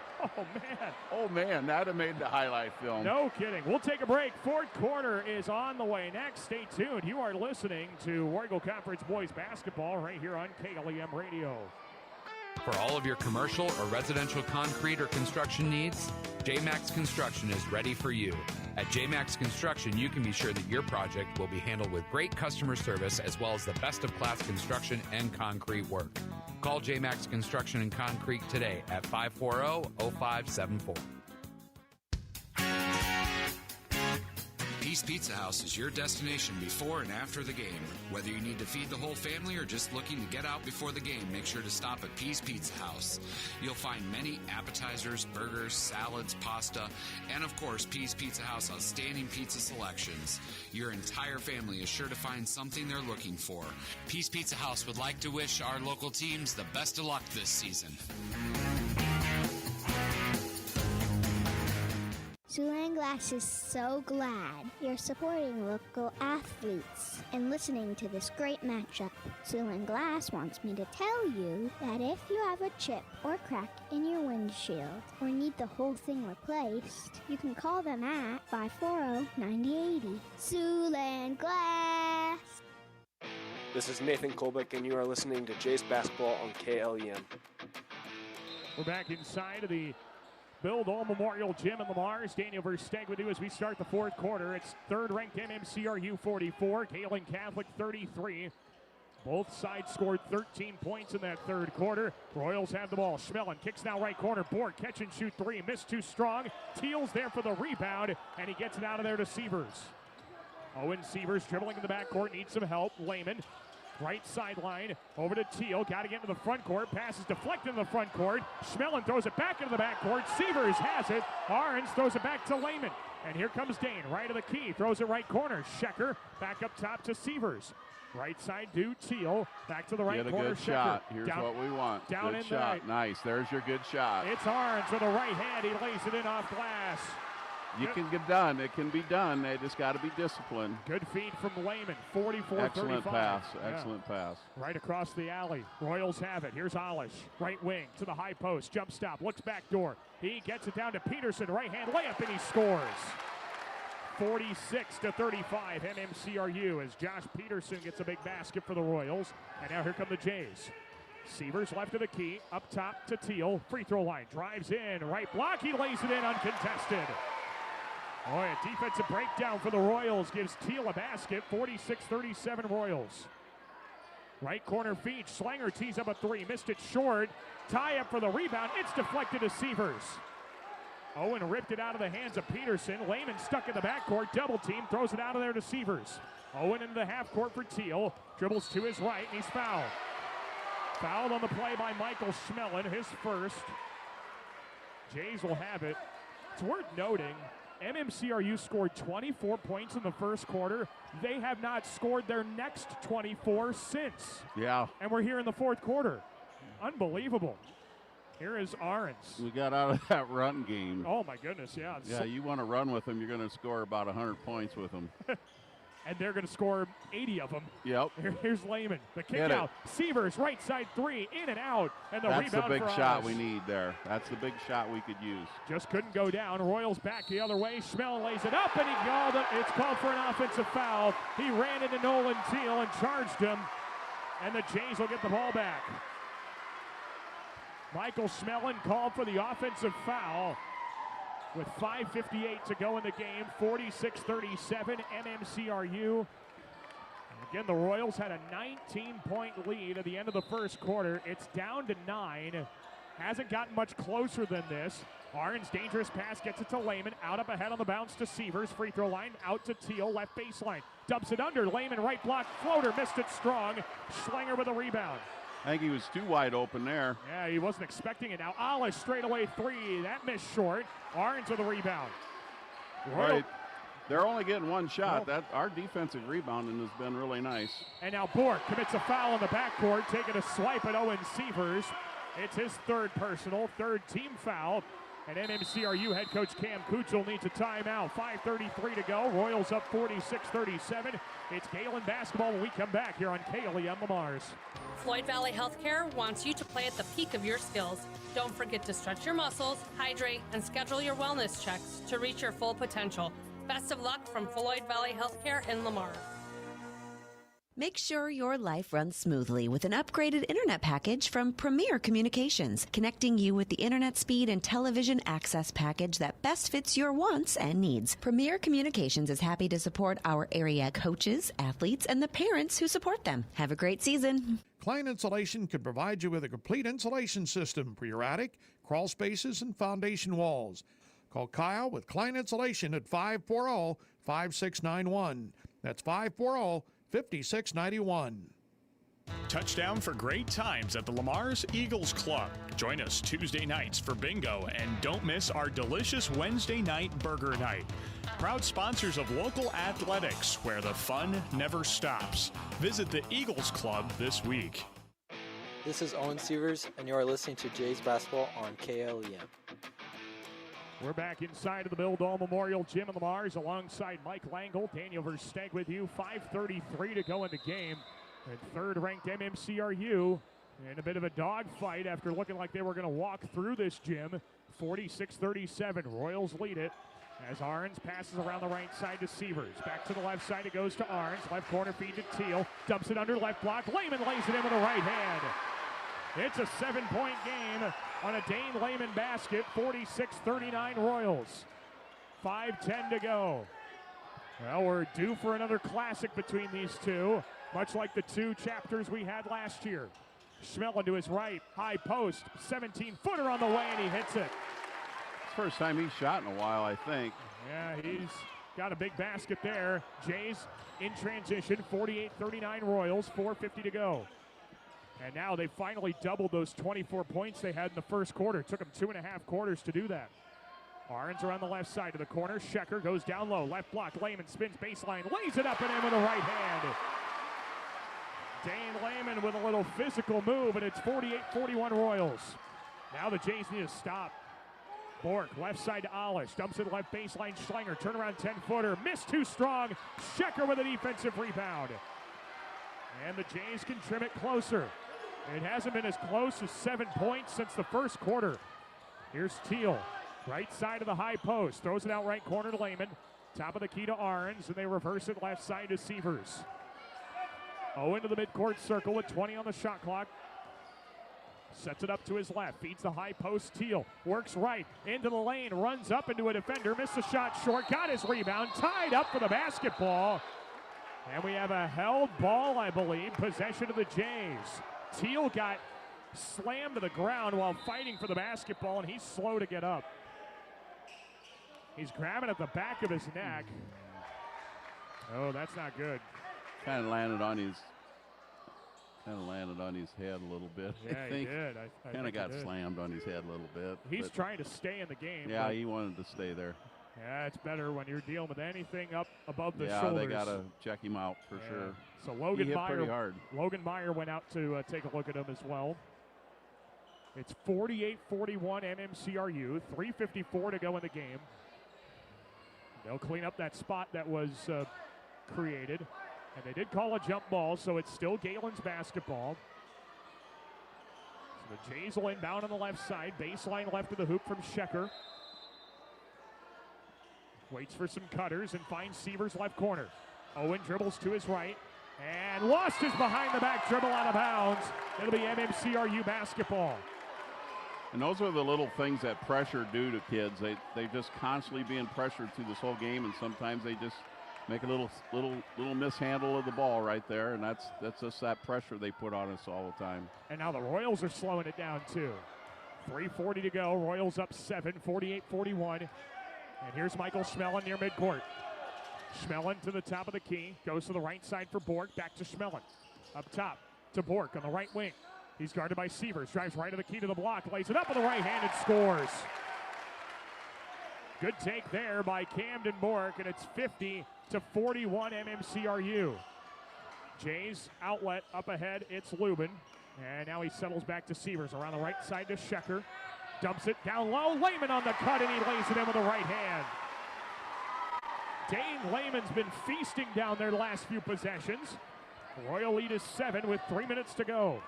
Oh, man, that'd have made the highlight film. No kidding. We'll take a break. Fourth quarter is on the way next. Stay tuned. You are listening to War Eagle Conference Boys Basketball right here on KLEM Radio. For all of your commercial or residential concrete or construction needs, JMax Construction is ready for you. At JMax Construction, you can be sure that your project will be handled with great customer service as well as the best of class construction and concrete work. Call JMax Construction and Concrete today at 540-0574. Peace Pizza House is your destination before and after the game. Whether you need to feed the whole family or just looking to get out before the game, make sure to stop at Peace Pizza House. You'll find many appetizers, burgers, salads, pasta, and of course, Peace Pizza House outstanding pizza selections. Your entire family is sure to find something they're looking for. Peace Pizza House would like to wish our local teams the best of luck this season. Siouxland Glass is so glad you're supporting local athletes and listening to this great matchup. Siouxland Glass wants me to tell you that if you have a chip or crack in your windshield or need the whole thing replaced, you can call them at 540-9080. Siouxland Glass. This is Nathan Kolbeck, and you are listening to Jays Basketball on KLEM. We're back inside of the Bill Dole Memorial Gym in Lamars. Daniel Versteg with you as we start the fourth quarter. It's third-ranked MMCRU 44, Gehlen Catholic 33. Both sides scored 13 points in that third quarter. Royals have the ball. Schmelin kicks now right corner. Bork catch and shoot 3. Missed too strong. Teal's there for the rebound, and he gets it out of there to Sievers. Owen Sievers dribbling in the backcourt. Needs some help. Lehman. Right sideline, over to Teal, got to get into the front court, passes deflected in the front court, Schmelin throws it back into the back court, Sievers has it, Arns throws it back to Lehman, and here comes Dane, right of the key, throws it right corner, Schecker, back up top to Sievers, right side to Teal, back to the right corner, good Schecker. Shot, here's what we want, Down good in shot, nice, there's your good shot. It's Arns with a right hand, he lays it in off glass. You can get done. It can be done. They just got to be disciplined. Good feed from Lehman, 44-35. Excellent pass. Excellent pass. Right across the alley. Royals have it. Here's Alish. Right wing to the high post. Jump stop. Looks back door. He gets it down to Peterson. Right hand layup, and he scores. 46-35 MMCRU as Josh Peterson gets a big basket for the Royals. And now here come the Jays. Sievers left of the key. Up top to Teal. Free throw line. Drives in. Right block. He lays it in uncontested. Boy, a defensive breakdown for the Royals gives Teal a basket, 46-37 Royals. Right corner feed, Schlanger tees up a 3, missed it short. Tie up for the rebound, it's deflected to Sievers. Owen ripped it out of the hands of Peterson. Lehman stuck in the backcourt, double team, throws it out of there to Sievers. Owen into the half court for Teal, dribbles to his right, and he's fouled. Fouled on the play by Michael Schmelin, his first. Jays will have it. it's worth noting, MMCRU scored 24 points in the first quarter. They have not scored their next 24 since. Yeah. And we're here in the fourth quarter. Unbelievable. Here is Ahrens. We got out of that run game. Oh, my goodness, yeah. Yeah, you want to run with them, you're going to score about 100 points with them. And they're going to score 80 of them. Yep. Here's Lehman. The kick Get out. Severs, right side three, in and out. And the That's rebound the big for shot Ahrens. we need there. That's the big shot we could use. Just couldn't go down. Royals back the other way. Schmell lays it up, and he called it. It's called for an offensive foul. He ran into Nolan Teal and charged him. And the Jays will get the ball back. Michael Schmellen called for the offensive foul with 5:58 to go in the game. 46-37 MMCRU. And again, the Royals had a 19-point lead at the end of the first quarter. It's down to 9. Hasn't gotten much closer than this. Ahrens, dangerous pass, gets it to Lehman. Out up ahead on the bounce to Severs. Free throw line, out to Teal, left baseline. Dumps it under. Lehman, right block, floater, missed it strong. Schlanger with a rebound. I think he was too wide open there. Yeah, he wasn't expecting it. Now, Alice straightaway three. That missed short. Ahrens with a rebound. Right. They're only getting one shot. That our defensive rebounding has been really nice. And now Bork commits a foul in the backcourt, taking a swipe at Owen Severs. It's his third personal, third team foul. And MMCRU head coach Cam Kuchel needs a timeout. 5:33 to go. Royals up 46-37. It's Gehlen basketball when we come back here on KLEM Lamars. Floyd Valley Healthcare wants you to play at the peak of your skills. Don't forget to stretch your muscles, hydrate, and schedule your wellness checks to reach your full potential. Best of luck from Floyd Valley Healthcare in Lamar. Make sure your life runs smoothly with an upgraded internet package from Premier Communications, connecting you with the internet speed and television access package that best fits your wants and needs. Premier Communications is happy to support our area coaches, athletes, and the parents who support them. Have a great season. Klein Insulation can provide you with a complete insulation system for your attic, crawl spaces, and foundation walls. Call Kyle with Klein Insulation at 540-5691. That's 540-5691. Touchdown for great times at the Lamar's Eagles Club. Join us Tuesday nights for bingo and don't miss our delicious Wednesday night burger night. Proud sponsors of local athletics where the fun never stops. Visit the Eagles Club this week. This is Owen Severs, and you are listening to Jays Basketball on KLEM. We're back inside of the Bill Dole Memorial Gym in Lamars alongside Mike Langle. Daniel Versteg with you. 5:33 to go in the game. And third-ranked MMCRU in a bit of a dogfight after looking like they were going to walk through this gym. 46-37. Royals lead it as Ahrens passes around the right side to Severs. Back to the left side, it goes to Ahrens. Left corner feed to Teal. Dumps it under left block. Lehman lays it in with the right hand. It's a 7-point game on a Dane Lehman basket. 46-39 Royals. 5:10 to go. Well, we're due for another classic between these two, much like the two chapters we had last year. Schmellen to his right, high post, 17-footer on the way, and he hits it. It's the first time he's shot in a while, I think. Yeah, he's got a big basket there. Jays in transition, 48-39 Royals, 4:50 to go. And now they finally doubled those 24 points they had in the first quarter. It took them 2.5 quarters to do that. Ahrens around the left side of the corner. Shecker goes down low. Left block. Lehman spins baseline. Lays it up and in with the right hand. Dane Lehman with a little physical move, and it's 48-41 Royals. Now the Jays need to stop. Bork, left side to Alish. Dumps it left baseline. Schlanger, turnaround 10-footer. Missed too strong. Shecker with a defensive rebound. And the Jays can trim it closer. It hasn't been as close as 7 points since the first quarter. Here's Teal. Right side of the high post. Throws it out right corner to Lehman. Top of the key to Ahrens, and they reverse it left side to Severs. Into the midcourt circle with 20 on the shot clock. Sets it up to his left. Feeds the high post. Teal works right into the lane. Runs up into a defender. Missed the shot short. Got his rebound. Tied up for the basketball. And we have a held ball, I believe. Possession of the Jays. Teal got slammed to the ground while fighting for the basketball, and he's slow to get up. He's grabbing at the back of his neck. Oh, that's not good. Kind of landed on his Kind of landed on his head a little bit. Yeah, I think. he did. I Kind of think got he did. slammed on his head a little bit. He's but trying to stay in the game. yeah, he wanted to stay there. Yeah, it's better when you're dealing with anything up above the Yeah, shoulders. they got to check him out for sure. So He hit pretty hard. Logan Meyer went out to take a look at him as well. It's 48-41 MMCRU, 3:54 to go in the game. They'll clean up that spot that was created. And they did call a jump ball, so it's still Galen's basketball. So the Jays will inbound on the left side. Baseline left of the hoop from Schecker. Waits for some cutters and finds Seaver's left corner. Owen dribbles to his right and lost his behind the back dribble out of bounds. It'll be MMCRU basketball. And those are the little things that pressure do to kids. They just constantly being pressured through this whole game, and sometimes they just make a little mishandle of the ball right there, and that's just that pressure they put on us all the time. And now the Royals are slowing it down too. 3:40 to go. Royals up 7, 48-41. And here's Michael Schmellen near midcourt. Schmellen to the top of the key. Goes to the right side for Bork. Back to Schmellen. Up top to Bork on the right wing. He's guarded by Sievers. Drives right to the key to the block. Lays it up with the right hand and scores. Good take there by Camden Bork, and it's 50-41 MMCRU. Jays outlet up ahead. It's Lubin. And now he settles back to Sievers around the right side to Schecker. Dumps it down low. Lehman on the cut, and he lays it in with the right hand. Dane Lehman's been feasting down their last few possessions. Royal lead is 7 with 3 minutes to go.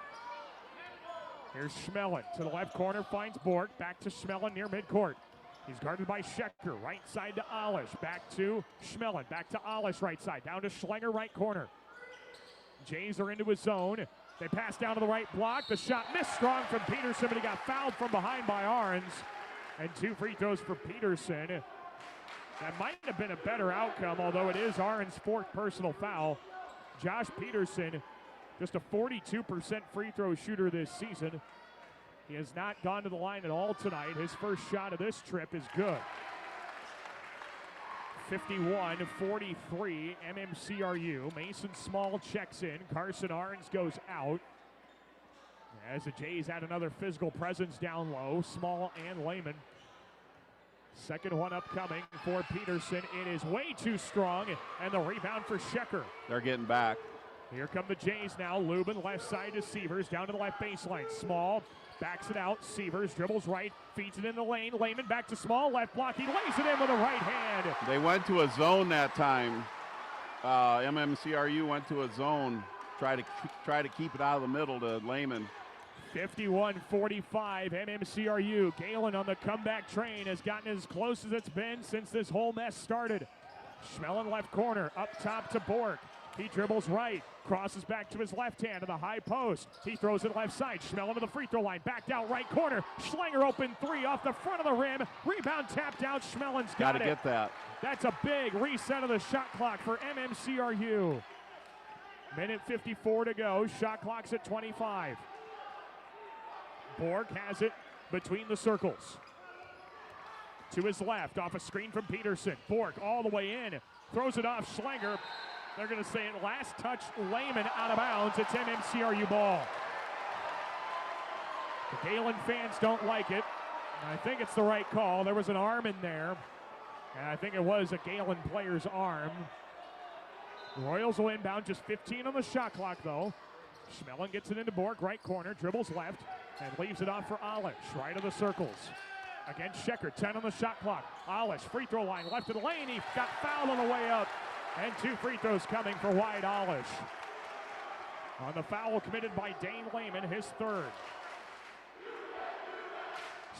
Here's Schmellen to the left corner, finds Bork. Back to Schmellen near midcourt. He's guarded by Schecker. Right side to Alish. Back to Schmellen. Back to Alish right side. Down to Schlenger right corner. Jays are into his zone. They pass down to the right block. The shot missed strong from Peterson, but he got fouled from behind by Arns. And 2 free throws for Peterson. That might have been a better outcome, although it is Arns' 4th personal foul. Josh Peterson, just a 42% free throw shooter this season. He has not gone to the line at all tonight. His first shot of this trip is good. 51-43 MMCRU. Mason Small checks in. Carson Arns goes out. As the Jays add another physical presence down low. Small and Lehman. Second one upcoming for Peterson. It is way too strong, and the rebound for Schecker. They're getting back. Here come the Jays now. Lubin left side to Sievers. Down to the left baseline. Small backs it out. Sievers dribbles right. Feeds it in the lane. Lehman back to Small. Left block. He lays it in with a right hand. They went to a zone that time. MMCRU went to a zone. Try to keep it out of the middle to Lehman. 51-45 MMCRU. Gehlen on the comeback train has gotten as close as it's been since this whole mess started. Schmellen left corner. Up top to Bork. He dribbles right, crosses back to his left hand to the high post. He throws it left side. Schmellen to the free throw line, backed out right corner. Schlenger open 3 off the front of the rim. Rebound tapped out. Schmellen's got it. Got to get that. That's a big reset of the shot clock for MMCRU. Minute 54 to go. Shot clock's at 25. Borg has it between the circles. To his left, off a screen from Peterson. Borg all the way in. Throws it off Schlenger. They're going to say it last touch Lehman out of bounds. It's MMCRU ball. The Gehlen fans don't like it. I think it's the right call. There was an arm in there. And I think it was a Gehlen player's arm. The Royals will inbound, just 15 on the shot clock though. Schmellen gets it into Bork, right corner, dribbles left, and leaves it off for Alish, right of the circles. Against Schecker, 10 on the shot clock. Alish, free throw line, left of the lane. He got fouled on the way up. And 2 free throws coming for Wyatt Alish. On the foul committed by Dane Lehman, his 3rd.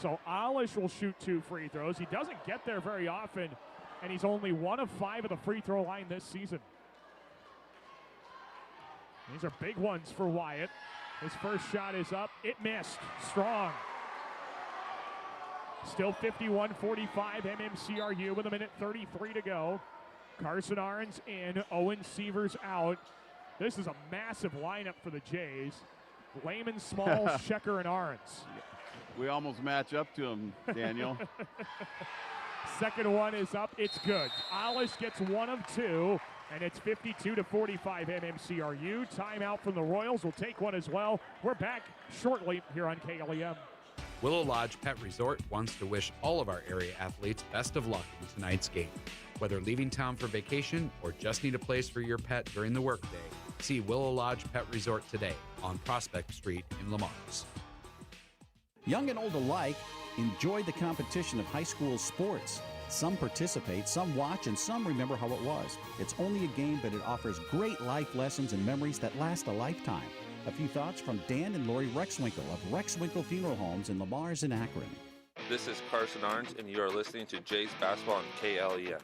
So Alish will shoot 2 free throws. He doesn't get there very often, and he's only 1 of 5 at the free throw line this season. These are big ones for Wyatt. His first shot is up. It missed. Strong. Still 51-45 MMCRU with a minute 33 to go. Carson Arns in, Owen Sievers out. This is a massive lineup for the Jays. Lehman, Small, Schecker, and Arns. We almost match up to him, Daniel. Second one is up. It's good. Alish gets one of two, and it's 52-45 MMCRU. Timeout from the Royals. We'll take one as well. We're back shortly here on KLEM. Willow Lodge Pet Resort wants to wish all of our area athletes best of luck in tonight's game. Whether leaving town for vacation or just need a place for your pet during the workday, see Willow Lodge Pet Resort today on Prospect Street in Lamars. Young and old alike enjoy the competition of high school sports. Some participate, some watch, and some remember how it was. It's only a game, but it offers great life lessons and memories that last a lifetime. A few thoughts from Dan and Lori Rexwinkle of Rexwinkle Funeral Homes in Lamars and Akron. This is Carson Arns, and you are listening to Jays Basketball on KLEM.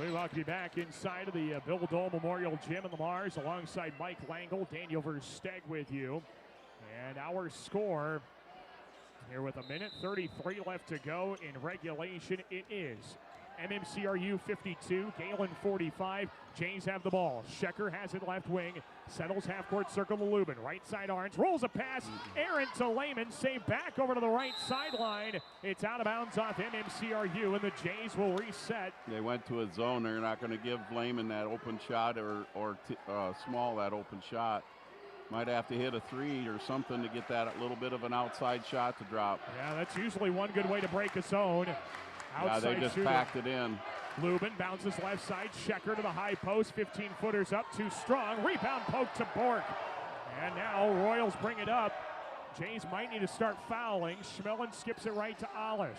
We welcome you back inside of the Bill Dole Memorial Gym in Lamars alongside Mike Langle, Daniel Versteg with you. And our score here with 1:33 left to go in regulation, it is MMCRU 52, Gehlen 45. Jays have the ball. Shecker has it left wing. Settles half-court circle to Lubin. Right side Arns. Rolls a pass. Errant to Lehman. Saved back over to the right sideline. It's out of bounds off MMCRU, and the Jays will reset. They went to a zone. They're not going to give Lehman that open shot or Small that open shot. Might have to hit a three or something to get that little bit of an outside shot to drop. Yeah, that's usually one good way to break a zone. Outside yeah, they just shooter. packed it in. Lubin bounces left side. Shecker to the high post. 15-footers up. Too strong. Rebound poke to Bork. And now Royals bring it up. Jays might need to start fouling. Schmelin skips it right to Alish.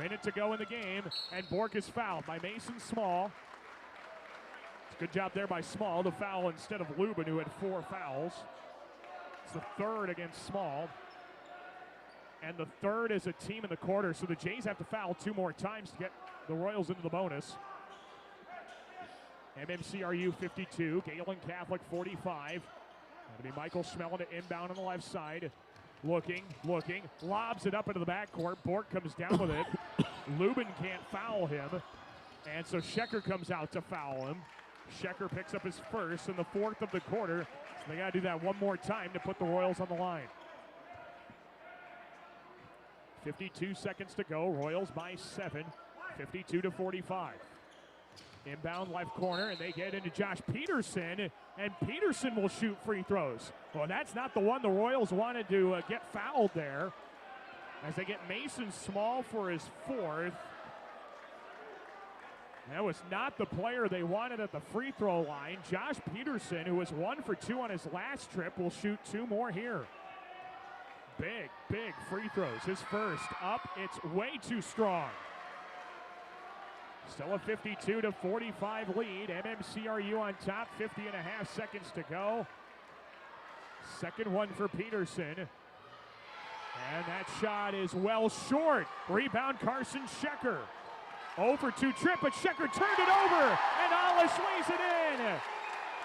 Minute to go in the game, and Bork is fouled by Mason Small. Good job there by Small to foul instead of Lubin, who had 4 fouls. It's the third against Small. And the third is a team in the quarter, so the Jays have to foul 2 more times to get the Royals into the bonus. MMCRU 52, Gehlen Catholic 45. That'll be Michael Schmelin to inbound on the left side. Looking, lobs it up into the backcourt. Bork comes down with it. Lubin can't foul him. And so Shecker comes out to foul him. Shecker picks up his first and the 4th of the quarter. So they got to do that one more time to put the Royals on the line. 52 seconds to go. Royals by 7. 52-45. Inbound left corner, and they get into Josh Peterson, and Peterson will shoot free throws. Well, that's not the one the Royals wanted to get fouled there, as they get Mason Small for his 4th. That was not the player they wanted at the free throw line. Josh Peterson, who was 1 for 2 on his last trip, will shoot 2 more here. Big free throws. His first up. It's way too strong. Still a 52-45 lead. MMCRU on top. 50.5 seconds to go. Second one for Peterson. And that shot is well short. Rebound Carson Shecker. 0 for 2 trip, but Shecker turned it over, and Alish lays it in.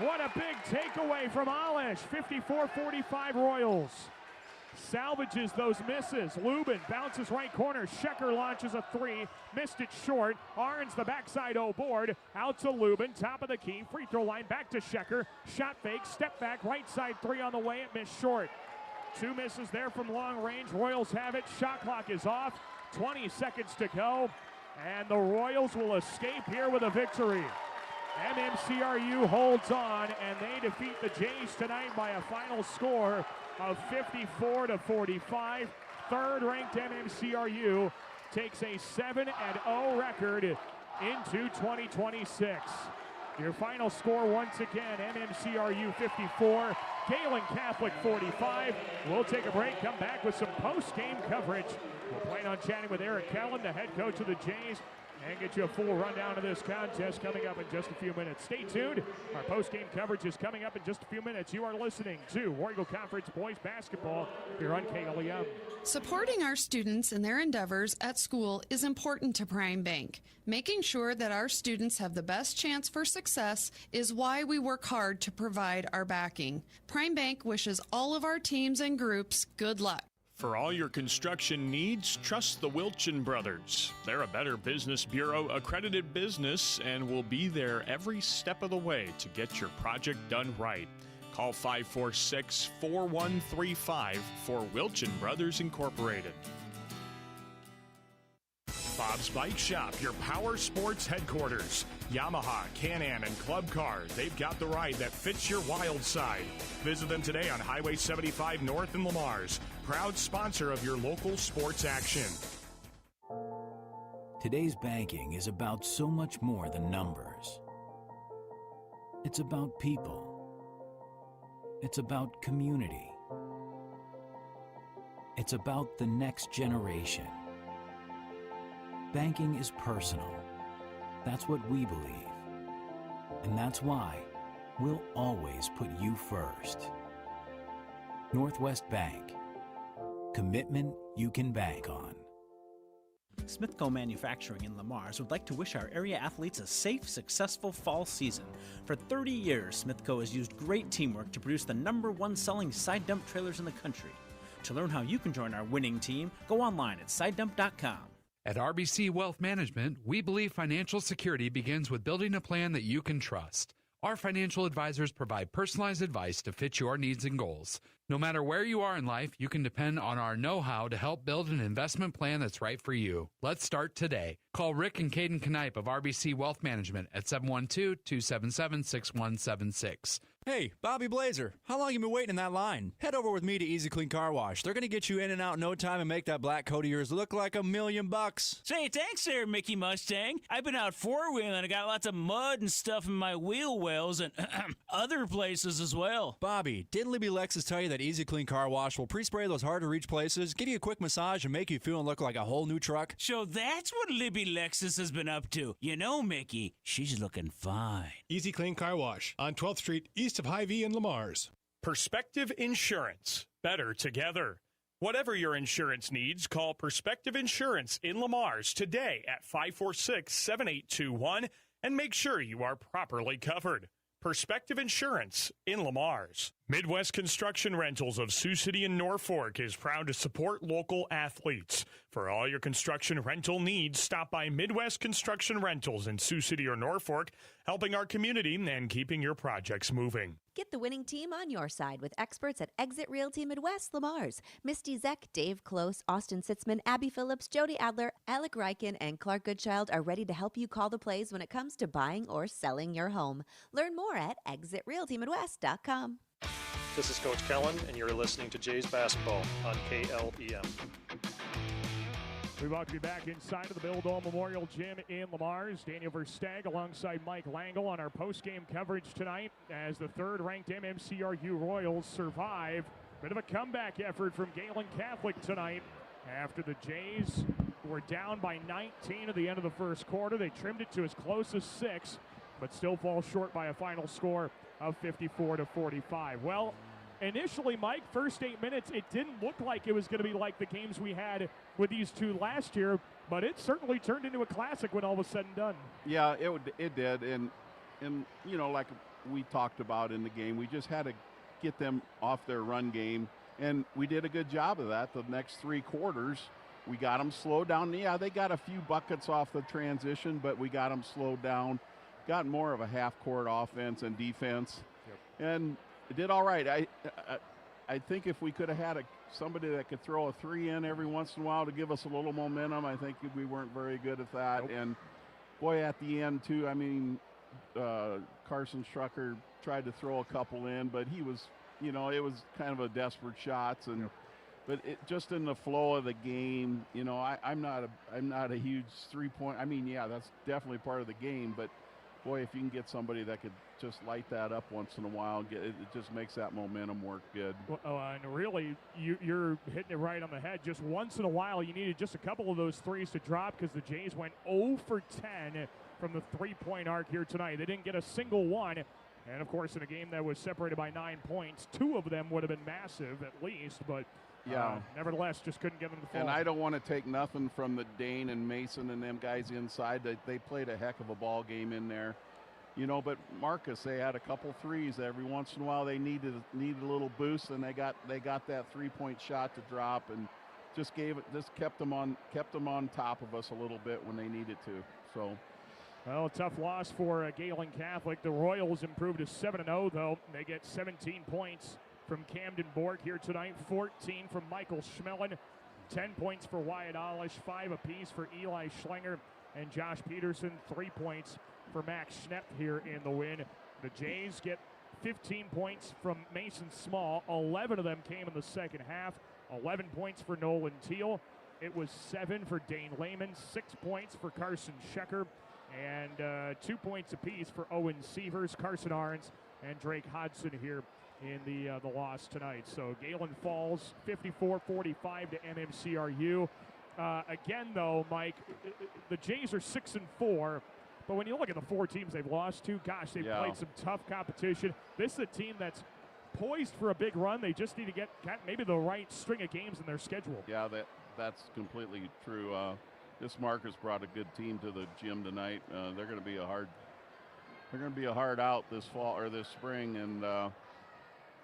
What a big takeaway from Alish. 54-45 Royals. Salvages those misses. Lubin bounces right corner. Shecker launches a 3. Missed it short. Arns the backside board. Out to Lubin. Top of the key. Free throw line. Back to Shecker. Shot fake. Step back. Right side 3 on the way. It missed short. 2 misses there from long range. Royals have it. Shot clock is off. 20 seconds to go. And the Royals will escape here with a victory. MMCRU holds on, and they defeat the Jays tonight by a final score of 54-45. Third-ranked MMCRU takes a 7-0 record into 2026. Your final score once again, MMCRU 54, Gehlen Catholic 45. We'll take a break, come back with some post-game coverage. We'll plan on chatting with Eric Kellen, the head coach of the Jays, and get you a full rundown of this contest coming up in just a few minutes. Stay tuned. Our post-game coverage is coming up in just a few minutes. You are listening to War Eagle Conference Boys Basketball here on KLEM. Supporting our students in their endeavors at school is important to Prime Bank. Making sure that our students have the best chance for success is why we work hard to provide our backing. Prime Bank wishes all of our teams and groups good luck. For all your construction needs, trust the Wilchin Brothers. They're a Better Business Bureau accredited business and will be there every step of the way to get your project done right. Call 546-4135 for Wilchin Brothers Incorporated. Bob's Bike Shop, your power sports headquarters. Yamaha, Can-Am, and Club Cars, they've got the ride that fits your wild side. Visit them today on Highway 75 North in Lamar's, proud sponsor of your local sports action. Today's banking is about so much more than numbers. It's about people. It's about community. It's about the next generation. Banking is personal. That's what we believe. And that's why we'll always put you first. Northwest Bank. Commitment you can bank on. Smithco Manufacturing in Lamar's would like to wish our area athletes a safe, successful fall season. For 30 years, Smithco has used great teamwork to produce the #1 selling side dump trailers in the country. To learn how you can join our winning team, go online at sidedump.com. At RBC Wealth Management, we believe financial security begins with building a plan that you can trust. Our financial advisors provide personalized advice to fit your needs and goals. No matter where you are in life, you can depend on our know-how to help build an investment plan that's right for you. Let's start today. Call Rick and Caden Knipe of RBC Wealth Management at 712-277-6176. Hey, Bobby Blazer, how long you been waiting in that line? Head over with me to Easy Clean Car Wash. They're going to get you in and out in no time and make that black coat of yours look like $1,000,000. Say, thanks there, Mickey Mustang. I've been out four-wheeling and I got lots of mud and stuff in my wheel wells and other places as well. Bobby, didn't Libby Lexus tell you that Easy Clean Car Wash will pre-spray those hard-to-reach places, give you a quick massage, and make you feel and look like a whole new truck? So that's what Libby Lexus has been up to. You know, Mickey, she's looking fine. Easy Clean Car Wash on 12th Street east of Hy-Vee in Lamar's. Perspective Insurance. Better together. Whatever your insurance needs, call Perspective Insurance in Lamar's today at 546-7821 and make sure you are properly covered. Perspective Insurance in Lamar's. Midwest Construction Rentals of Sioux City and Norfolk is proud to support local athletes. For all your construction rental needs, stop by Midwest Construction Rentals in Sioux City or Norfolk, helping our community and keeping your projects moving. Get the winning team on your side with experts at Exit Realty Midwest Lamar's. Misty Zeck, Dave Close, Austin Sitzman, Abby Phillips, Jody Adler, Alec Ryken, and Clark Goodchild are ready to help you call the plays when it comes to buying or selling your home. Learn more at exitrealtymidwest.com. This is Coach Kellen, and you're listening to Jays Basketball on KLEM. We welcome you back inside of the Bill Dole Memorial Gym in Lamar's. Daniel Versteg alongside Mike Langle on our post-game coverage tonight as the third-ranked MMCRU Royals survive. Bit of a comeback effort from Gehlen Catholic tonight after the Jays were down by 19 at the end of the first quarter. They trimmed it to as close as 6, but still fall short by a final score of 54-45. Well, initially, Mike, first 8 minutes, it didn't look like it was going to be like the games we had with these two last year, but it certainly turned into a classic when all was said and done. Yeah, it did, and you know, like we talked about in the game, we just had to get them off their run game, and we did a good job of that. The next 3 quarters, we got them slowed down. Yeah, they got a few buckets off the transition, but we got them slowed down, got more of a half-court offense and defense, and it did all right. I think if we could have had somebody that could throw a 3 in every once in a while to give us a little momentum, I think we weren't very good at that. And boy, at the end too, I mean, Carson Strucker tried to throw a couple in, but he was, you know, it was kind of a desperate shots, and but it just in the flow of the game, you know, I'm not a huge 3-point. I mean, yeah, that's definitely part of the game, but boy, if you can get somebody that could just light that up once in a while, it just makes that momentum work good. Well, and really, you're hitting it right on the head. Just once in a while, you needed just a couple of those threes to drop because the Jays went 0 for 10 from the three-point arc here tonight. They didn't get a single one. And, of course, in a game that was separated by 9 points, 2 of them would have been massive at least, but nevertheless, just couldn't get them to fall. And I don't want to take nothing from the Dane and Mason and them guys inside. They played a heck of a ball game in there. You know, but Marcus, they had a couple threes every once in a while. They needed a little boost, and they got that 3-point shot to drop, and just kept them on top of us a little bit when they needed to. So, well, a tough loss for Gehlen Catholic. The Royals improved to 7-0, though. They get 17 points from Camden Borg here tonight, 14 from Michael Schmellen, 10 points for Wyatt Olish, 5 apiece for Eli Schlenger and Josh Peterson, 3 points for Max Schnepp here in the win. The Jays get 15 points from Mason Small. 11 of them came in the second half. 11 points for Nolan Teal. It was 7 for Dane Lehman, 6 points for Carson Schecker, and 2 points apiece for Owen Sievers, Carson Arns, and Drake Hodson here in the loss tonight. So Galen falls 54-45 to MMCRU. Again, though, Mike, the Jays are 6-4. But when you look at the 4 teams they've lost to, gosh, they've played some tough competition. This is a team that's poised for a big run. They just need to get maybe the right string of games in their schedule. Yeah, that's completely true. This Marcus brought a good team to the gym tonight. They're going to be a hard out this fall or this spring. And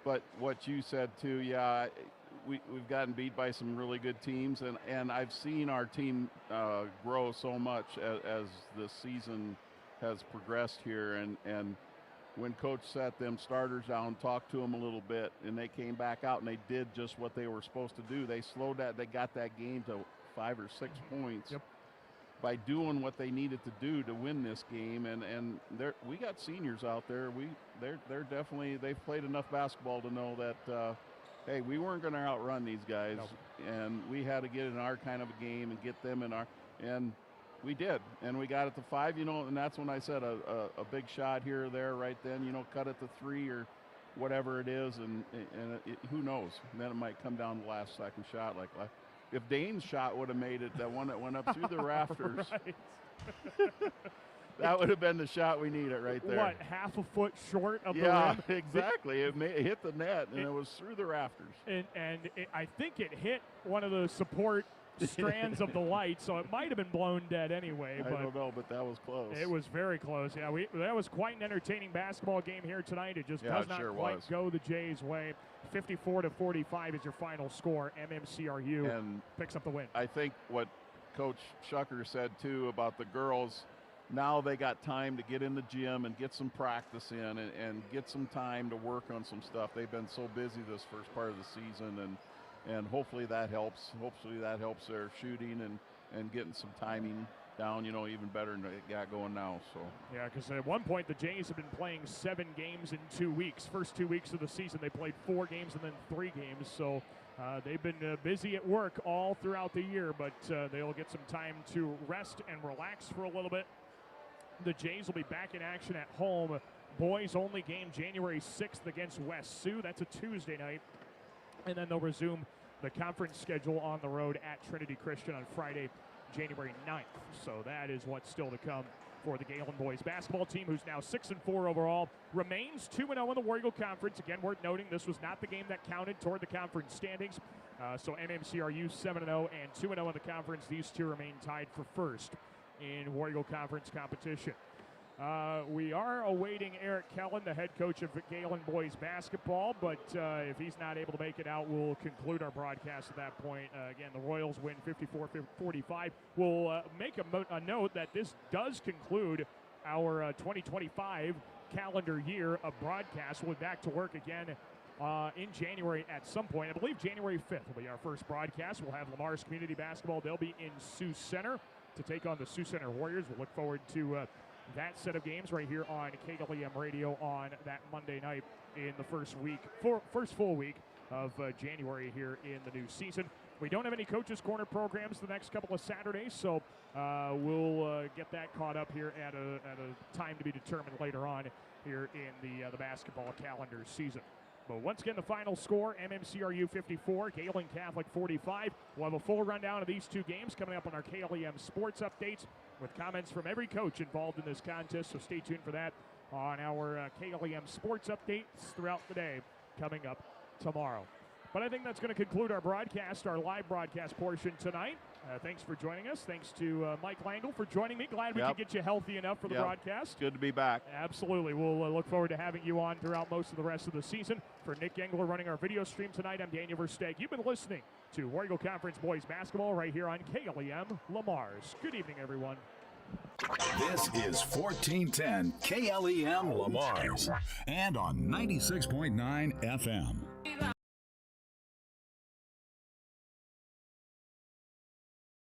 but what you said too, yeah, we've gotten beat by some really good teams, and I've seen our team grow so much as the season has progressed here. And when Coach set them starters down, talked to them a little bit, and they came back out and they did just what they were supposed to do. They slowed that. They got that game to 5 or 6 points by doing what they needed to do to win this game. And we got seniors out there. They're definitely, they've played enough basketball to know that. Hey, we weren't going to outrun these guys, and we had to get in our kind of a game and get them in our, and we did, and we got it to 5, and that's when I said a big shot here or there right then, cut it to 3 or whatever it is, and who knows, and then it might come down to the last second shot. Like if Dane's shot would have made it, that one that went up through the rafters. That would have been the shot we needed right there. What, half a foot short of the rim? Yeah, exactly. It hit the net, and it was through the rafters. I think it hit one of the support strands of the light, so it might have been blown dead anyway. I don't know, but that was close. It was very close. Yeah, that was quite an entertaining basketball game here tonight. It just does not quite go the Jays' way. 54-45 is your final score. MMCRU picks up the win. I think what Coach Shucker said, too, about the girls, now they got time to get in the gym and get some practice in and get some time to work on some stuff. They've been so busy this first part of the season, and hopefully that helps. Hopefully that helps their shooting and getting some timing down, even better than they got going now. So yeah, because at one point the Jays have been playing 7 games in 2 weeks. First 2 weeks of the season they played 4 games and then 3 games. So they've been busy at work all throughout the year, but they'll get some time to rest and relax for a little bit. The Jays will be back in action at home. Boys only game January 6th against West Sioux. That's a Tuesday night. And then they'll resume the conference schedule on the road at Trinity Christian on Friday, January 9th. So that is what's still to come for the Gehlen boys basketball team, who's now 6-4 overall, remains 2-0 in the War Eagle Conference. Again, worth noting, this was not the game that counted toward the conference standings. So MMCRU 7-0 and 2-0 in the conference. These two remain tied for first in War Eagle Conference competition. We are awaiting Eric Kellen, the head coach of Gehlen boys basketball, but if he's not able to make it out, we'll conclude our broadcast at that point. Again, the Royals win 54-45. We'll make a note that this does conclude our 2025 calendar year of broadcast. We'll be back to work again in January at some point. I believe January 5th will be our first broadcast. We'll have Lamar's Community Basketball. They'll be in Sioux Center to take on the Sioux Center Warriors. We'll look forward to that set of games right here on KLEM Radio on that Monday night in the first full week of January here in the new season. We don't have any Coaches Corner programs the next couple of Saturdays, so we'll get that caught up here at a time to be determined later on here in the basketball calendar season. But once again, the final score, MMCRU 54, Gehlen Catholic 45. We'll have a full rundown of these two games coming up on our KLEM Sports Updates with comments from every coach involved in this contest, so stay tuned for that on our KLEM Sports Updates throughout the day coming up tomorrow. But I think that's going to conclude our broadcast, our live broadcast portion tonight. Thanks for joining us. Thanks to Mike Langle for joining me. Glad we could get you healthy enough for the broadcast. Good to be back. Absolutely. We'll look forward to having you on throughout most of the rest of the season. For Nick Engler running our video stream tonight, I'm Daniel Versteg. You've been listening to War Eagle Conference Boys Basketball right here on KLEM Lamar's. Good evening, everyone. This is 1410 KLEM Lamar's and on 96.9 FM.